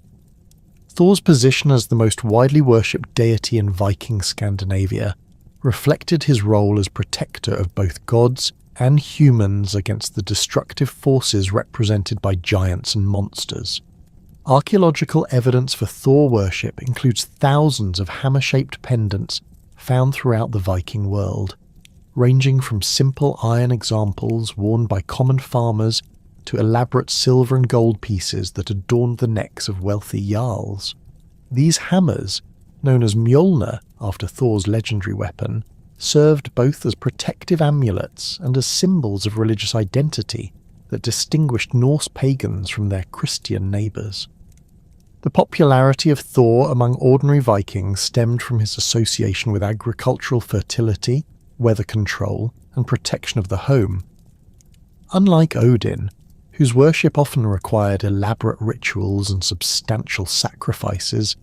Thor's position as the most widely worshipped deity in Viking Scandinavia reflected his role as protector of both gods and humans against the destructive forces represented by giants and monsters. Archaeological evidence for Thor worship includes thousands of hammer-shaped pendants found throughout the Viking world, ranging from simple iron examples worn by common farmers to elaborate silver and gold pieces that adorned the necks of wealthy jarls. These hammers, known as Mjolnir after Thor's legendary weapon, served both as protective amulets and as symbols of religious identity that distinguished Norse pagans from their Christian neighbours. The popularity of Thor among ordinary Vikings stemmed from his association with agricultural fertility, weather control, and protection of the home. Unlike Odin, whose worship often required elaborate rituals and substantial sacrifices,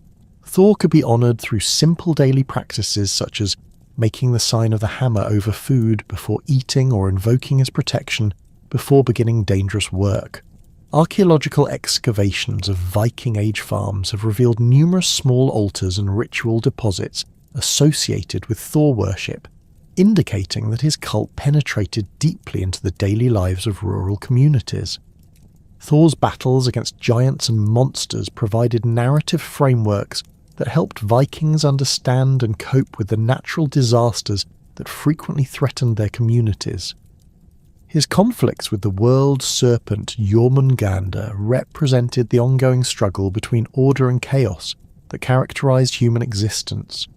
Thor could be honoured through simple daily practices such as making the sign of the hammer over food before eating or invoking his protection before beginning dangerous work. Archaeological excavations of Viking Age farms have revealed numerous small altars and ritual deposits associated with Thor worship, indicating that his cult penetrated deeply into the daily lives of rural communities. Thor's battles against giants and monsters provided narrative frameworks that helped Vikings understand and cope with the natural disasters that frequently threatened their communities. His conflicts with the world serpent Jormungandr represented the ongoing struggle between order and chaos that characterized human existence,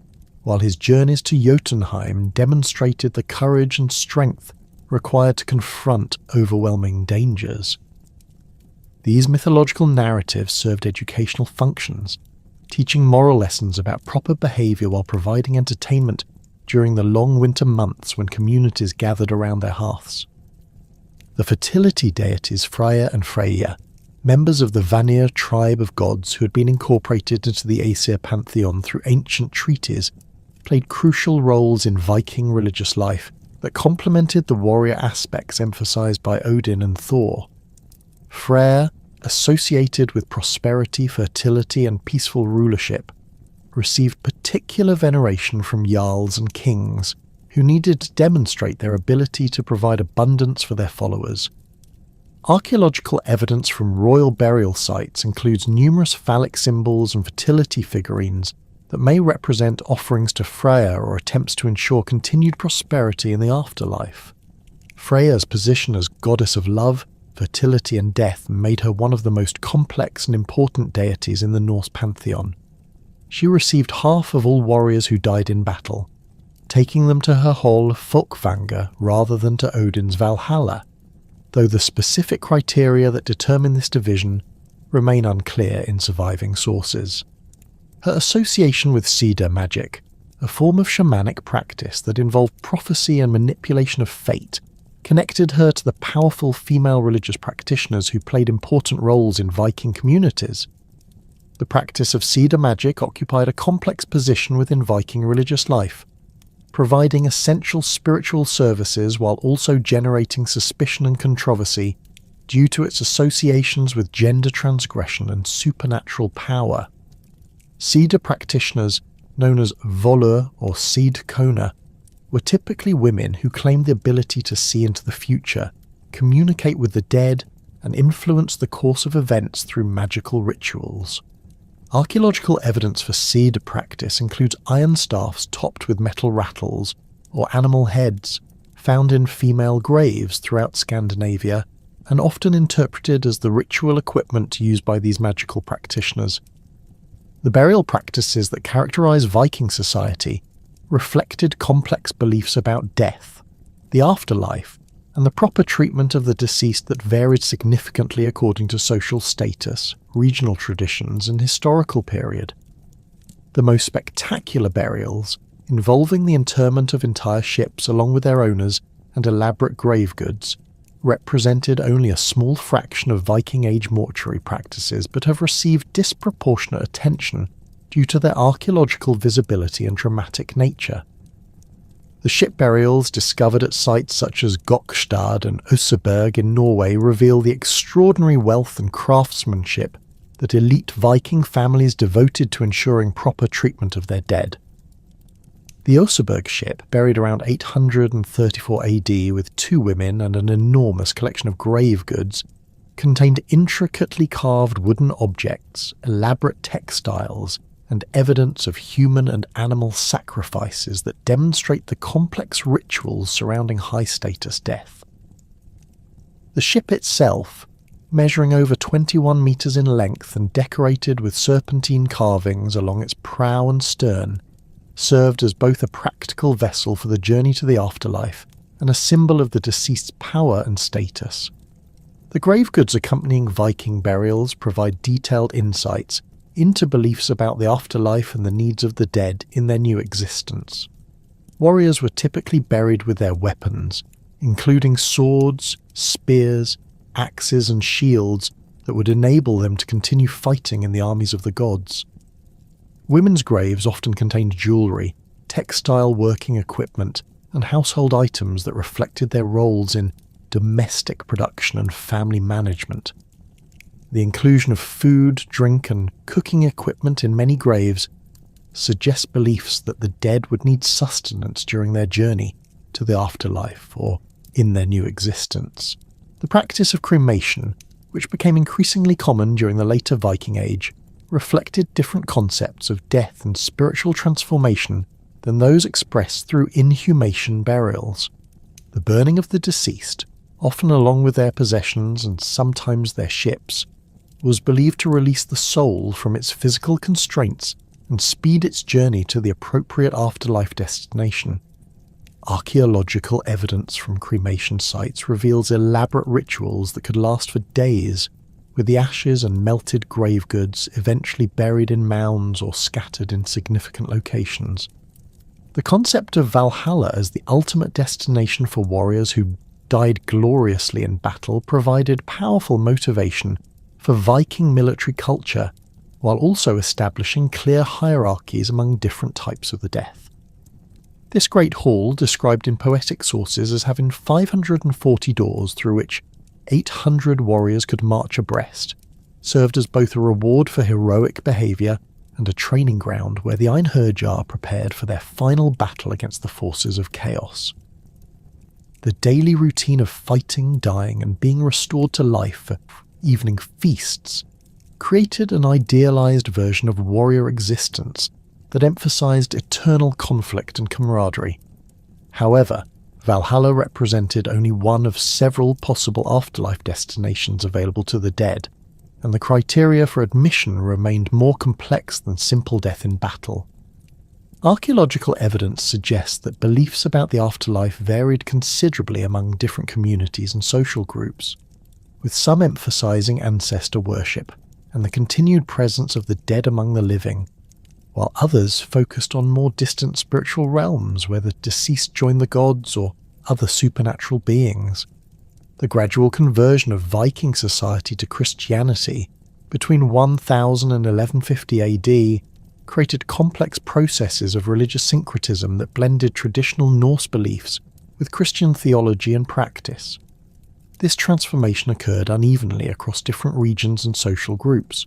while his journeys to Jotunheim demonstrated the courage and strength required to confront overwhelming dangers. These mythological narratives served educational functions, teaching moral lessons about proper behaviour while providing entertainment during the long winter months when communities gathered around their hearths. The fertility deities Freya and Freyja, members of the Vanir tribe of gods who had been incorporated into the Aesir pantheon through ancient treaties, played crucial roles in Viking religious life that complemented the warrior aspects emphasized by Odin and Thor. Freyr, associated with prosperity, fertility, and peaceful rulership, received particular veneration from jarls and kings, who needed to demonstrate their ability to provide abundance for their followers. Archaeological evidence from royal burial sites includes numerous phallic symbols and fertility figurines that may represent offerings to Freya or attempts to ensure continued prosperity in the afterlife. Freya's position as goddess of love, fertility and death made her one of the most complex and important deities in the Norse pantheon. She received half of all warriors who died in battle, taking them to her hall Folkvanga rather than to Odin's Valhalla, though the specific criteria that determine this division remain unclear in surviving sources. Her association with Sida magic, a form of shamanic practice that involved prophecy and manipulation of fate, connected her to the powerful female religious practitioners who played important roles in Viking communities. The practice of Sida magic occupied a complex position within Viking religious life, providing essential spiritual services while also generating suspicion and controversy due to its associations with gender transgression and supernatural power. Sida practitioners, known as volur or seed kona, were typically women who claimed the ability to see into the future, communicate with the dead, and influence the course of events through magical rituals. Archaeological evidence for Sida practice includes iron staffs topped with metal rattles, or animal heads, found in female graves throughout Scandinavia, and often interpreted as the ritual equipment used by these magical practitioners. The burial practices that characterize Viking society reflected complex beliefs about death, the afterlife, and the proper treatment of the deceased that varied significantly according to social status, regional traditions, and historical period. The most spectacular burials, involving the interment of entire ships along with their owners and elaborate grave goods, represented only a small fraction of Viking Age mortuary practices but have received disproportionate attention due to their archaeological visibility and dramatic nature. The ship burials discovered at sites such as Gokstad and Oseberg in Norway reveal the extraordinary wealth and craftsmanship that elite Viking families devoted to ensuring proper treatment of their dead. The Oseberg ship, buried around 834 AD with 2 women and an enormous collection of grave goods, contained intricately carved wooden objects, elaborate textiles, and evidence of human and animal sacrifices that demonstrate the complex rituals surrounding high-status death. The ship itself, measuring over 21 metres in length and decorated with serpentine carvings along its prow and stern, served as both a practical vessel for the journey to the afterlife and a symbol of the deceased's power and status. The grave goods accompanying Viking burials provide detailed insights into beliefs about the afterlife and the needs of the dead in their new existence. Warriors were typically buried with their weapons, including swords, spears, axes and shields that would enable them to continue fighting in the armies of the gods. Women's graves often contained jewellery, textile working equipment, and household items that reflected their roles in domestic production and family management. The inclusion of food, drink, and cooking equipment in many graves suggests beliefs that the dead would need sustenance during their journey to the afterlife or in their new existence. The practice of cremation, which became increasingly common during the later Viking Age, reflected different concepts of death and spiritual transformation than those expressed through inhumation burials. The burning of the deceased, often along with their possessions and sometimes their ships, was believed to release the soul from its physical constraints and speed its journey to the appropriate afterlife destination. Archaeological evidence from cremation sites reveals elaborate rituals that could last for days, with the ashes and melted grave goods eventually buried in mounds or scattered in significant locations. The concept of Valhalla as the ultimate destination for warriors who died gloriously in battle provided powerful motivation for Viking military culture, while also establishing clear hierarchies among different types of the death. This great hall, described in poetic sources as having 540 doors through which 800 warriors could march abreast, served as both a reward for heroic behaviour and a training ground where the Einherjar prepared for their final battle against the forces of chaos. The daily routine of fighting, dying, and being restored to life for evening feasts created an idealised version of warrior existence that emphasised eternal conflict and camaraderie. However, Valhalla represented only one of several possible afterlife destinations available to the dead, and the criteria for admission remained more complex than simple death in battle. Archaeological evidence suggests that beliefs about the afterlife varied considerably among different communities and social groups, with some emphasising ancestor worship and the continued presence of the dead among the living, while others focused on more distant spiritual realms where the deceased joined the gods or other supernatural beings. The gradual conversion of Viking society to Christianity between 1000 and 1150 AD created complex processes of religious syncretism that blended traditional Norse beliefs with Christian theology and practice. This transformation occurred unevenly across different regions and social groups,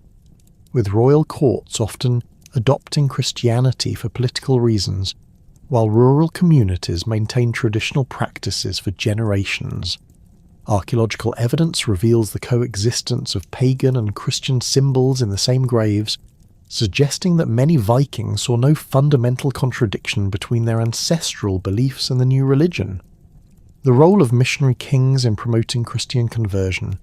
with royal courts often adopting Christianity for political reasons, while rural communities maintained traditional practices for generations. Archaeological evidence reveals the coexistence of pagan and Christian symbols in the same graves, suggesting that many Vikings saw no fundamental contradiction between their ancestral beliefs and the new religion. The role of missionary kings in promoting Christian conversion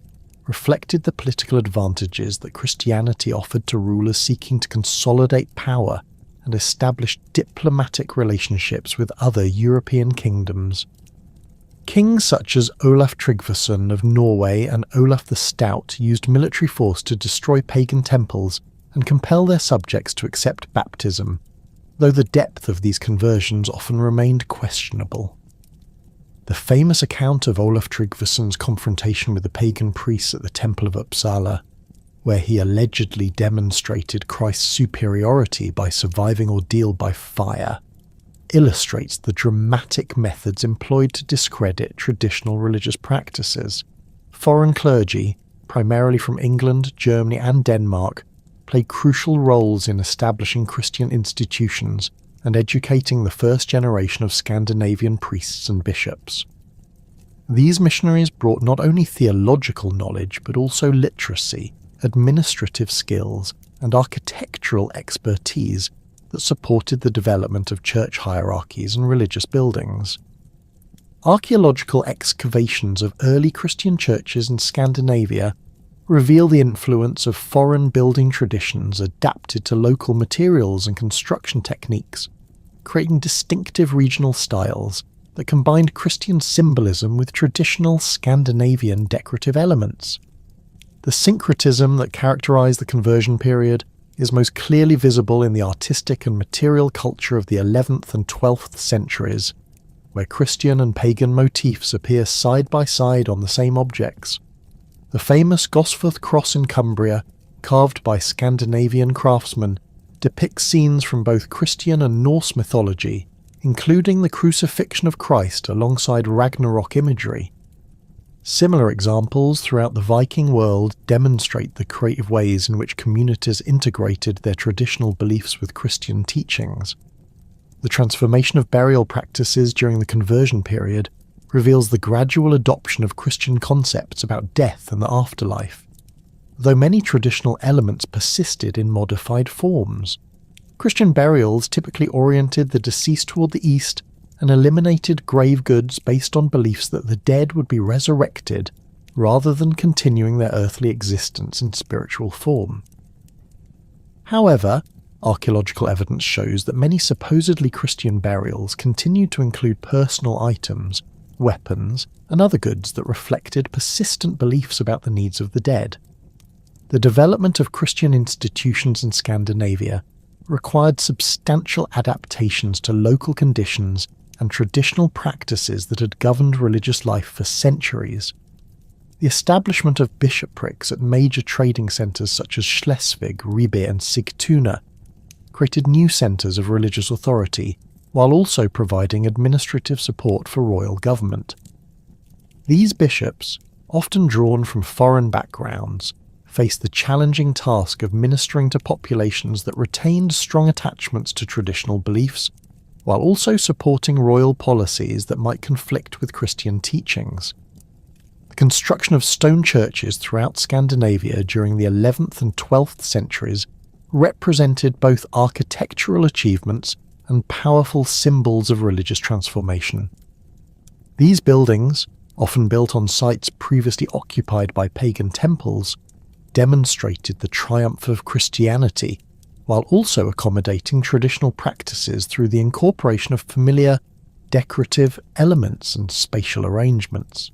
reflected the political advantages that Christianity offered to rulers seeking to consolidate power and establish diplomatic relationships with other European kingdoms. Kings such as Olaf Tryggvason of Norway and Olaf the Stout used military force to destroy pagan temples and compel their subjects to accept baptism, though the depth of these conversions often remained questionable. The famous account of Olaf Tryggvason's confrontation with the pagan priests at the Temple of Uppsala, where he allegedly demonstrated Christ's superiority by surviving ordeal by fire, illustrates the dramatic methods employed to discredit traditional religious practices. Foreign clergy, primarily from England, Germany and Denmark, played crucial roles in establishing Christian institutions and educating the first generation of Scandinavian priests and bishops. These missionaries brought not only theological knowledge but also literacy, administrative skills, and architectural expertise that supported the development of church hierarchies and religious buildings. Archaeological excavations of early Christian churches in Scandinavia reveal the influence of foreign building traditions adapted to local materials and construction techniques, creating distinctive regional styles that combined Christian symbolism with traditional Scandinavian decorative elements. The syncretism that characterized the conversion period is most clearly visible in the artistic and material culture of the 11th and 12th centuries, where Christian and pagan motifs appear side by side on the same objects. The famous Gosforth cross in Cumbria, carved by Scandinavian craftsmen, depicts scenes from both Christian and Norse mythology, including the crucifixion of Christ alongside Ragnarok imagery. Similar examples throughout the Viking world demonstrate the creative ways in which communities integrated their traditional beliefs with Christian teachings. The transformation of burial practices during the conversion period reveals the gradual adoption of Christian concepts about death and the afterlife, though many traditional elements persisted in modified forms. Christian burials typically oriented the deceased toward the east and eliminated grave goods based on beliefs that the dead would be resurrected rather than continuing their earthly existence in spiritual form. However, archaeological evidence shows that many supposedly Christian burials continued to include personal items, weapons, and other goods that reflected persistent beliefs about the needs of the dead. The development of Christian institutions in Scandinavia required substantial adaptations to local conditions and traditional practices that had governed religious life for centuries. The establishment of bishoprics at major trading centres such as Schleswig, Ribe and Sigtuna created new centres of religious authority, while also providing administrative support for royal government. These bishops, often drawn from foreign backgrounds, faced the challenging task of ministering to populations that retained strong attachments to traditional beliefs, while also supporting royal policies that might conflict with Christian teachings. The construction of stone churches throughout Scandinavia during the 11th and 12th centuries represented both architectural achievements and powerful symbols of religious transformation. These buildings, often built on sites previously occupied by pagan temples, demonstrated the triumph of Christianity, while also accommodating traditional practices through the incorporation of familiar, decorative elements and spatial arrangements.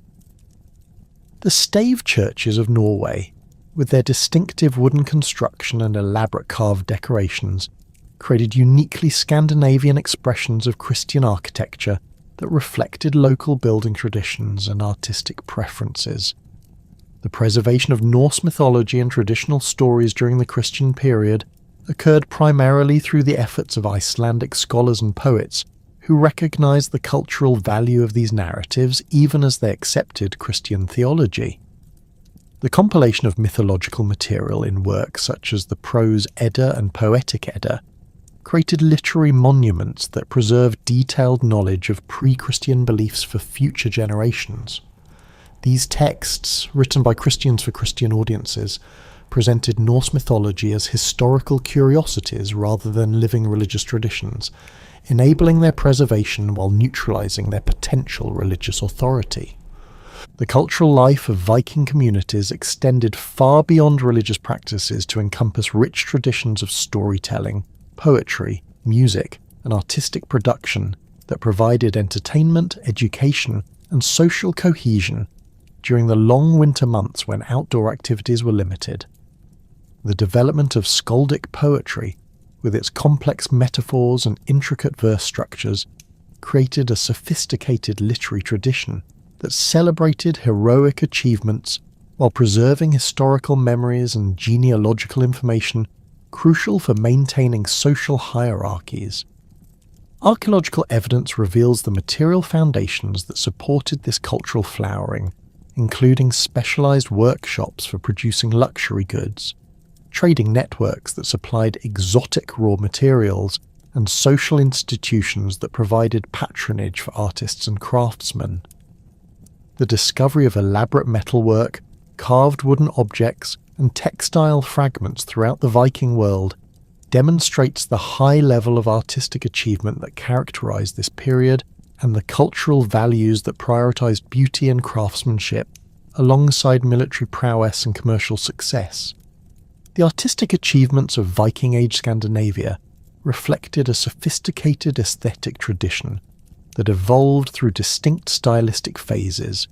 The stave churches of Norway, with their distinctive wooden construction and elaborate carved decorations, created uniquely Scandinavian expressions of Christian architecture that reflected local building traditions and artistic preferences. The preservation of Norse mythology and traditional stories during the Christian period occurred primarily through the efforts of Icelandic scholars and poets who recognized the cultural value of these narratives even as they accepted Christian theology. The compilation of mythological material in works such as the Prose Edda and Poetic Edda created literary monuments that preserve detailed knowledge of pre-Christian beliefs for future generations. These texts, written by Christians for Christian audiences, presented Norse mythology as historical curiosities rather than living religious traditions, enabling their preservation while neutralizing their potential religious authority. The cultural life of Viking communities extended far beyond religious practices to encompass rich traditions of storytelling, poetry, music, and artistic production that provided entertainment, education, and social cohesion during the long winter months when outdoor activities were limited. The development of skaldic poetry, with its complex metaphors and intricate verse structures, created a sophisticated literary tradition that celebrated heroic achievements while preserving historical memories and genealogical information crucial for maintaining social hierarchies. Archaeological evidence reveals the material foundations that supported this cultural flowering, including specialized workshops for producing luxury goods, trading networks that supplied exotic raw materials, and social institutions that provided patronage for artists and craftsmen. The discovery of elaborate metalwork, carved wooden objects, and textile fragments throughout the Viking world demonstrates the high level of artistic achievement that characterized this period and the cultural values that prioritized beauty and craftsmanship alongside military prowess and commercial success. The artistic achievements of Viking Age Scandinavia reflected a sophisticated aesthetic tradition that evolved through distinct stylistic phases,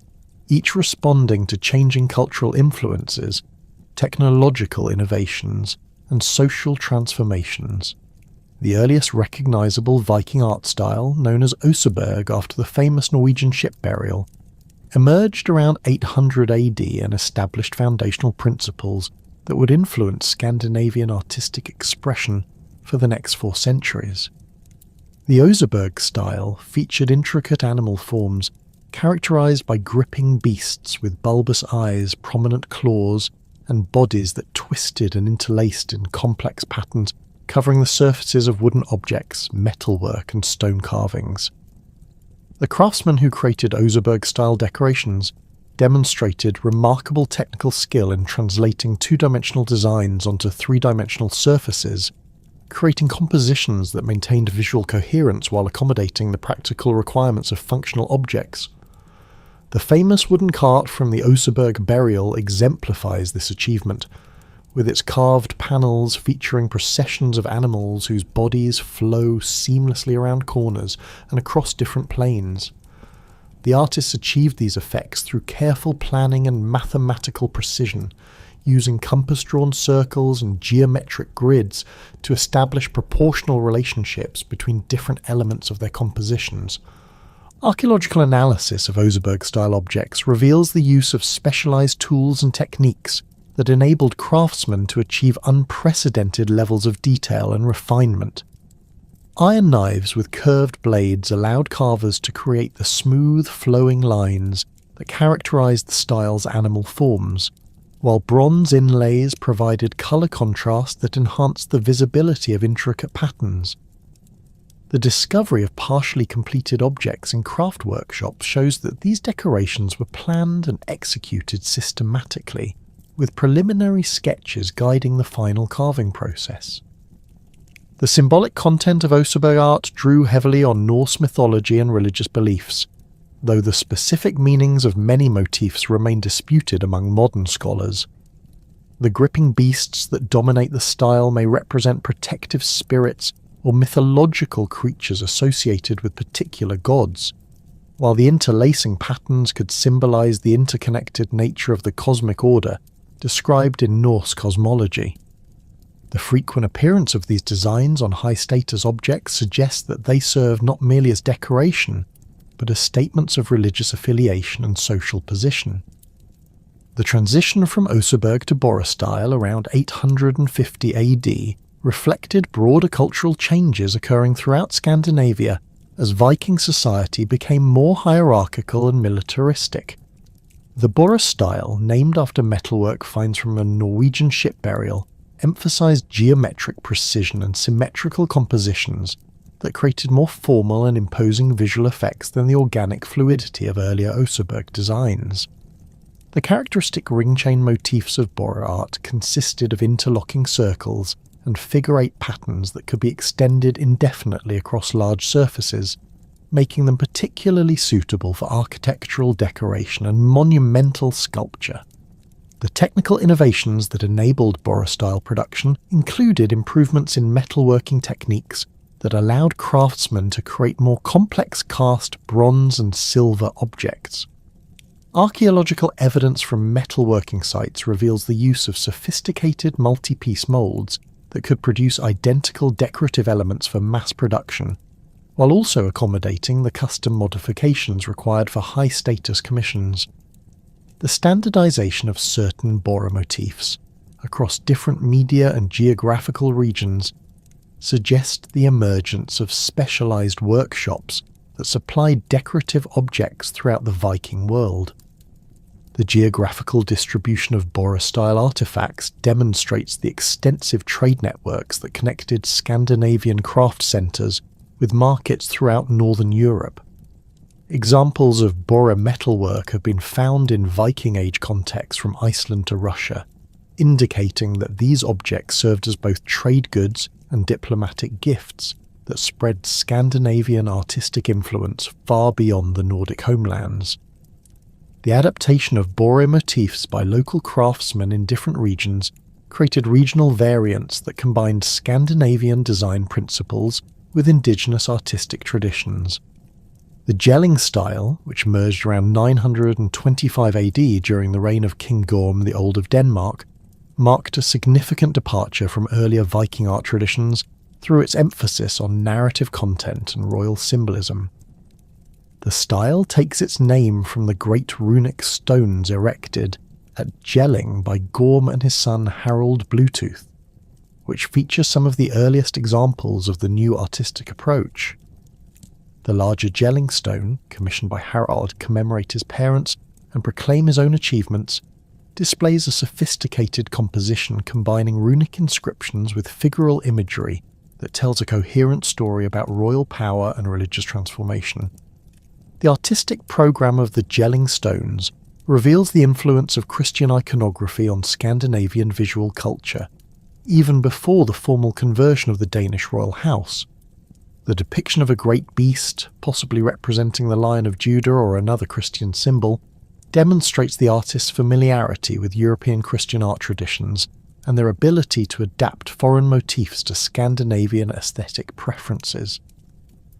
each responding to changing cultural influences, technological innovations, and social transformations. The earliest recognizable Viking art style, known as Oseberg after the famous Norwegian ship burial, emerged around 800 AD and established foundational principles that would influence Scandinavian artistic expression for the next 4 centuries. The Oseberg style featured intricate animal forms characterized by gripping beasts with bulbous eyes, prominent claws, and bodies that twisted and interlaced in complex patterns covering the surfaces of wooden objects, metalwork, and stone carvings. The craftsmen who created Oseberg-style decorations demonstrated remarkable technical skill in translating 2-dimensional designs onto 3-dimensional surfaces, creating compositions that maintained visual coherence while accommodating the practical requirements of functional objects. The famous wooden cart from the Oseberg burial exemplifies this achievement, with its carved panels featuring processions of animals whose bodies flow seamlessly around corners and across different planes. The artists achieved these effects through careful planning and mathematical precision, using compass-drawn circles and geometric grids to establish proportional relationships between different elements of their compositions. Archaeological analysis of Oseberg-style objects reveals the use of specialized tools and techniques that enabled craftsmen to achieve unprecedented levels of detail and refinement. Iron knives with curved blades allowed carvers to create the smooth, flowing lines that characterized the style's animal forms, while bronze inlays provided color contrast that enhanced the visibility of intricate patterns. The discovery of partially completed objects in craft workshops shows that these decorations were planned and executed systematically, with preliminary sketches guiding the final carving process. The symbolic content of Oseberg art drew heavily on Norse mythology and religious beliefs, though the specific meanings of many motifs remain disputed among modern scholars. The gripping beasts that dominate the style may represent protective spirits or mythological creatures associated with particular gods, while the interlacing patterns could symbolize the interconnected nature of the cosmic order described in Norse cosmology. The frequent appearance of these designs on high-status objects suggests that they serve not merely as decoration, but as statements of religious affiliation and social position. The transition from Oseberg to Bora style around 850 AD reflected broader cultural changes occurring throughout Scandinavia as Viking society became more hierarchical and militaristic. The Bora style, named after metalwork finds from a Norwegian ship burial, emphasized geometric precision and symmetrical compositions that created more formal and imposing visual effects than the organic fluidity of earlier Oseberg designs. The characteristic ring-chain motifs of Bora art consisted of interlocking circles and figure-8 patterns that could be extended indefinitely across large surfaces, making them particularly suitable for architectural decoration and monumental sculpture. The technical innovations that enabled Bora-style production included improvements in metalworking techniques that allowed craftsmen to create more complex cast bronze and silver objects. Archaeological evidence from metalworking sites reveals the use of sophisticated multi-piece molds that could produce identical decorative elements for mass production, while also accommodating the custom modifications required for high-status commissions. The standardization of certain Bora motifs across different media and geographical regions suggests the emergence of specialized workshops that supplied decorative objects throughout the Viking world. The geographical distribution of Bora-style artifacts demonstrates the extensive trade networks that connected Scandinavian craft centers with markets throughout Northern Europe. Examples of Bora metalwork have been found in Viking Age contexts from Iceland to Russia, indicating that these objects served as both trade goods and diplomatic gifts that spread Scandinavian artistic influence far beyond the Nordic homelands. The adaptation of bore motifs by local craftsmen in different regions created regional variants that combined Scandinavian design principles with indigenous artistic traditions. The gelling style, which emerged around 925 AD during the reign of King Gorm the Old of Denmark, marked a significant departure from earlier Viking art traditions through its emphasis on narrative content and royal symbolism. The style takes its name from the great runic stones erected at Jelling by Gorm and his son Harald Bluetooth, which feature some of the earliest examples of the new artistic approach. The larger Jelling stone, commissioned by Harald to commemorate his parents and proclaim his own achievements, displays a sophisticated composition combining runic inscriptions with figural imagery that tells a coherent story about royal power and religious transformation. The artistic program of the Jelling stones reveals the influence of Christian iconography on Scandinavian visual culture, even before the formal conversion of the Danish royal house. The depiction of a great beast, possibly representing the Lion of Judah or another Christian symbol, demonstrates the artist's familiarity with European Christian art traditions and their ability to adapt foreign motifs to Scandinavian aesthetic preferences.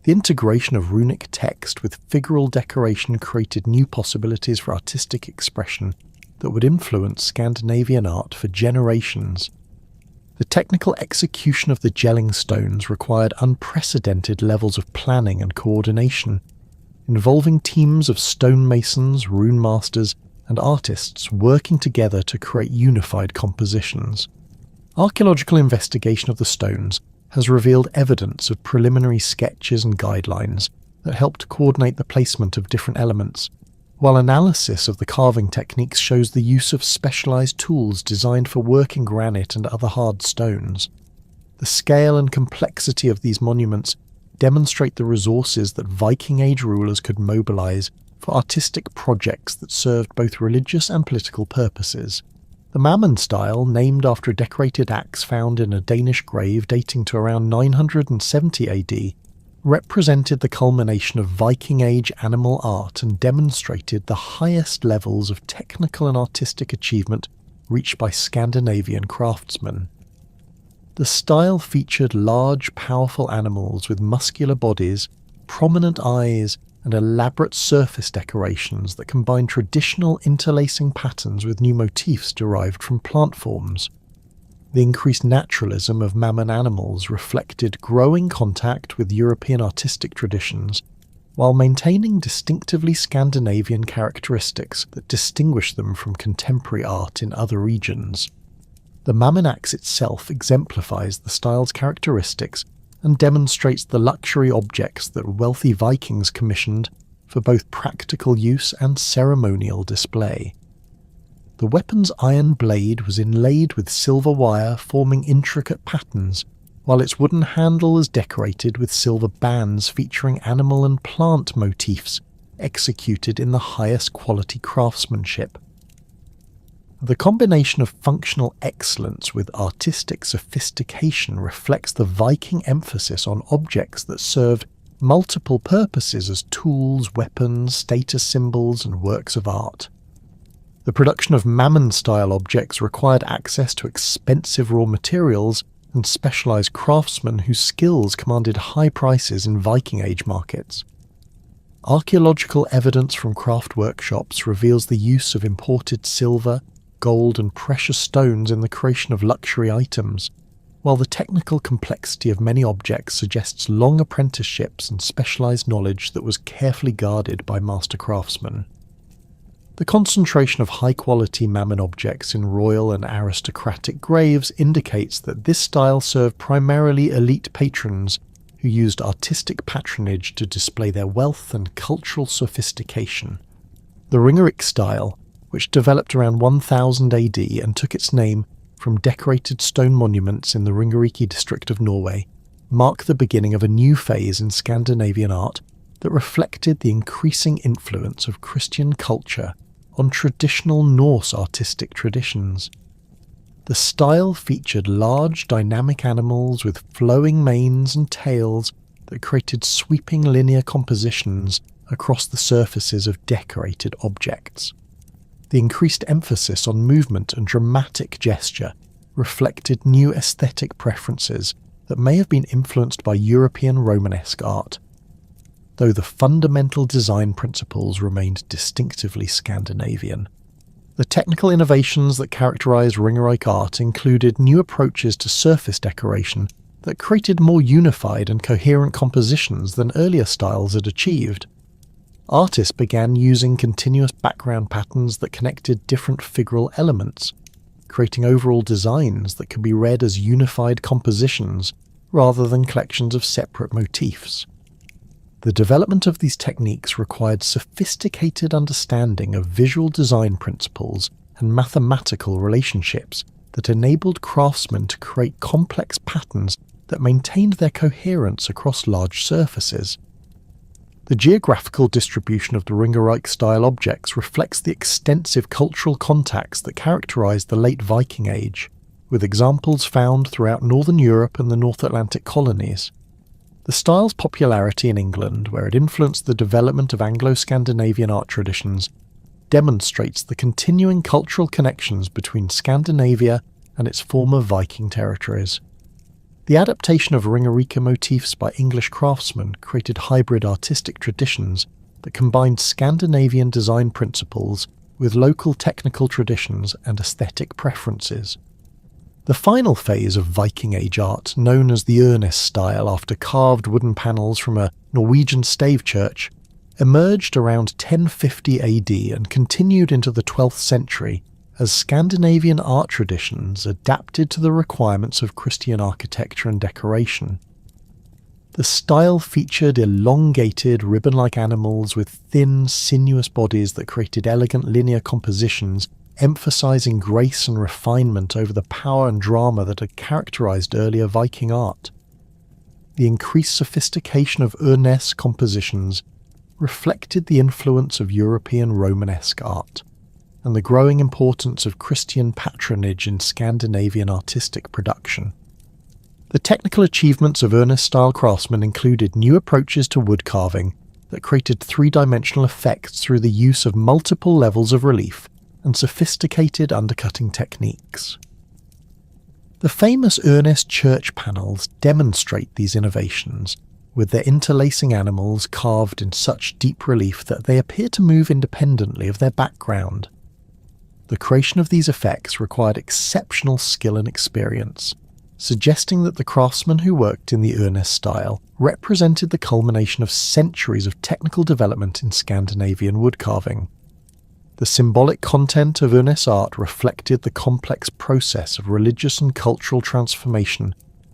The integration of runic text with figural decoration created new possibilities for artistic expression that would influence Scandinavian art for generations. The technical execution of the Jelling stones required unprecedented levels of planning and coordination, involving teams of stonemasons, rune masters, and artists working together to create unified compositions. Archaeological investigation of the stones has revealed evidence of preliminary sketches and guidelines that helped coordinate the placement of different elements, while analysis of the carving techniques shows the use of specialized tools designed for working granite and other hard stones. The scale and complexity of these monuments demonstrate the resources that Viking Age rulers could mobilize for artistic projects that served both religious and political purposes. The Mammon style, named after a decorated axe found in a Danish grave dating to around 970 AD, represented the culmination of Viking Age animal art and demonstrated the highest levels of technical and artistic achievement reached by Scandinavian craftsmen. The style featured large, powerful animals with muscular bodies, prominent eyes, and elaborate surface decorations that combined traditional interlacing patterns with new motifs derived from plant forms. The increased naturalism of Mammon animals reflected growing contact with European artistic traditions, while maintaining distinctively Scandinavian characteristics that distinguish them from contemporary art in other regions. The Mammon axe itself exemplifies the style's characteristics and demonstrates the luxury objects that wealthy Vikings commissioned for both practical use and ceremonial display. The weapon's iron blade was inlaid with silver wire forming intricate patterns, while its wooden handle was decorated with silver bands featuring animal and plant motifs executed in the highest quality craftsmanship. The combination of functional excellence with artistic sophistication reflects the Viking emphasis on objects that served multiple purposes as tools, weapons, status symbols, and works of art. The production of Mammon-style objects required access to expensive raw materials and specialized craftsmen whose skills commanded high prices in Viking Age markets. Archaeological evidence from craft workshops reveals the use of imported silver, gold, and precious stones in the creation of luxury items, while the technical complexity of many objects suggests long apprenticeships and specialized knowledge that was carefully guarded by master craftsmen. The concentration of high-quality Mammon objects in royal and aristocratic graves indicates that this style served primarily elite patrons who used artistic patronage to display their wealth and cultural sophistication. The Ringerike style, which developed around 1000 AD and took its name from decorated stone monuments in the Ringerike district of Norway, marked the beginning of a new phase in Scandinavian art that reflected the increasing influence of Christian culture on traditional Norse artistic traditions. The style featured large dynamic animals with flowing manes and tails that created sweeping linear compositions across the surfaces of decorated objects. The increased emphasis on movement and dramatic gesture reflected new aesthetic preferences that may have been influenced by European Romanesque art, though the fundamental design principles remained distinctively Scandinavian. The technical innovations that characterized Ringerike art included new approaches to surface decoration that created more unified and coherent compositions than earlier styles had achieved. Artists began using continuous background patterns that connected different figural elements, creating overall designs that could be read as unified compositions rather than collections of separate motifs. The development of these techniques required sophisticated understanding of visual design principles and mathematical relationships that enabled craftsmen to create complex patterns that maintained their coherence across large surfaces. The geographical distribution of the Ringerike-style objects reflects the extensive cultural contacts that characterized the late Viking Age, with examples found throughout Northern Europe and the North Atlantic colonies. The style's popularity in England, where it influenced the development of Anglo-Scandinavian art traditions, demonstrates the continuing cultural connections between Scandinavia and its former Viking territories. The adaptation of Ringerike motifs by English craftsmen created hybrid artistic traditions that combined Scandinavian design principles with local technical traditions and aesthetic preferences. The final phase of Viking Age art, known as the Ørnes style after carved wooden panels from a Norwegian stave church, emerged around 1050 AD and continued into the 12th century as Scandinavian art traditions adapted to the requirements of Christian architecture and decoration. The style featured elongated, ribbon-like animals with thin, sinuous bodies that created elegant linear compositions, emphasizing grace and refinement over the power and drama that had characterized earlier Viking art. The increased sophistication of Ørnes compositions reflected the influence of European Romanesque art, and the growing importance of Christian patronage in Scandinavian artistic production. The technical achievements of Ørnes-style craftsmen included new approaches to wood carving that created three-dimensional effects through the use of multiple levels of relief and sophisticated undercutting techniques. The famous Ørnes church panels demonstrate these innovations, with their interlacing animals carved in such deep relief that they appear to move independently of their background. The creation of these effects required exceptional skill and experience, suggesting that the craftsmen who worked in the Ørnes style represented the culmination of centuries of technical development in Scandinavian wood carving. The symbolic content of Ørnes art reflected the complex process of religious and cultural transformation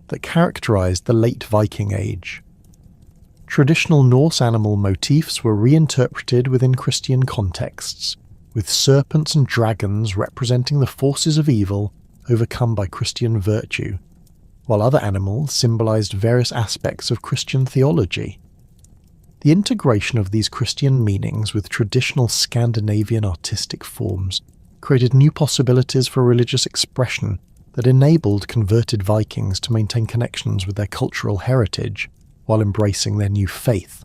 that characterized the late Viking Age. Traditional Norse animal motifs were reinterpreted within Christian contexts, with serpents and dragons representing the forces of evil overcome by Christian virtue, while other animals symbolized various aspects of Christian theology. The integration of these Christian meanings with traditional Scandinavian artistic forms created new possibilities for religious expression that enabled converted Vikings to maintain connections with their cultural heritage while embracing their new faith.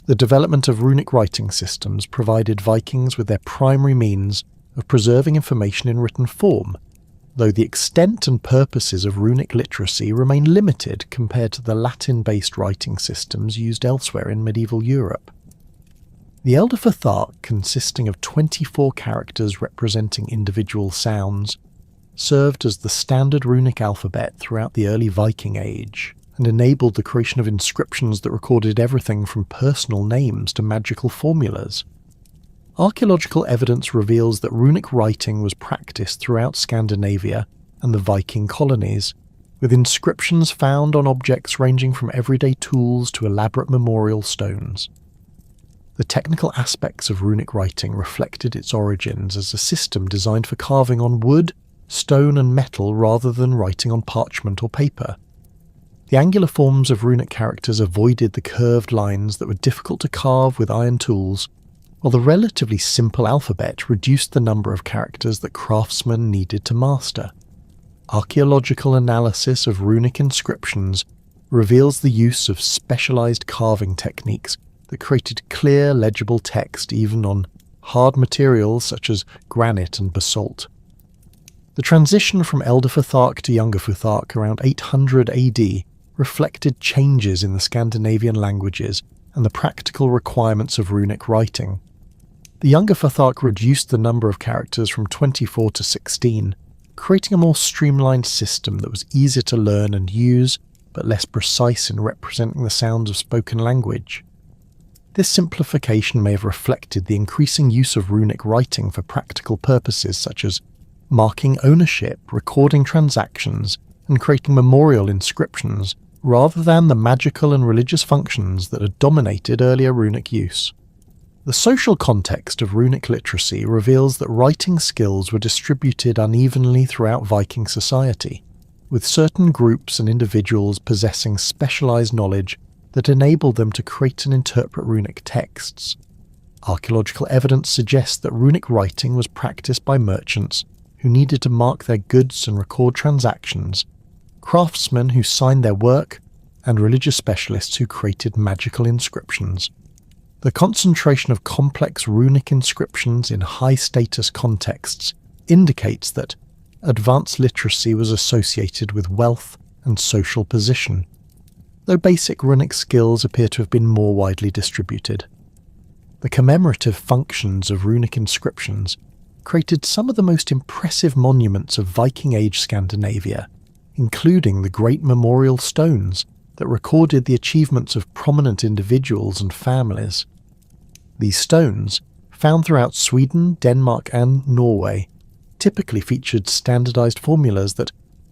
The development of runic writing systems provided Vikings with their primary means of preserving information in written form, though the extent and purposes of runic literacy remain limited compared to the Latin-based writing systems used elsewhere in medieval Europe. The Elderfathark, consisting of 24 characters representing individual sounds, served as the standard runic alphabet throughout the early Viking Age, and enabled the creation of inscriptions that recorded everything from personal names to magical formulas. Archaeological evidence reveals that runic writing was practiced throughout Scandinavia and the Viking colonies, with inscriptions found on objects ranging from everyday tools to elaborate memorial stones. The technical aspects of runic writing reflected its origins as a system designed for carving on wood, stone and metal rather than writing on parchment or paper. The angular forms of runic characters avoided the curved lines that were difficult to carve with iron tools, while the relatively simple alphabet reduced the number of characters that craftsmen needed to master. Archaeological analysis of runic inscriptions reveals the use of specialized carving techniques that created clear, legible text even on hard materials such as granite and basalt. The transition from Elder Futhark to Younger Futhark around 800 AD reflected changes in the Scandinavian languages and the practical requirements of runic writing. The Younger Futhark reduced the number of characters from 24 to 16, creating a more streamlined system that was easier to learn and use, but less precise in representing the sounds of spoken language. This simplification may have reflected the increasing use of runic writing for practical purposes such as marking ownership, recording transactions, and creating memorial inscriptions, rather than the magical and religious functions that had dominated earlier runic use. The social context of runic literacy reveals that writing skills were distributed unevenly throughout Viking society, with certain groups and individuals possessing specialized knowledge that enabled them to create and interpret runic texts. Archaeological evidence suggests that runic writing was practiced by merchants who needed to mark their goods and record transactions, craftsmen who signed their work, and religious specialists who created magical inscriptions. The concentration of complex runic inscriptions in high-status contexts indicates that advanced literacy was associated with wealth and social position, though basic runic skills appear to have been more widely distributed. The commemorative functions of runic inscriptions created some of the most impressive monuments of Viking Age Scandinavia, including the great memorial stones that recorded the achievements of prominent individuals and families. These stones, found throughout Sweden, Denmark and Norway, typically featured standardized formulas that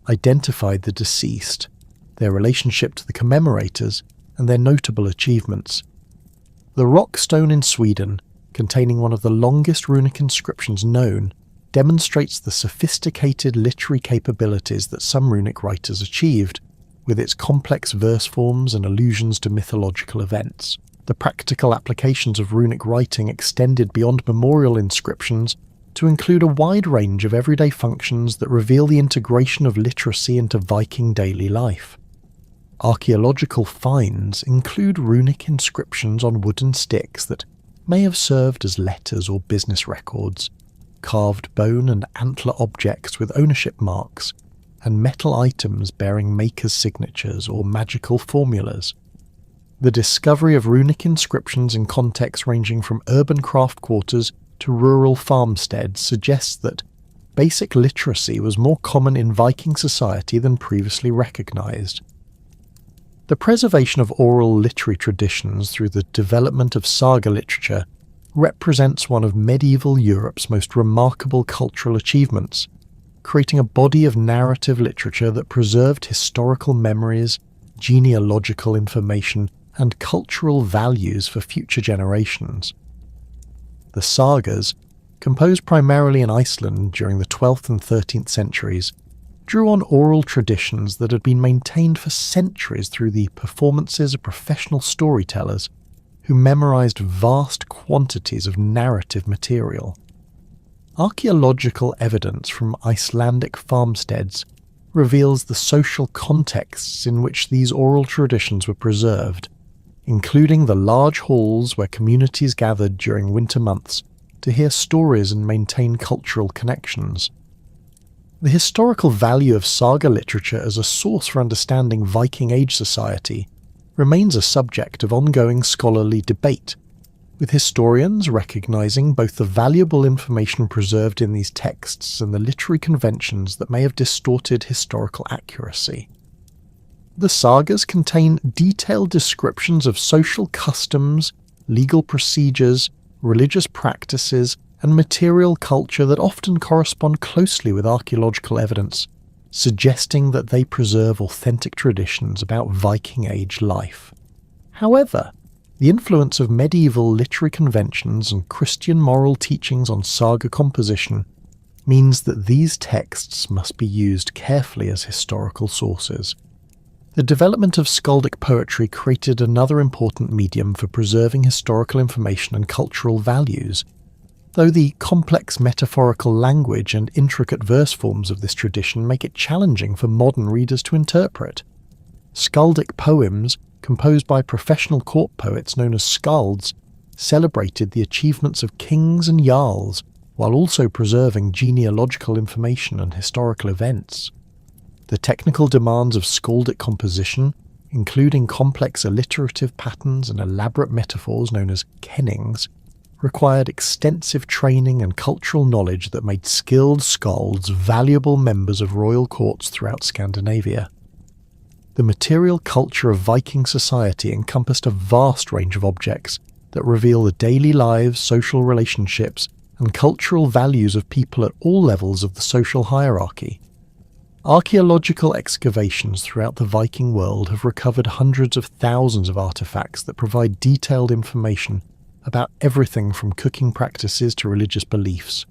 identified the deceased, their relationship to the commemorators, and their notable achievements. The rock stone in Sweden, containing one of the longest runic inscriptions known, demonstrates the sophisticated literary capabilities that some runic writers achieved, with its complex verse forms and allusions to mythological events. The practical applications of runic writing extended beyond memorial inscriptions to include a wide range of everyday functions that reveal the integration of literacy into Viking daily life. Archaeological finds include runic inscriptions on wooden sticks that may have served as letters or business records, carved bone and antler objects with ownership marks, and metal items bearing makers' signatures or magical formulas. The discovery of runic inscriptions in contexts ranging from urban craft quarters to rural farmsteads suggests that basic literacy was more common in Viking society than previously recognized. The preservation of oral literary traditions through the development of saga literature represents one of medieval Europe's most remarkable cultural achievements, creating a body of narrative literature that preserved historical memories, genealogical information, and cultural values for future generations. The sagas, composed primarily in Iceland during the 12th and 13th centuries, drew on oral traditions that had been maintained for centuries through the performances of professional storytellers who memorized vast quantities of narrative material. Archaeological evidence from Icelandic farmsteads reveals the social contexts in which these oral traditions were preserved, including the large halls where communities gathered during winter months to hear stories and maintain cultural connections. The historical value of saga literature as a source for understanding Viking Age society remains a subject of ongoing scholarly debate, with historians recognizing both the valuable information preserved in these texts and the literary conventions that may have distorted historical accuracy. The sagas contain detailed descriptions of social customs, legal procedures, religious practices, and material culture that often correspond closely with archaeological evidence, suggesting that they preserve authentic traditions about Viking Age life. However, the influence of medieval literary conventions and Christian moral teachings on saga composition means that these texts must be used carefully as historical sources. The development of skaldic poetry created another important medium for preserving historical information and cultural values, though the complex metaphorical language and intricate verse forms of this tradition make it challenging for modern readers to interpret. Skaldic poems, composed by professional court poets known as skalds, celebrated the achievements of kings and jarls while also preserving genealogical information and historical events. The technical demands of skaldic composition, including complex alliterative patterns and elaborate metaphors known as kennings, required extensive training and cultural knowledge that made skilled skalds valuable members of royal courts throughout Scandinavia. The material culture of Viking society encompassed a vast range of objects that reveal the daily lives, social relationships, and cultural values of people at all levels of the social hierarchy. Archaeological excavations throughout the Viking world have recovered hundreds of thousands of artifacts that provide detailed information about everything from cooking practices to religious beliefs,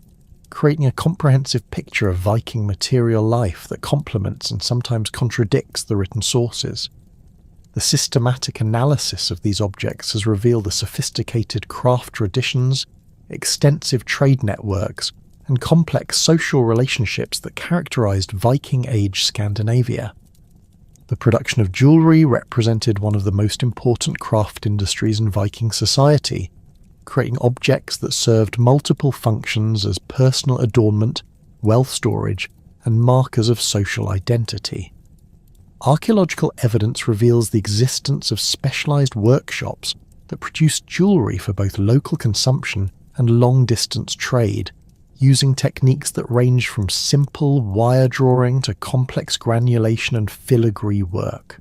creating a comprehensive picture of Viking material life that complements and sometimes contradicts the written sources. The systematic analysis of these objects has revealed the sophisticated craft traditions, extensive trade networks, and complex social relationships that characterized Viking Age Scandinavia. The production of jewelry represented one of the most important craft industries in Viking society, creating objects that served multiple functions as personal adornment, wealth storage, and markers of social identity. Archaeological evidence reveals the existence of specialized workshops that produced jewelry for both local consumption and long-distance trade, using techniques that range from simple wire drawing to complex granulation and filigree work.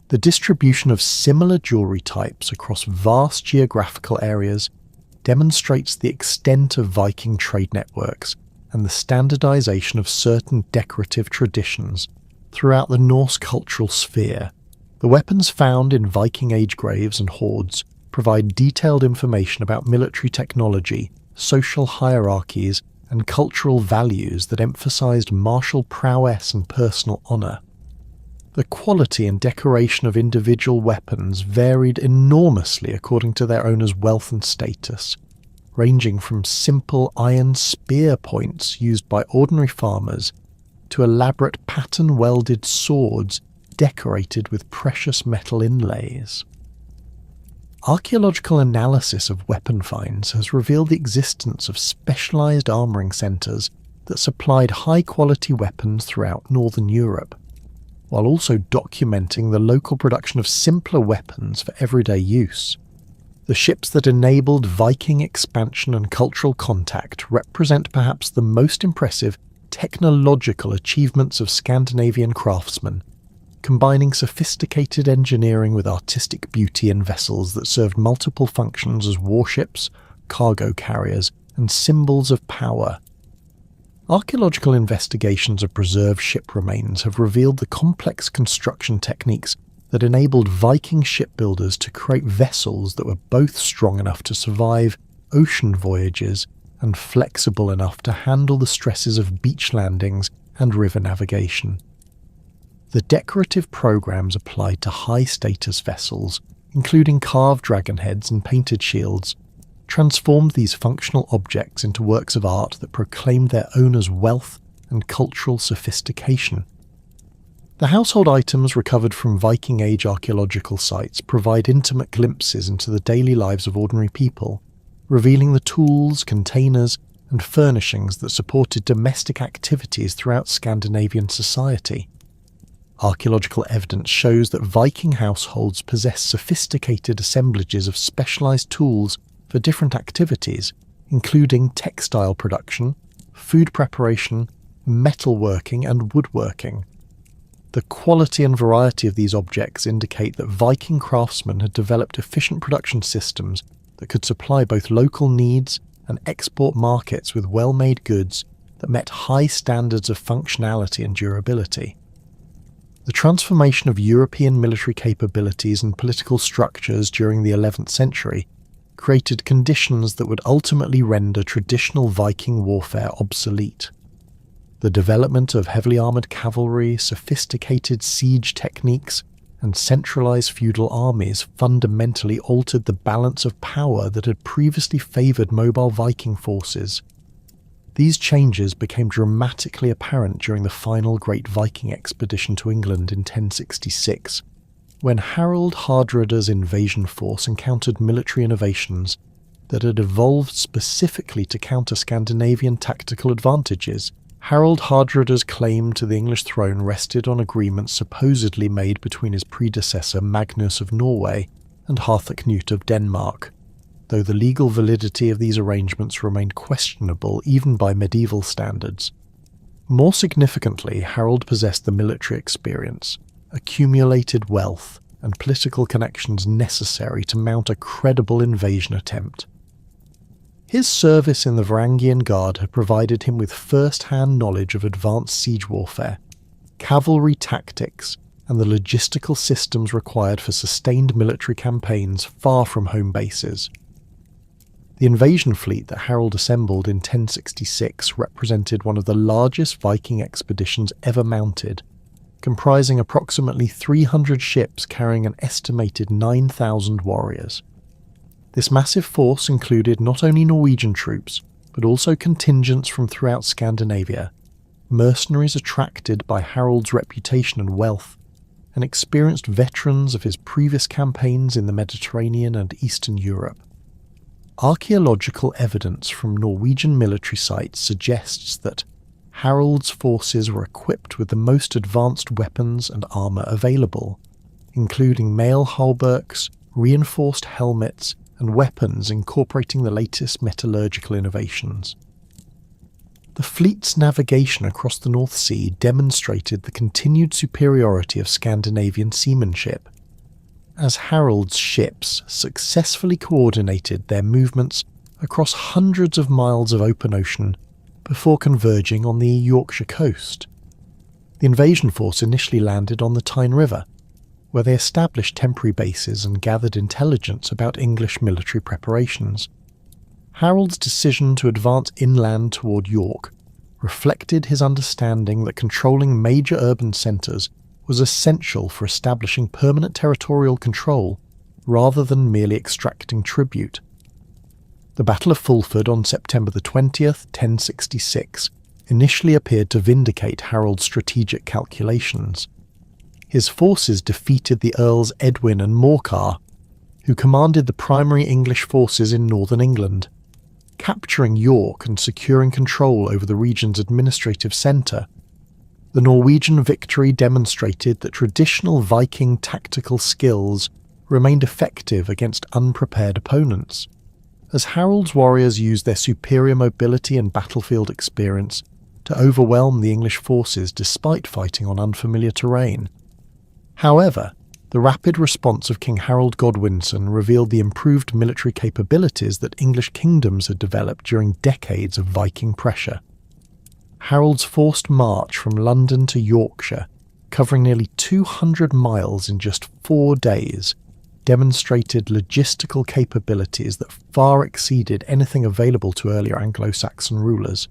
The distribution of similar jewelry types across vast geographical areas demonstrates the extent of Viking trade networks and the standardization of certain decorative traditions throughout the Norse cultural sphere. The weapons found in Viking Age graves and hoards provide detailed information about military technology, social hierarchies, and cultural values that emphasized martial prowess and personal honor. The quality and decoration of individual weapons varied enormously according to their owner's wealth and status, ranging from simple iron spear points used by ordinary farmers to elaborate pattern-welded swords decorated with precious metal inlays. Archaeological analysis of weapon finds has revealed the existence of specialized armoring centers that supplied high-quality weapons throughout northern Europe, while also documenting the local production of simpler weapons for everyday use. The ships that enabled Viking expansion and cultural contact represent perhaps the most impressive technological achievements of Scandinavian craftsmen, combining sophisticated engineering with artistic beauty in vessels that served multiple functions as warships, cargo carriers, and symbols of power. Archaeological investigations of preserved ship remains have revealed the complex construction techniques that enabled Viking shipbuilders to create vessels that were both strong enough to survive ocean voyages and flexible enough to handle the stresses of beach landings and river navigation. The decorative programs applied to high-status vessels, including carved dragon heads and painted shields, transformed these functional objects into works of art that proclaimed their owners' wealth and cultural sophistication. The household items recovered from Viking Age archaeological sites provide intimate glimpses into the daily lives of ordinary people, revealing the tools, containers, and furnishings that supported domestic activities throughout Scandinavian society. Archaeological evidence shows that Viking households possessed sophisticated assemblages of specialized tools for different activities, including textile production, food preparation, metalworking, and woodworking. The quality and variety of these objects indicate that Viking craftsmen had developed efficient production systems that could supply both local needs and export markets with well-made goods that met high standards of functionality and durability. The transformation of European military capabilities and political structures during the 11th century created conditions that would ultimately render traditional Viking warfare obsolete. The development of heavily armoured cavalry, sophisticated siege techniques, and centralized feudal armies fundamentally altered the balance of power that had previously favoured mobile Viking forces. These changes became dramatically apparent during the final Great Viking expedition to England in 1066, when Harold Hardrada's invasion force encountered military innovations that had evolved specifically to counter Scandinavian tactical advantages. Harold Hardrada's claim to the English throne rested on agreements supposedly made between his predecessor Magnus of Norway and Harthacnut of Denmark, though the legal validity of these arrangements remained questionable even by medieval standards. More significantly, Harold possessed the military experience, accumulated wealth, and political connections necessary to mount a credible invasion attempt. His service in the Varangian Guard had provided him with first-hand knowledge of advanced siege warfare, cavalry tactics, and the logistical systems required for sustained military campaigns far from home bases. The invasion fleet that Harold assembled in 1066 represented one of the largest Viking expeditions ever mounted, comprising approximately 300 ships carrying an estimated 9,000 warriors. This massive force included not only Norwegian troops, but also contingents from throughout Scandinavia, mercenaries attracted by Harold's reputation and wealth, and experienced veterans of his previous campaigns in the Mediterranean and Eastern Europe. Archaeological evidence from Norwegian military sites suggests that Harold's forces were equipped with the most advanced weapons and armour available, including mail hauberks, reinforced helmets, and weapons incorporating the latest metallurgical innovations. The fleet's navigation across the North Sea demonstrated the continued superiority of Scandinavian seamanship, as Harold's ships successfully coordinated their movements across hundreds of miles of open ocean before converging on the Yorkshire coast. The invasion force initially landed on the Tyne River, where they established temporary bases and gathered intelligence about English military preparations. Harold's decision to advance inland toward York reflected his understanding that controlling major urban centres was essential for establishing permanent territorial control rather than merely extracting tribute. The Battle of Fulford on September the 20th, 1066, initially appeared to vindicate Harold's strategic calculations. His forces defeated the Earls Edwin and Morcar, who commanded the primary English forces in northern England, capturing York and securing control over the region's administrative centre. The Norwegian victory demonstrated that traditional Viking tactical skills remained effective against unprepared opponents, as Harold's warriors used their superior mobility and battlefield experience to overwhelm the English forces despite fighting on unfamiliar terrain. However, the rapid response of King Harold Godwinson revealed the improved military capabilities that English kingdoms had developed during decades of Viking pressure. Harold's forced march from London to Yorkshire, covering nearly 200 miles in just 4 days, demonstrated logistical capabilities that far exceeded anything available to earlier Anglo-Saxon rulers.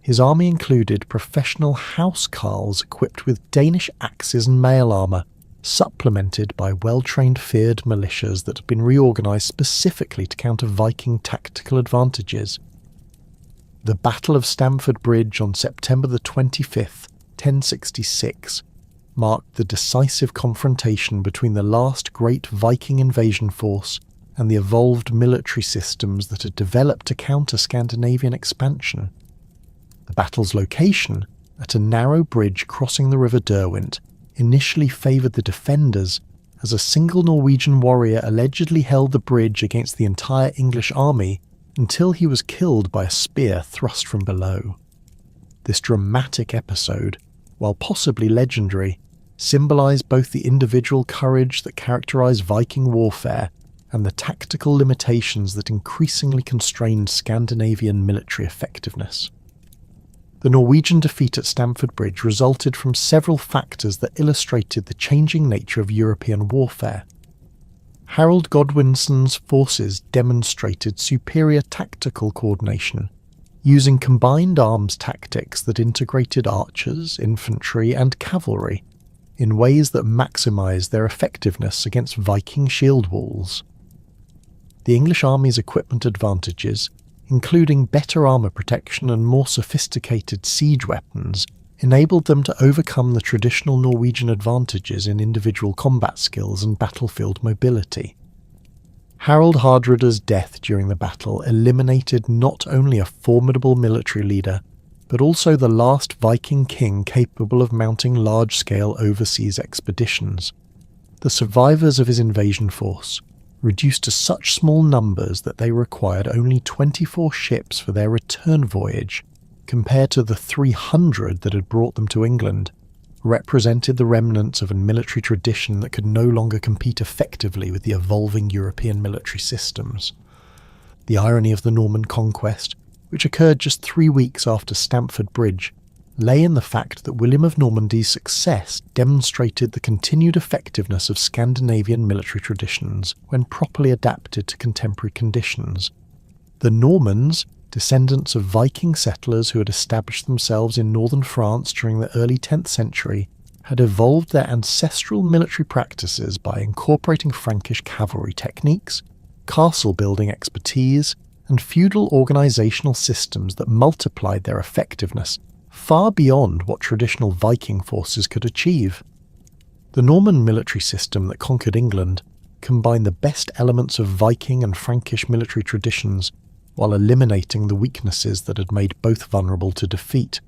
His army included professional housecarls equipped with Danish axes and mail armour, supplemented by well-trained feared militias that had been reorganised specifically to counter Viking tactical advantages. The Battle of Stamford Bridge on September the 25th, 1066, marked the decisive confrontation between the last great Viking invasion force and the evolved military systems that had developed to counter Scandinavian expansion. The battle's location, at a narrow bridge crossing the River Derwent, initially favoured the defenders, as a single Norwegian warrior allegedly held the bridge against the entire English army until he was killed by a spear thrust from below. This dramatic episode, while possibly legendary, symbolised both the individual courage that characterised Viking warfare and the tactical limitations that increasingly constrained Scandinavian military effectiveness. The Norwegian defeat at Stamford Bridge resulted from several factors that illustrated the changing nature of European warfare. Harold Godwinson's forces demonstrated superior tactical coordination, using combined arms tactics that integrated archers, infantry, and cavalry in ways that maximised their effectiveness against Viking shield walls. The English army's equipment advantages, including better armour protection and more sophisticated siege weapons, enabled them to overcome the traditional Norwegian advantages in individual combat skills and battlefield mobility. Harald Hardrada's death during the battle eliminated not only a formidable military leader, but also the last Viking king capable of mounting large-scale overseas expeditions. The survivors of his invasion force, reduced to such small numbers that they required only 24 ships for their return voyage, compared to the 300 that had brought them to England, represented the remnants of a military tradition that could no longer compete effectively with the evolving European military systems. The irony of the Norman conquest, which occurred just 3 weeks after Stamford Bridge, lay in the fact that William of Normandy's success demonstrated the continued effectiveness of Scandinavian military traditions when properly adapted to contemporary conditions. The Normans, descendants of Viking settlers who had established themselves in northern France during the early 10th century, had evolved their ancestral military practices by incorporating Frankish cavalry techniques, castle-building expertise, and feudal organisational systems that multiplied their effectiveness far beyond what traditional Viking forces could achieve. The Norman military system that conquered England combined the best elements of Viking and Frankish military traditions while eliminating the weaknesses that had made both vulnerable to defeat.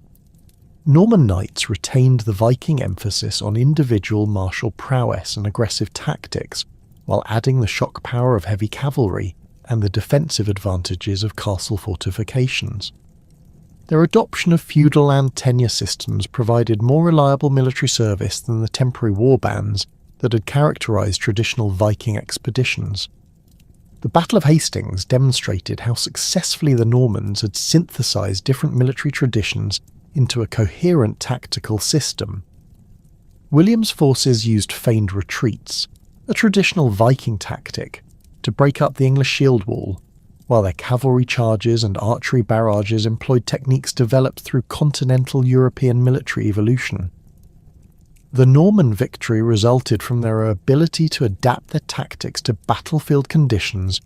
Norman knights retained the Viking emphasis on individual martial prowess and aggressive tactics, while adding the shock power of heavy cavalry and the defensive advantages of castle fortifications. Their adoption of feudal land tenure systems provided more reliable military service than the temporary warbands that had characterised traditional Viking expeditions. The Battle of Hastings demonstrated how successfully the Normans had synthesised different military traditions into a coherent tactical system. William's forces used feigned retreats, a traditional Viking tactic, to break up the English shield wall, while their cavalry charges and archery barrages employed techniques developed through continental European military evolution. The Norman victory resulted from their ability to adapt their tactics to battlefield conditions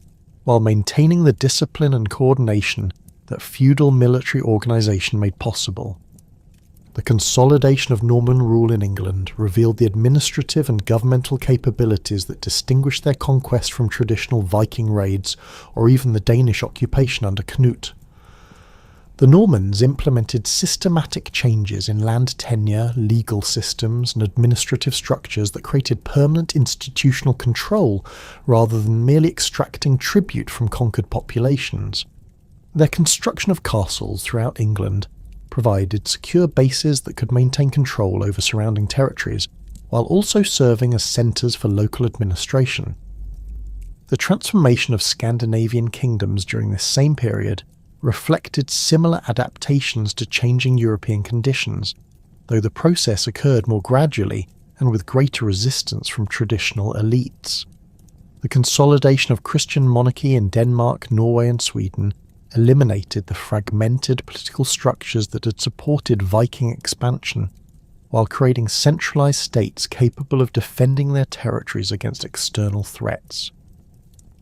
while maintaining the discipline and coordination that feudal military organisation made possible. The consolidation of Norman rule in England revealed the administrative and governmental capabilities that distinguished their conquest from traditional Viking raids or even the Danish occupation under Knut. The Normans implemented systematic changes in land tenure, legal systems, and administrative structures that created permanent institutional control rather than merely extracting tribute from conquered populations. Their construction of castles throughout England provided secure bases that could maintain control over surrounding territories, while also serving as centres for local administration. The transformation of Scandinavian kingdoms during this same period reflected similar adaptations to changing European conditions, though the process occurred more gradually and with greater resistance from traditional elites. The consolidation of Christian monarchy in Denmark, Norway and Sweden eliminated the fragmented political structures that had supported Viking expansion, while creating centralised states capable of defending their territories against external threats.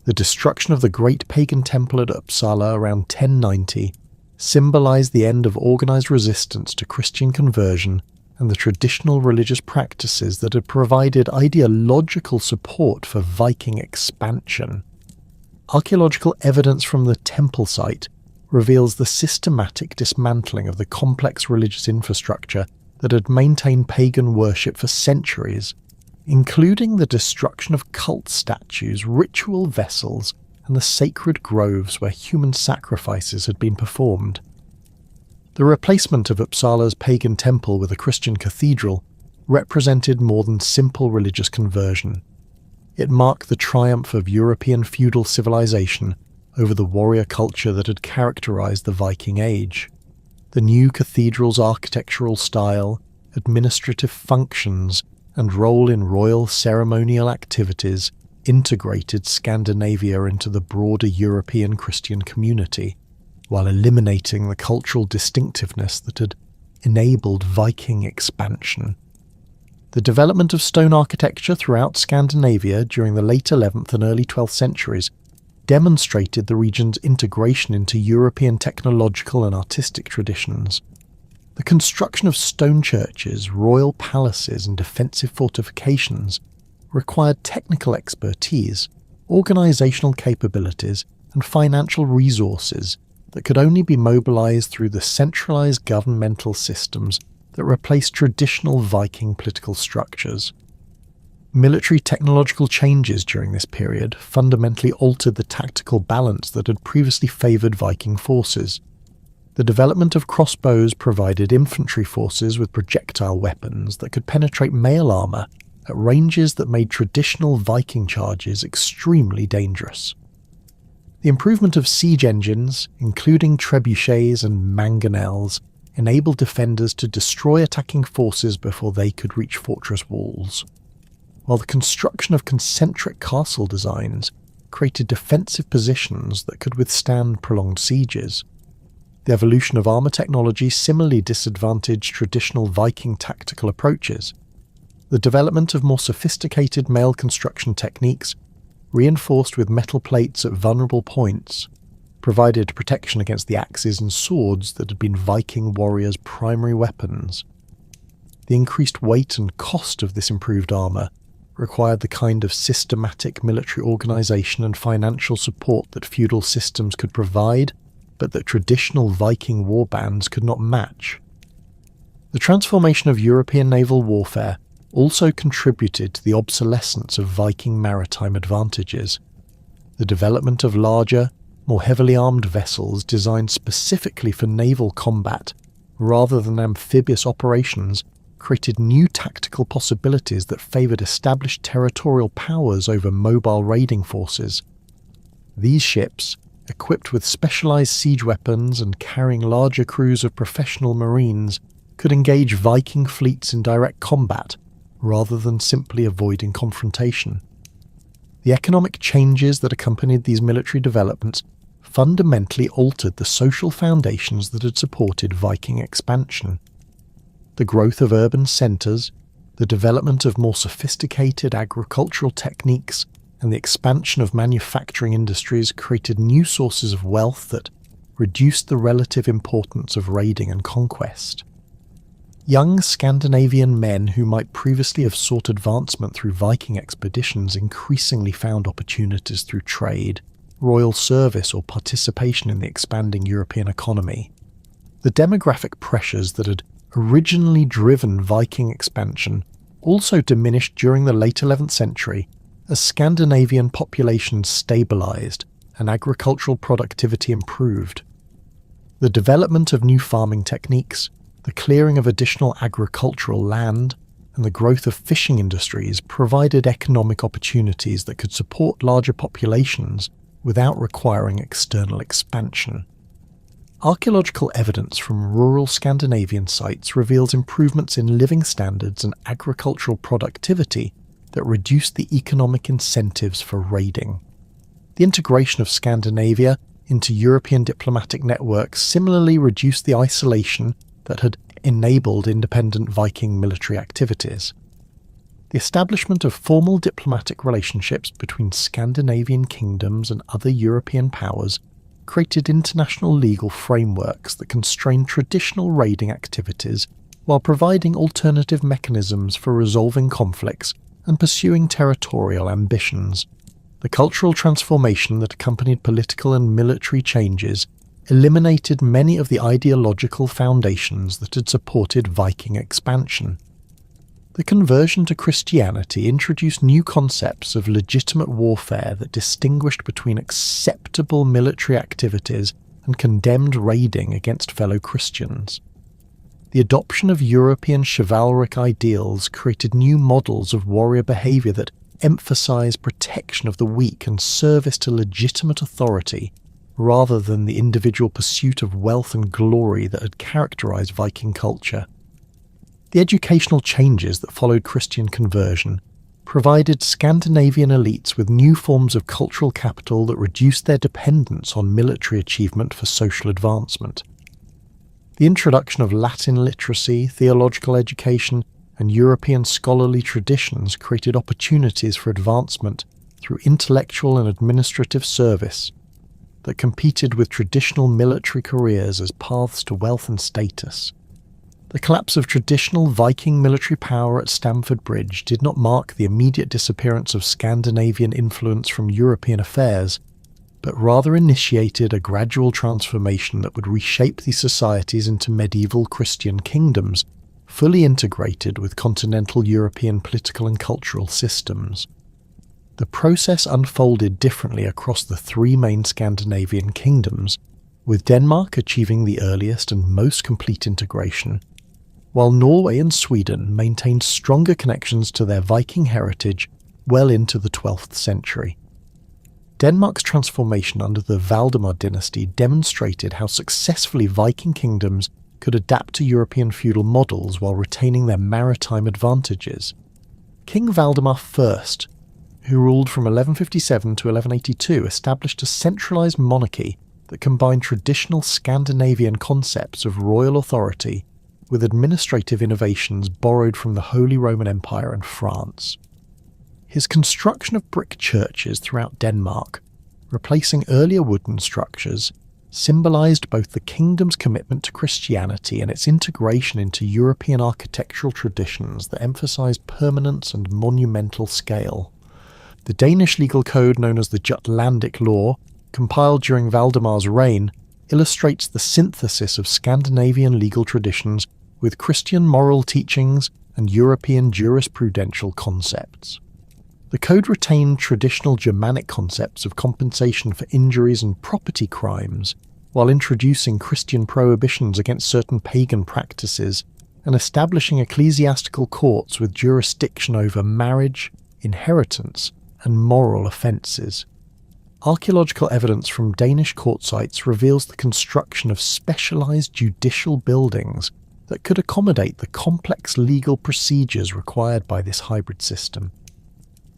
The destruction of the great pagan temple at Uppsala around 1090 symbolised the end of organised resistance to Christian conversion and the traditional religious practices that had provided ideological support for Viking expansion. Archaeological evidence from the temple site reveals the systematic dismantling of the complex religious infrastructure that had maintained pagan worship for centuries, including the destruction of cult statues, ritual vessels, and the sacred groves where human sacrifices had been performed. The replacement of Uppsala's pagan temple with a Christian cathedral represented more than simple religious conversion. It marked the triumph of European feudal civilization over the warrior culture that had characterized the Viking Age. The new cathedral's architectural style, administrative functions, and role in royal ceremonial activities integrated Scandinavia into the broader European Christian community, while eliminating the cultural distinctiveness that had enabled Viking expansion. The development of stone architecture throughout Scandinavia during the late 11th and early 12th centuries demonstrated the region's integration into European technological and artistic traditions. The construction of stone churches, royal palaces, and defensive fortifications required technical expertise, organisational capabilities, and financial resources that could only be mobilised through the centralised governmental systems that replaced traditional Viking political structures. Military technological changes during this period fundamentally altered the tactical balance that had previously favoured Viking forces. The development of crossbows provided infantry forces with projectile weapons that could penetrate mail armour at ranges that made traditional Viking charges extremely dangerous. The improvement of siege engines, including trebuchets and mangonels, enabled defenders to destroy attacking forces before they could reach fortress walls, while the construction of concentric castle designs created defensive positions that could withstand prolonged sieges. The evolution of armour technology similarly disadvantaged traditional Viking tactical approaches. The development of more sophisticated mail construction techniques, reinforced with metal plates at vulnerable points, provided protection against the axes and swords that had been Viking warriors' primary weapons. The increased weight and cost of this improved armour required the kind of systematic military organisation and financial support that feudal systems could provide, but that traditional Viking warbands could not match. The transformation of European naval warfare also contributed to the obsolescence of Viking maritime advantages. The development of larger, more heavily armed vessels designed specifically for naval combat rather than amphibious operations created new tactical possibilities that favoured established territorial powers over mobile raiding forces. These ships, equipped with specialised siege weapons and carrying larger crews of professional marines, could engage Viking fleets in direct combat rather than simply avoiding confrontation. The economic changes that accompanied these military developments fundamentally altered the social foundations that had supported Viking expansion. The growth of urban centres, the development of more sophisticated agricultural techniques, and the expansion of manufacturing industries created new sources of wealth that reduced the relative importance of raiding and conquest. Young Scandinavian men who might previously have sought advancement through Viking expeditions increasingly found opportunities through trade, royal service, or participation in the expanding European economy. The demographic pressures that had originally driven Viking expansion also diminished during the late 11th century as Scandinavian populations stabilised and agricultural productivity improved. The development of new farming techniques, the clearing of additional agricultural land, and the growth of fishing industries provided economic opportunities that could support larger populations without requiring external expansion. Archaeological evidence from rural Scandinavian sites reveals improvements in living standards and agricultural productivity that reduced the economic incentives for raiding. The integration of Scandinavia into European diplomatic networks similarly reduced the isolation that had enabled independent Viking military activities. The establishment of formal diplomatic relationships between Scandinavian kingdoms and other European powers created international legal frameworks that constrained traditional raiding activities while providing alternative mechanisms for resolving conflicts and pursuing territorial ambitions. The cultural transformation that accompanied political and military changes eliminated many of the ideological foundations that had supported Viking expansion. The conversion to Christianity introduced new concepts of legitimate warfare that distinguished between acceptable military activities and condemned raiding against fellow Christians. The adoption of European chivalric ideals created new models of warrior behaviour that emphasised protection of the weak and service to legitimate authority, rather than the individual pursuit of wealth and glory that had characterised Viking culture. The educational changes that followed Christian conversion provided Scandinavian elites with new forms of cultural capital that reduced their dependence on military achievement for social advancement. The introduction of Latin literacy, theological education, and European scholarly traditions created opportunities for advancement through intellectual and administrative service that competed with traditional military careers as paths to wealth and status. The collapse of traditional Viking military power at Stamford Bridge did not mark the immediate disappearance of Scandinavian influence from European affairs, but rather initiated a gradual transformation that would reshape these societies into medieval Christian kingdoms, fully integrated with continental European political and cultural systems. The process unfolded differently across the three main Scandinavian kingdoms, with Denmark achieving the earliest and most complete integration, while Norway and Sweden maintained stronger connections to their Viking heritage well into the 12th century. Denmark's transformation under the Valdemar dynasty demonstrated how successfully Viking kingdoms could adapt to European feudal models while retaining their maritime advantages. King Valdemar I, who ruled from 1157 to 1182, established a centralized monarchy that combined traditional Scandinavian concepts of royal authority with administrative innovations borrowed from the Holy Roman Empire and France. His construction of brick churches throughout Denmark, replacing earlier wooden structures, symbolized both the kingdom's commitment to Christianity and its integration into European architectural traditions that emphasized permanence and monumental scale. The Danish legal code known as the Jutlandic Law, compiled during Valdemar's reign, illustrates the synthesis of Scandinavian legal traditions with Christian moral teachings and European jurisprudential concepts. The code retained traditional Germanic concepts of compensation for injuries and property crimes, while introducing Christian prohibitions against certain pagan practices and establishing ecclesiastical courts with jurisdiction over marriage, inheritance, and moral offences. Archaeological evidence from Danish court sites reveals the construction of specialised judicial buildings that could accommodate the complex legal procedures required by this hybrid system.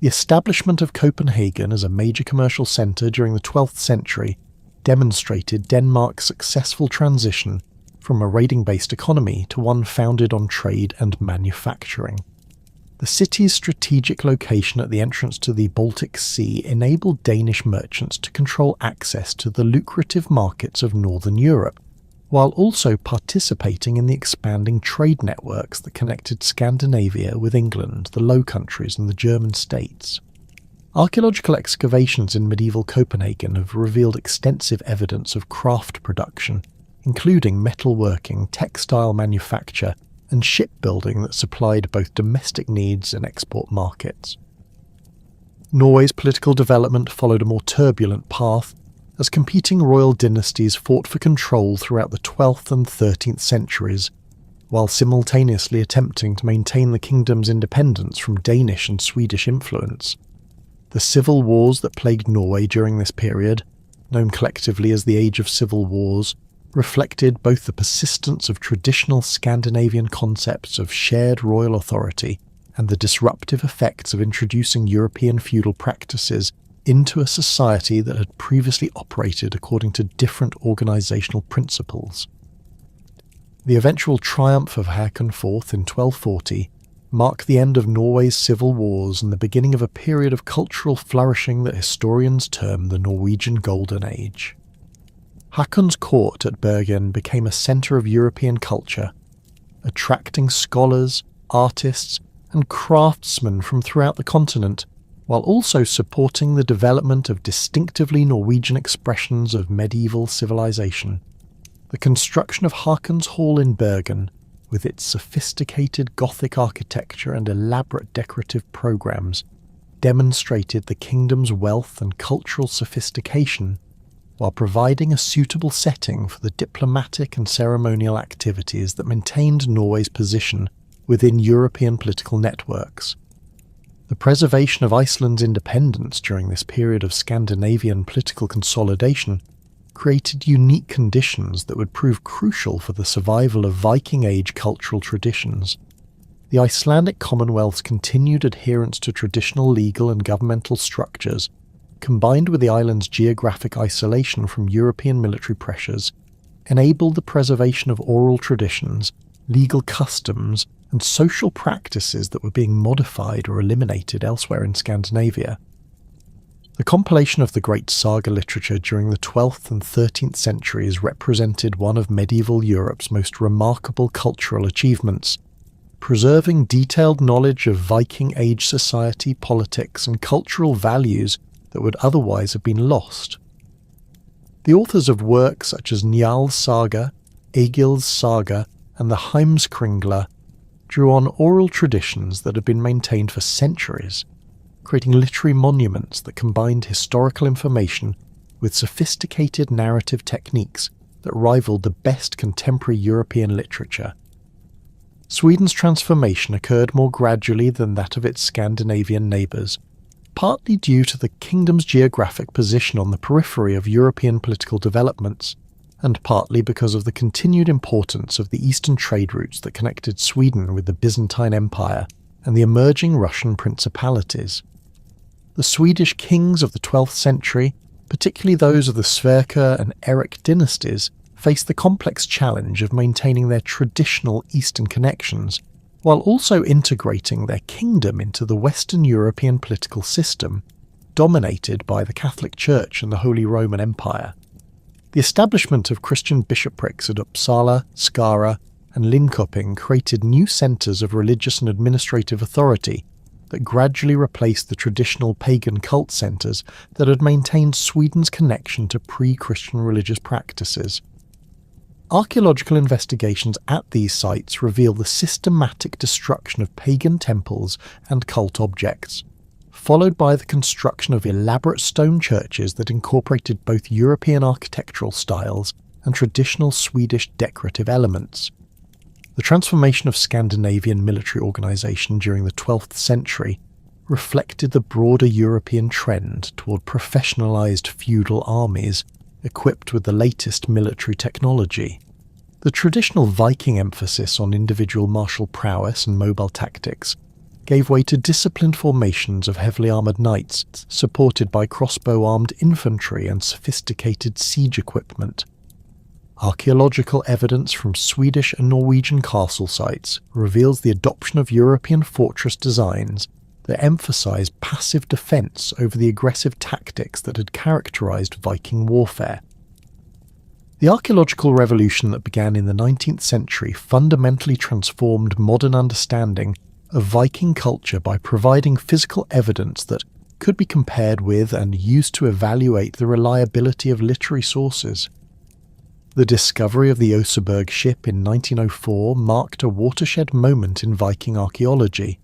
The establishment of Copenhagen as a major commercial centre during the 12th century demonstrated Denmark's successful transition from a raiding-based economy to one founded on trade and manufacturing. The city's strategic location at the entrance to the Baltic Sea enabled Danish merchants to control access to the lucrative markets of Northern Europe, while also participating in the expanding trade networks that connected Scandinavia with England, the Low Countries, and the German states. Archaeological excavations in medieval Copenhagen have revealed extensive evidence of craft production, including metalworking, textile manufacture, and shipbuilding that supplied both domestic needs and export markets. Norway's political development followed a more turbulent path, as competing royal dynasties fought for control throughout the 12th and 13th centuries, while simultaneously attempting to maintain the kingdom's independence from Danish and Swedish influence. The civil wars that plagued Norway during this period, known collectively as the Age of Civil Wars, reflected both the persistence of traditional Scandinavian concepts of shared royal authority and the disruptive effects of introducing European feudal practices into a society that had previously operated according to different organisational principles. The eventual triumph of Haakon IV in 1240 marked the end of Norway's civil wars and the beginning of a period of cultural flourishing that historians term the Norwegian Golden Age. Haakon's court at Bergen became a centre of European culture, attracting scholars, artists, and craftsmen from throughout the continent, while also supporting the development of distinctively Norwegian expressions of medieval civilization. The construction of Haakon's Hall in Bergen, with its sophisticated Gothic architecture and elaborate decorative programs, demonstrated the kingdom's wealth and cultural sophistication, while providing a suitable setting for the diplomatic and ceremonial activities that maintained Norway's position within European political networks. The preservation of Iceland's independence during this period of Scandinavian political consolidation created unique conditions that would prove crucial for the survival of Viking Age cultural traditions. The Icelandic Commonwealth's continued adherence to traditional legal and governmental structures, combined with the island's geographic isolation from European military pressures, enabled the preservation of oral traditions, legal customs, and social practices that were being modified or eliminated elsewhere in Scandinavia. The compilation of the great saga literature during the 12th and 13th centuries represented one of medieval Europe's most remarkable cultural achievements, preserving detailed knowledge of Viking Age society, politics, and cultural values that would otherwise have been lost. The authors of works such as Njal's Saga, Egil's Saga, and the Heimskringla drew on oral traditions that had been maintained for centuries, creating literary monuments that combined historical information with sophisticated narrative techniques that rivaled the best contemporary European literature. Sweden's transformation occurred more gradually than that of its Scandinavian neighbours, partly due to the kingdom's geographic position on the periphery of European political developments, and partly because of the continued importance of the eastern trade routes that connected Sweden with the Byzantine Empire and the emerging Russian principalities. The Swedish kings of the 12th century, particularly those of the Sverker and Erik dynasties, faced the complex challenge of maintaining their traditional Eastern connections, while also integrating their kingdom into the Western European political system, dominated by the Catholic Church and the Holy Roman Empire. The establishment of Christian bishoprics at Uppsala, Skara, and Linköping created new centres of religious and administrative authority that gradually replaced the traditional pagan cult centres that had maintained Sweden's connection to pre-Christian religious practices. Archaeological investigations at these sites reveal the systematic destruction of pagan temples and cult objects, followed by the construction of elaborate stone churches that incorporated both European architectural styles and traditional Swedish decorative elements. The transformation of Scandinavian military organisation during the 12th century reflected the broader European trend toward professionalised feudal armies equipped with the latest military technology. The traditional Viking emphasis on individual martial prowess and mobile tactics gave way to disciplined formations of heavily armoured knights supported by crossbow-armed infantry and sophisticated siege equipment. Archaeological evidence from Swedish and Norwegian castle sites reveals the adoption of European fortress designs that emphasise passive defence over the aggressive tactics that had characterised Viking warfare. The archaeological revolution that began in the 19th century fundamentally transformed modern understanding of Viking culture by providing physical evidence that could be compared with and used to evaluate the reliability of literary sources. The discovery of the Oseberg ship in 1904 marked a watershed moment in Viking archaeology,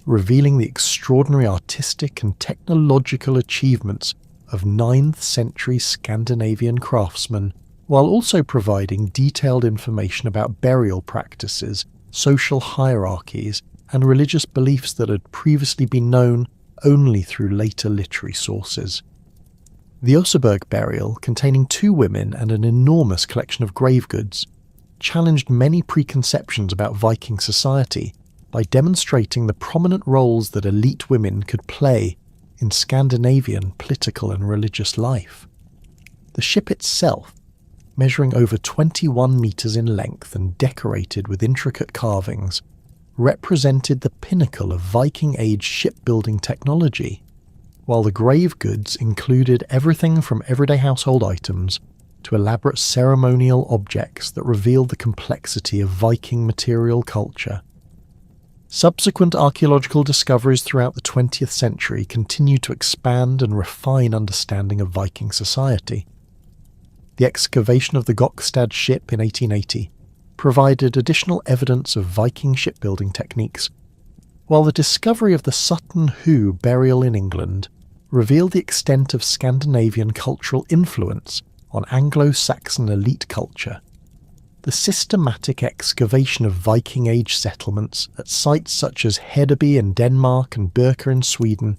revealing the extraordinary artistic and technological achievements of 9th century Scandinavian craftsmen, while also providing detailed information about burial practices, social hierarchies, and religious beliefs that had previously been known only through later literary sources. The Oseberg burial, containing 2 women and an enormous collection of grave goods, challenged many preconceptions about Viking society by demonstrating the prominent roles that elite women could play in Scandinavian political and religious life. The ship itself, measuring over 21 metres in length and decorated with intricate carvings, represented the pinnacle of Viking Age shipbuilding technology, while the grave goods included everything from everyday household items to elaborate ceremonial objects that revealed the complexity of Viking material culture. Subsequent archaeological discoveries throughout the 20th century continued to expand and refine understanding of Viking society. The excavation of the Gokstad ship in 1880 provided additional evidence of Viking shipbuilding techniques, while the discovery of the Sutton Hoo burial in England revealed the extent of Scandinavian cultural influence on Anglo-Saxon elite culture. The systematic excavation of Viking Age settlements at sites such as Hedeby in Denmark and Birka in Sweden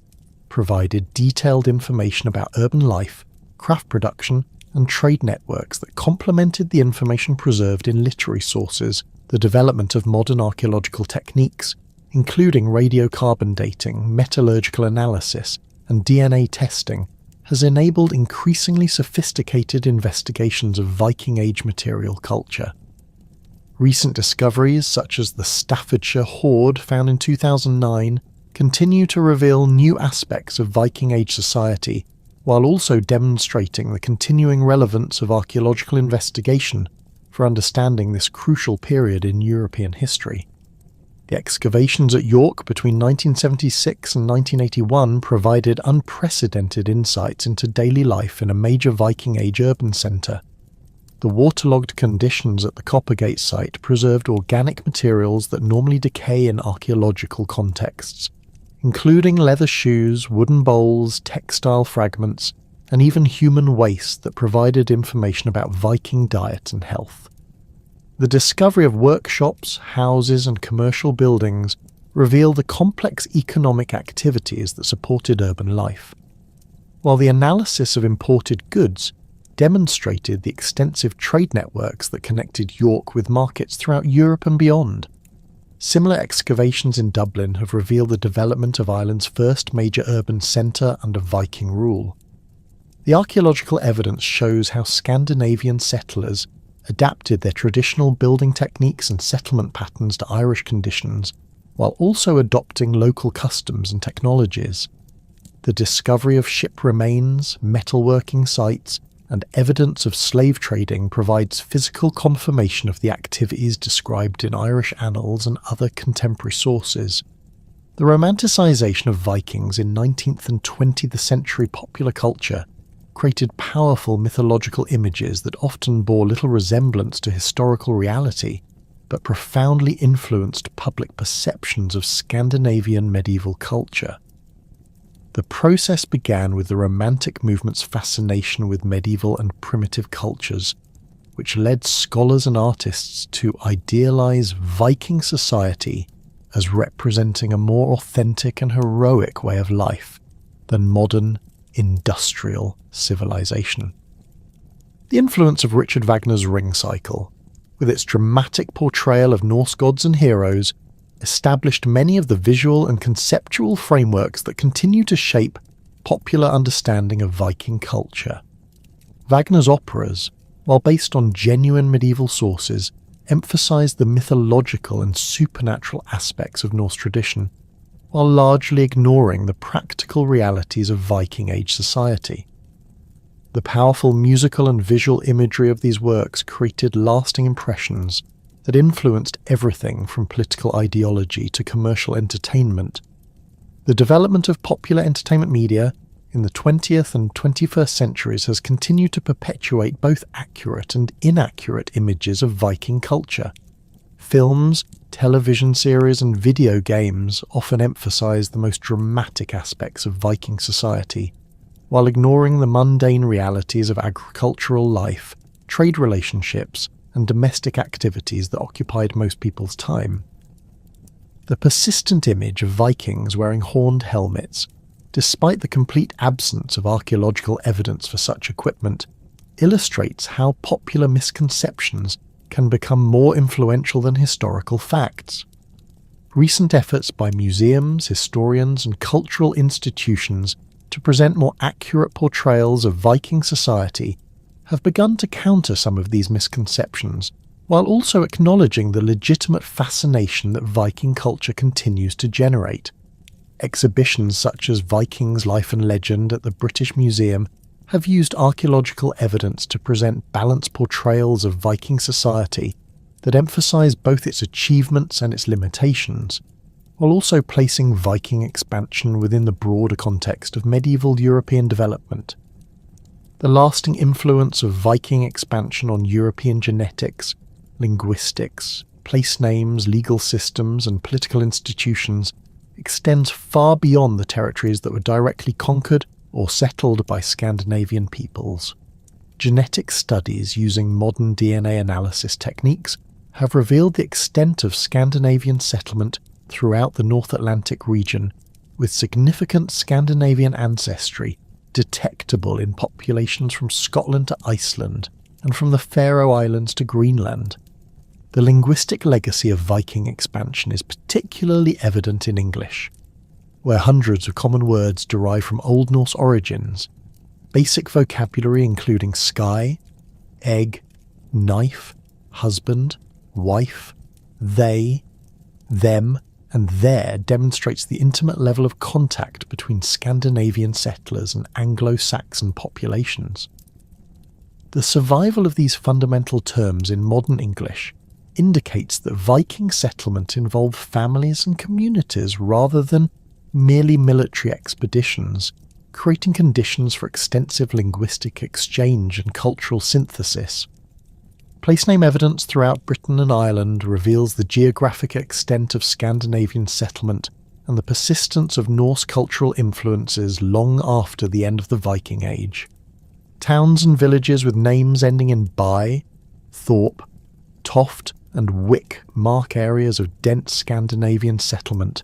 provided detailed information about urban life, craft production, and trade networks that complemented the information preserved in literary sources. The development of modern archaeological techniques, including radiocarbon dating, metallurgical analysis, and DNA testing, has enabled increasingly sophisticated investigations of Viking Age material culture. Recent discoveries, such as the Staffordshire hoard found in 2009, continue to reveal new aspects of Viking Age society while also demonstrating the continuing relevance of archaeological investigation for understanding this crucial period in European history. The excavations at York between 1976 and 1981 provided unprecedented insights into daily life in a major Viking Age urban centre. The waterlogged conditions at the Coppergate site preserved organic materials that normally decay in archaeological contexts, including leather shoes, wooden bowls, textile fragments, and even human waste that provided information about Viking diet and health. The discovery of workshops, houses, and commercial buildings reveal the complex economic activities that supported urban life, while the analysis of imported goods demonstrated the extensive trade networks that connected York with markets throughout Europe and beyond. Similar excavations in Dublin have revealed the development of Ireland's first major urban centre under Viking rule. The archaeological evidence shows how Scandinavian settlers adapted their traditional building techniques and settlement patterns to Irish conditions, while also adopting local customs and technologies. The discovery of ship remains, metalworking sites, and evidence of slave trading provides physical confirmation of the activities described in Irish annals and other contemporary sources. The romanticisation of Vikings in 19th and 20th century popular culture created powerful mythological images that often bore little resemblance to historical reality, but profoundly influenced public perceptions of Scandinavian medieval culture. The process began with the Romantic movement's fascination with medieval and primitive cultures, which led scholars and artists to idealize Viking society as representing a more authentic and heroic way of life than modern, industrial civilization. The influence of Richard Wagner's Ring Cycle, with its dramatic portrayal of Norse gods and heroes, established many of the visual and conceptual frameworks that continue to shape popular understanding of Viking culture. Wagner's operas, while based on genuine medieval sources, emphasized the mythological and supernatural aspects of Norse tradition, while largely ignoring the practical realities of Viking Age society. The powerful musical and visual imagery of these works created lasting impressions that influenced everything from political ideology to commercial entertainment. The development of popular entertainment media in the 20th and 21st centuries has continued to perpetuate both accurate and inaccurate images of Viking culture. Films, television series, and video games often emphasize the most dramatic aspects of Viking society, while ignoring the mundane realities of agricultural life, trade relationships, and domestic activities that occupied most people's time. The persistent image of Vikings wearing horned helmets, despite the complete absence of archaeological evidence for such equipment, illustrates how popular misconceptions can become more influential than historical facts. Recent efforts by museums, historians, and cultural institutions to present more accurate portrayals of Viking society have begun to counter some of these misconceptions, while also acknowledging the legitimate fascination that Viking culture continues to generate. Exhibitions such as Vikings Life and Legend at the British Museum have used archaeological evidence to present balanced portrayals of Viking society that emphasize both its achievements and its limitations, while also placing Viking expansion within the broader context of medieval European development. The lasting influence of Viking expansion on European genetics, linguistics, place names, legal systems, and political institutions extends far beyond the territories that were directly conquered or settled by Scandinavian peoples. Genetic studies using modern DNA analysis techniques have revealed the extent of Scandinavian settlement throughout the North Atlantic region, with significant Scandinavian ancestry detectable in populations from Scotland to Iceland and from the Faroe Islands to Greenland. The linguistic legacy of Viking expansion is particularly evident in English, where hundreds of common words derive from Old Norse origins. Basic vocabulary including sky, egg, knife, husband, wife, they, them, and there demonstrates the intimate level of contact between Scandinavian settlers and Anglo-Saxon populations. The survival of these fundamental terms in modern English indicates that Viking settlement involved families and communities rather than merely military expeditions, creating conditions for extensive linguistic exchange and cultural synthesis. Place-name evidence throughout Britain and Ireland reveals the geographic extent of Scandinavian settlement and the persistence of Norse cultural influences long after the end of the Viking Age. Towns and villages with names ending in by, thorp, toft, and wick mark areas of dense Scandinavian settlement,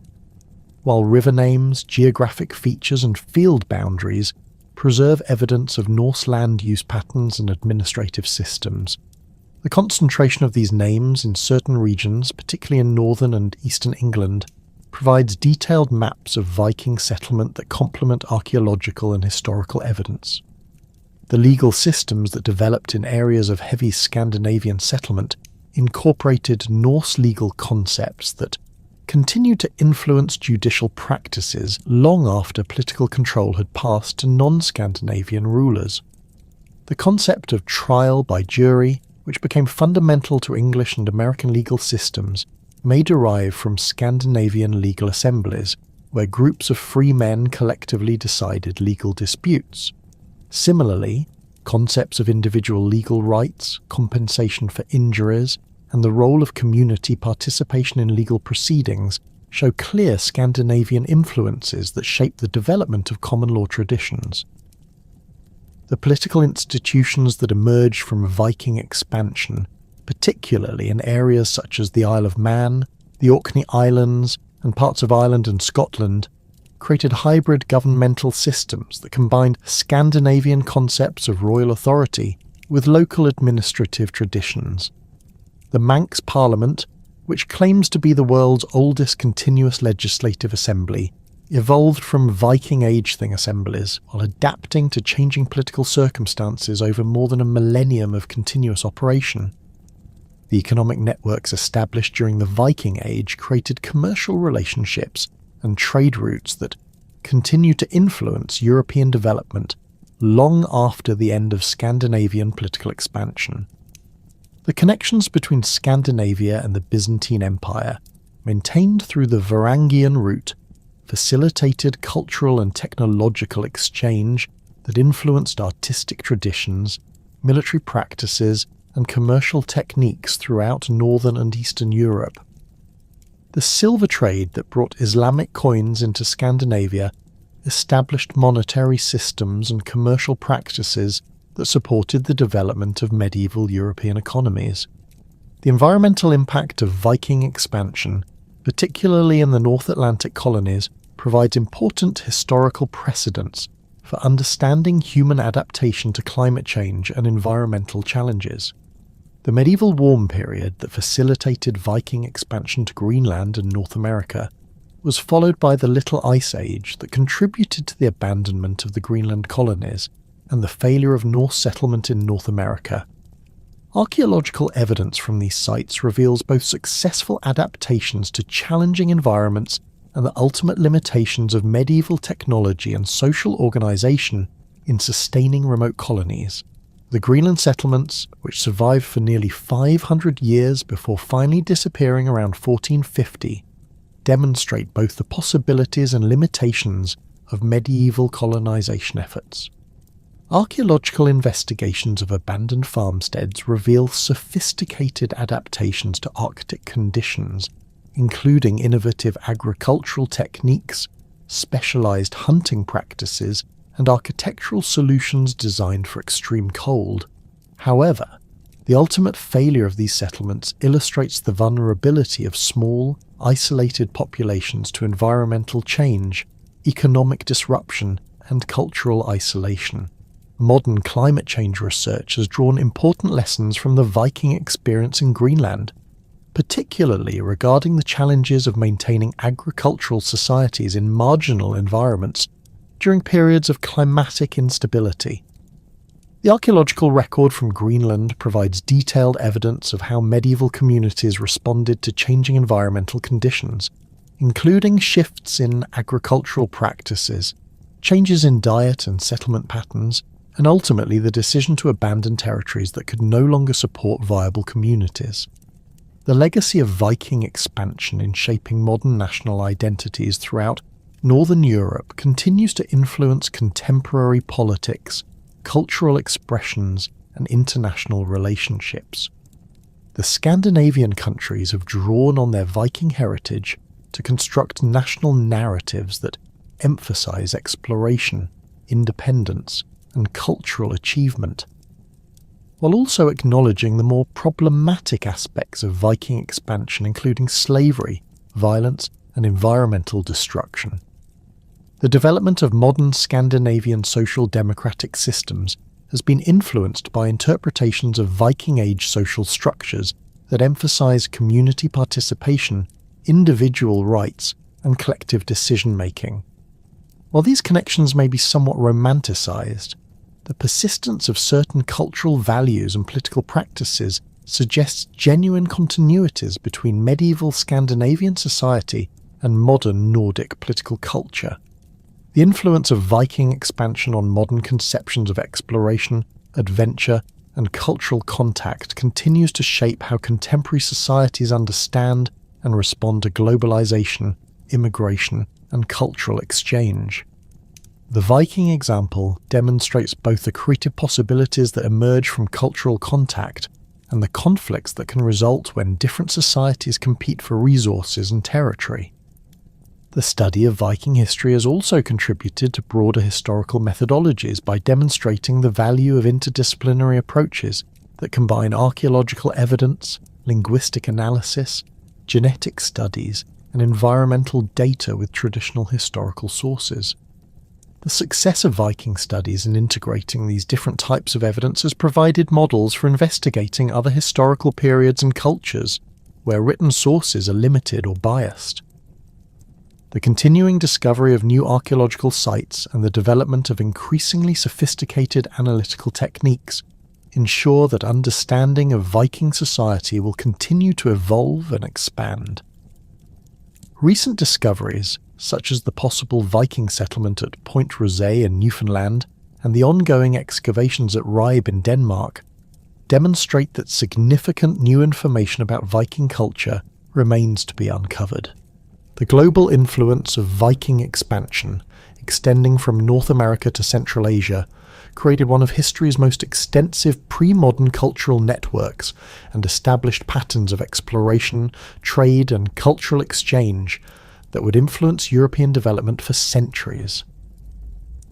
while river names, geographic features, and field boundaries preserve evidence of Norse land use patterns and administrative systems. The concentration of these names in certain regions, particularly in northern and eastern England, provides detailed maps of Viking settlement that complement archaeological and historical evidence. The legal systems that developed in areas of heavy Scandinavian settlement incorporated Norse legal concepts that continued to influence judicial practices long after political control had passed to non-Scandinavian rulers. The concept of trial by jury, which became fundamental to English and American legal systems, may derive from Scandinavian legal assemblies, where groups of free men collectively decided legal disputes. Similarly, concepts of individual legal rights, compensation for injuries, and the role of community participation in legal proceedings show clear Scandinavian influences that shape the development of common law traditions. The political institutions that emerged from Viking expansion, particularly in areas such as the Isle of Man, the Orkney Islands, and parts of Ireland and Scotland, created hybrid governmental systems that combined Scandinavian concepts of royal authority with local administrative traditions. The Manx Parliament, which claims to be the world's oldest continuous legislative assembly, evolved from Viking Age thing assemblies while adapting to changing political circumstances over more than a millennium of continuous operation. The economic networks established during the Viking Age created commercial relationships and trade routes that continue to influence European development long after the end of Scandinavian political expansion. The connections between Scandinavia and the Byzantine Empire, maintained through the Varangian route, facilitated cultural and technological exchange that influenced artistic traditions, military practices, and commercial techniques throughout northern and eastern Europe. The silver trade that brought Islamic coins into Scandinavia established monetary systems and commercial practices that supported the development of medieval European economies. The environmental impact of Viking expansion, particularly in the North Atlantic colonies, provides important historical precedents for understanding human adaptation to climate change and environmental challenges. The medieval warm period that facilitated Viking expansion to Greenland and North America was followed by the Little Ice Age that contributed to the abandonment of the Greenland colonies and the failure of Norse settlement in North America. Archaeological evidence from these sites reveals both successful adaptations to challenging environments and the ultimate limitations of medieval technology and social organization in sustaining remote colonies. The Greenland settlements, which survived for nearly 500 years before finally disappearing around 1450, demonstrate both the possibilities and limitations of medieval colonization efforts. Archaeological investigations of abandoned farmsteads reveal sophisticated adaptations to Arctic conditions, including innovative agricultural techniques, specialized hunting practices, and architectural solutions designed for extreme cold. However, the ultimate failure of these settlements illustrates the vulnerability of small, isolated populations to environmental change, economic disruption, and cultural isolation. Modern climate change research has drawn important lessons from the Viking experience in Greenland, particularly regarding the challenges of maintaining agricultural societies in marginal environments during periods of climatic instability. The archaeological record from Greenland provides detailed evidence of how medieval communities responded to changing environmental conditions, including shifts in agricultural practices, changes in diet and settlement patterns, and ultimately the decision to abandon territories that could no longer support viable communities. The legacy of Viking expansion in shaping modern national identities throughout Northern Europe continues to influence contemporary politics, cultural expressions, and international relationships. The Scandinavian countries have drawn on their Viking heritage to construct national narratives that emphasize exploration, independence, and cultural achievement, while also acknowledging the more problematic aspects of Viking expansion, including slavery, violence, and environmental destruction. The development of modern Scandinavian social democratic systems has been influenced by interpretations of Viking-age social structures that emphasize community participation, individual rights, and collective decision-making. While these connections may be somewhat romanticized, the persistence of certain cultural values and political practices suggests genuine continuities between medieval Scandinavian society and modern Nordic political culture. The influence of Viking expansion on modern conceptions of exploration, adventure, and cultural contact continues to shape how contemporary societies understand and respond to globalization, immigration, and cultural exchange. The Viking example demonstrates both the creative possibilities that emerge from cultural contact and the conflicts that can result when different societies compete for resources and territory. The study of Viking history has also contributed to broader historical methodologies by demonstrating the value of interdisciplinary approaches that combine archaeological evidence, linguistic analysis, genetic studies, and environmental data with traditional historical sources. The success of Viking studies in integrating these different types of evidence has provided models for investigating other historical periods and cultures where written sources are limited or biased. The continuing discovery of new archaeological sites and the development of increasingly sophisticated analytical techniques ensure that understanding of Viking society will continue to evolve and expand. Recent discoveries, such as the possible Viking settlement at Point Rosé in Newfoundland and the ongoing excavations at Ribe in Denmark, demonstrate that significant new information about Viking culture remains to be uncovered. The global influence of Viking expansion, extending from North America to Central Asia, created one of history's most extensive pre-modern cultural networks and established patterns of exploration, trade, and cultural exchange that would influence European development for centuries.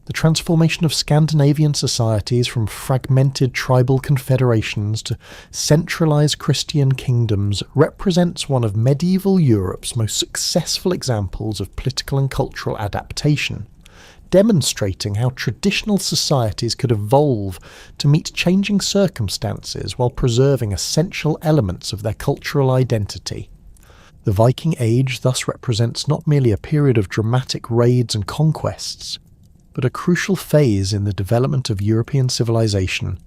The transformation of Scandinavian societies from fragmented tribal confederations to centralized Christian kingdoms represents one of medieval Europe's most successful examples of political and cultural adaptation, demonstrating how traditional societies could evolve to meet changing circumstances while preserving essential elements of their cultural identity. The Viking Age thus represents not merely a period of dramatic raids and conquests, but a crucial phase in the development of European civilization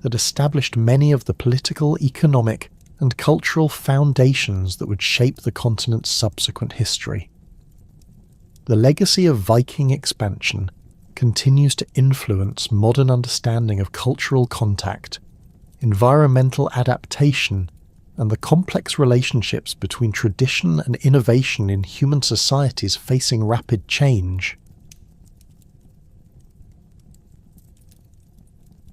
that established many of the political, economic, and cultural foundations that would shape the continent's subsequent history. The legacy of Viking expansion continues to influence modern understanding of cultural contact, environmental adaptation, and the complex relationships between tradition and innovation in human societies facing rapid change.